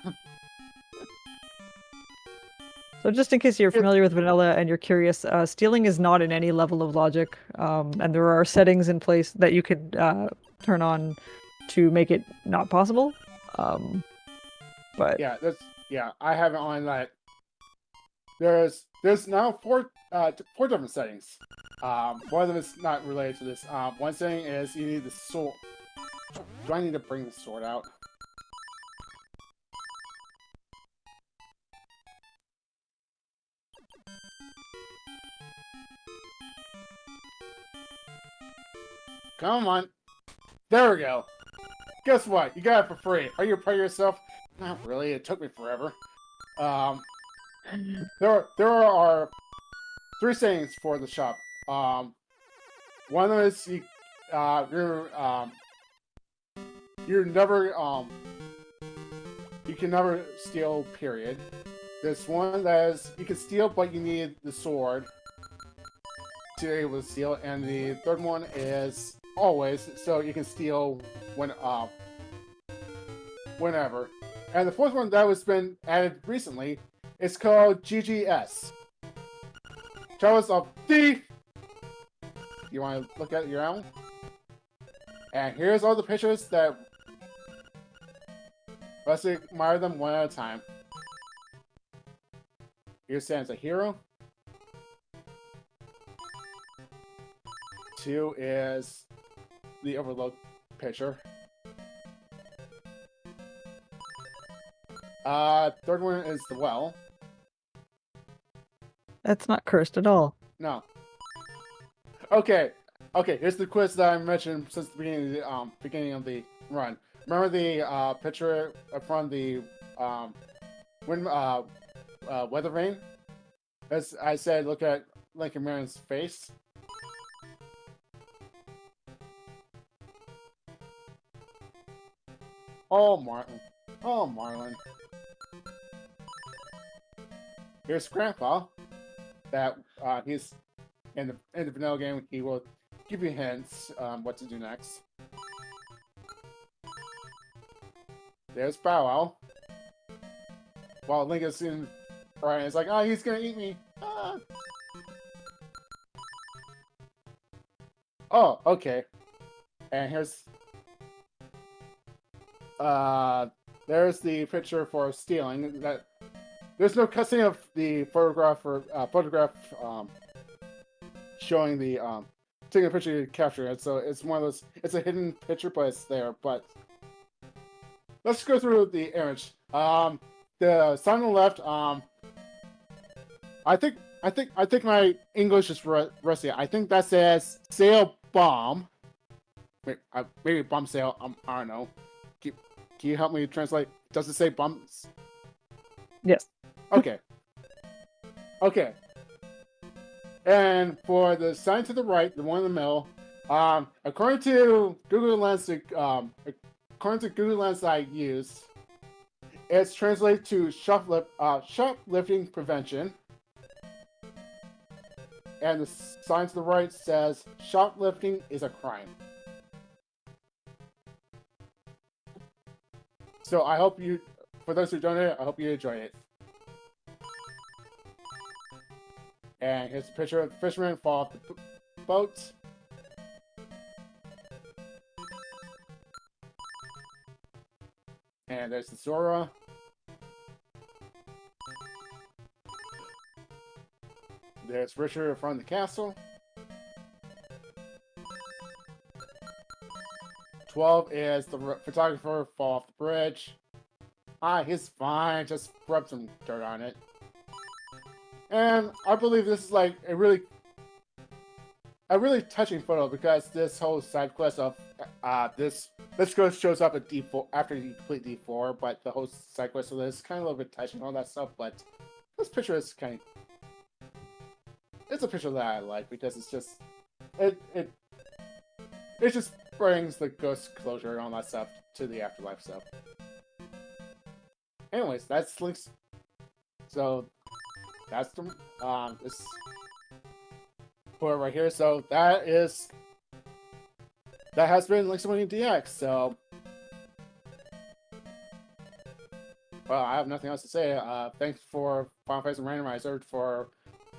So just in case you're familiar with vanilla and you're curious, stealing is not in any level of logic, and there are settings in place that you could turn on to make it not possible. But yeah, I have it on that. There's now four different settings. One of them is not related to this. One setting is you need the sword. Do I need to bring the sword out? Come on. There we go. Guess what? You got it for free. Are you proud of yourself? Not really. It took me forever. There are three settings for the shop. One of them is you're never you can never steal. Period. There's one that is you can steal, but you need the sword to be able to steal, and the third one is always, so you can steal whenever. And the fourth one that was been added recently is called GGS. Charles of Thief! You want to look at your own? And here's all the pictures that... Let's admire them one at a time. Here stands a hero. 2 is the Overload picture. Third one is the well. that's not cursed at all. No. Okay. Here's the quiz that I mentioned since the beginning of the run. Remember the picture from the weather vane? As I said, look at Lincoln Marin's face. Oh, Marlin. Oh, Marlin. Here's Grandpa. That he's in the vanilla game. He will give you hints what to do next. There's Bow Wow. While Link is in Brian is like, oh, he's gonna eat me. Ah. Oh, okay. And here's there's the picture for stealing. That there's no cutscene of the photograph showing the taking a picture to capture it. So it's one of those. It's a hidden picture, but it's there. But let's go through the image. The sign on the left. I think my English is rusty. I think that says sail bomb. Wait, maybe bomb sail. I don't know. Can you help me translate? Does it say bumps? Yes. Okay. Okay. And for the sign to the right, the one in the middle, According to Google Lens, according to Google Lens I use, it's translated to shoplifting prevention. And the sign to the right says shoplifting is a crime. So I hope you, for those who donate, I hope you enjoy it. And here's a picture of the fisherman fall off the boat. And there's the Zora. There's Richard in front of the castle. 12 is the photographer fall off the bridge. He's fine. Just rub some dirt on it. And I believe this is like a really touching photo because this whole side quest of this ghost shows up at D4 after you complete D4, but the whole side quest of this is kind of a little bit touching, all that stuff. But this picture is it's a picture that I like because it's just it just brings the ghost closure and all that stuff to the afterlife stuff. Anyways, that's links. So that's the this photo right here. So that has been Link's Awakening DX. So well, I have nothing else to say. Thanks for Final Fantasy Randomizer for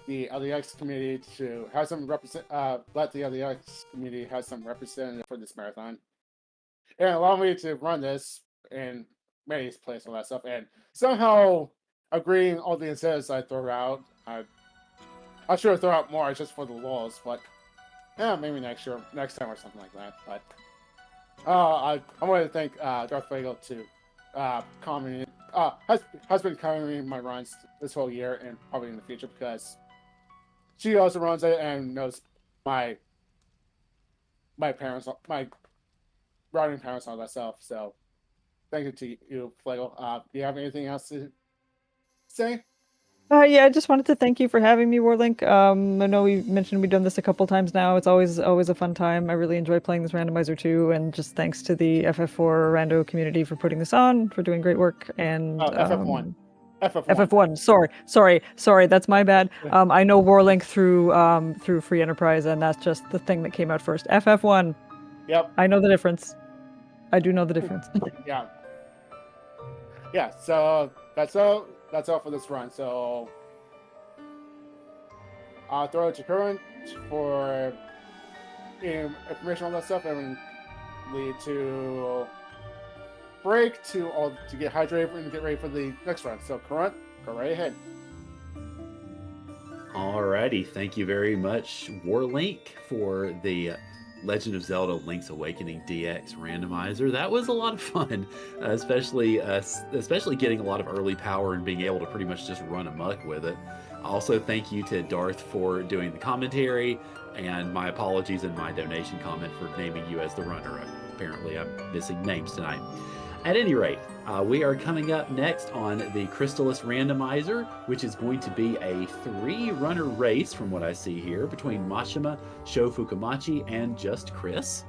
the LDX community to have some let the LDX community have some representative for this marathon, and allow me to run this in Mary's place and all that stuff, and somehow agreeing all the incentives I throw out. I should throw out more just for the lulz, but yeah, maybe next time or something like that. But I want to thank Darth Vader to commenting. Has been commenting my runs this whole year and probably in the future because she also runs it and knows my parents, my routing parents, and all that stuff. So thank you to you, Flagel. Do you have anything else to say? Yeah, I just wanted to thank you for having me, Warlink. I know we mentioned we've done this a couple times now. It's always a fun time. I really enjoy playing this randomizer too, and just thanks to the FF4 Rando community for putting this on, for doing great work. And FF1. FF1. Sorry, that's my bad. I know Warlink through Free Enterprise, and that's just the thing that came out first. FF1. Yep. I know the difference. I do know the difference. Yeah. Yeah. So that's all for this run. So I'll throw it to Current for information on that stuff, and lead to break to get hydrated and get ready for the next run. So Current, go right ahead. Alrighty, thank you very much, Warlink, for the Legend of Zelda Link's Awakening DX randomizer. That was a lot of fun, especially getting a lot of early power and being able to pretty much just run amok with it. Also, thank you to Darth for doing the commentary, and my apologies in my donation comment for naming you as the runner. Apparently, I'm missing names tonight. At any rate, we are coming up next on the Crystallis randomizer, which is going to be a 3-runner race from what I see here between Mashima, Sho Fukamachi, and Just Chris.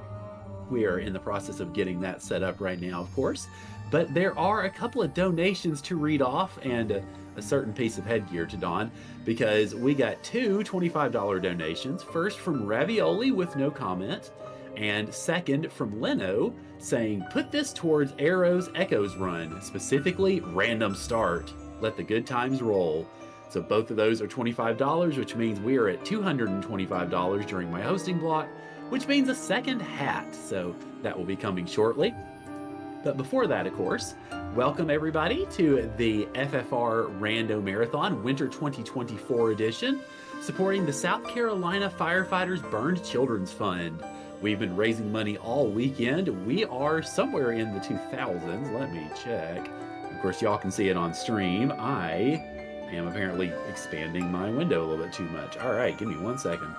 We are in the process of getting that set up right now, of course, but there are a couple of donations to read off and a certain piece of headgear to don, because we got 2 $25 donations. First from Ravioli with no comment, and second from Leno saying, put this towards Arrow's Echoes run, specifically random start. Let the good times roll. So both of those are $25, which means we are at $225 during my hosting block, which means a second hat. So that will be coming shortly. But before that, of course, welcome everybody to the FFR Rando Marathon Winter 2024 edition, supporting the South Carolina Firefighters Burned Children's Fund. We've been raising money all weekend. We are somewhere in the 2000s. Let me check. Of course, y'all can see it on stream. I am apparently expanding my window a little bit too much. All right, give me 1 second.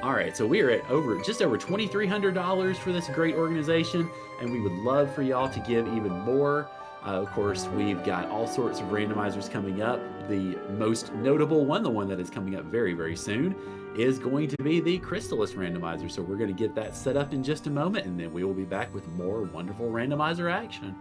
All right, so we are at just over $2,300 for this great organization, and we would love for y'all to give even more. Of course, we've got all sorts of randomizers coming up. The most notable one, the one that is coming up very, very soon, is going to be the Crystallis randomizer. So we're going to get that set up in just a moment, and then we will be back with more wonderful randomizer action.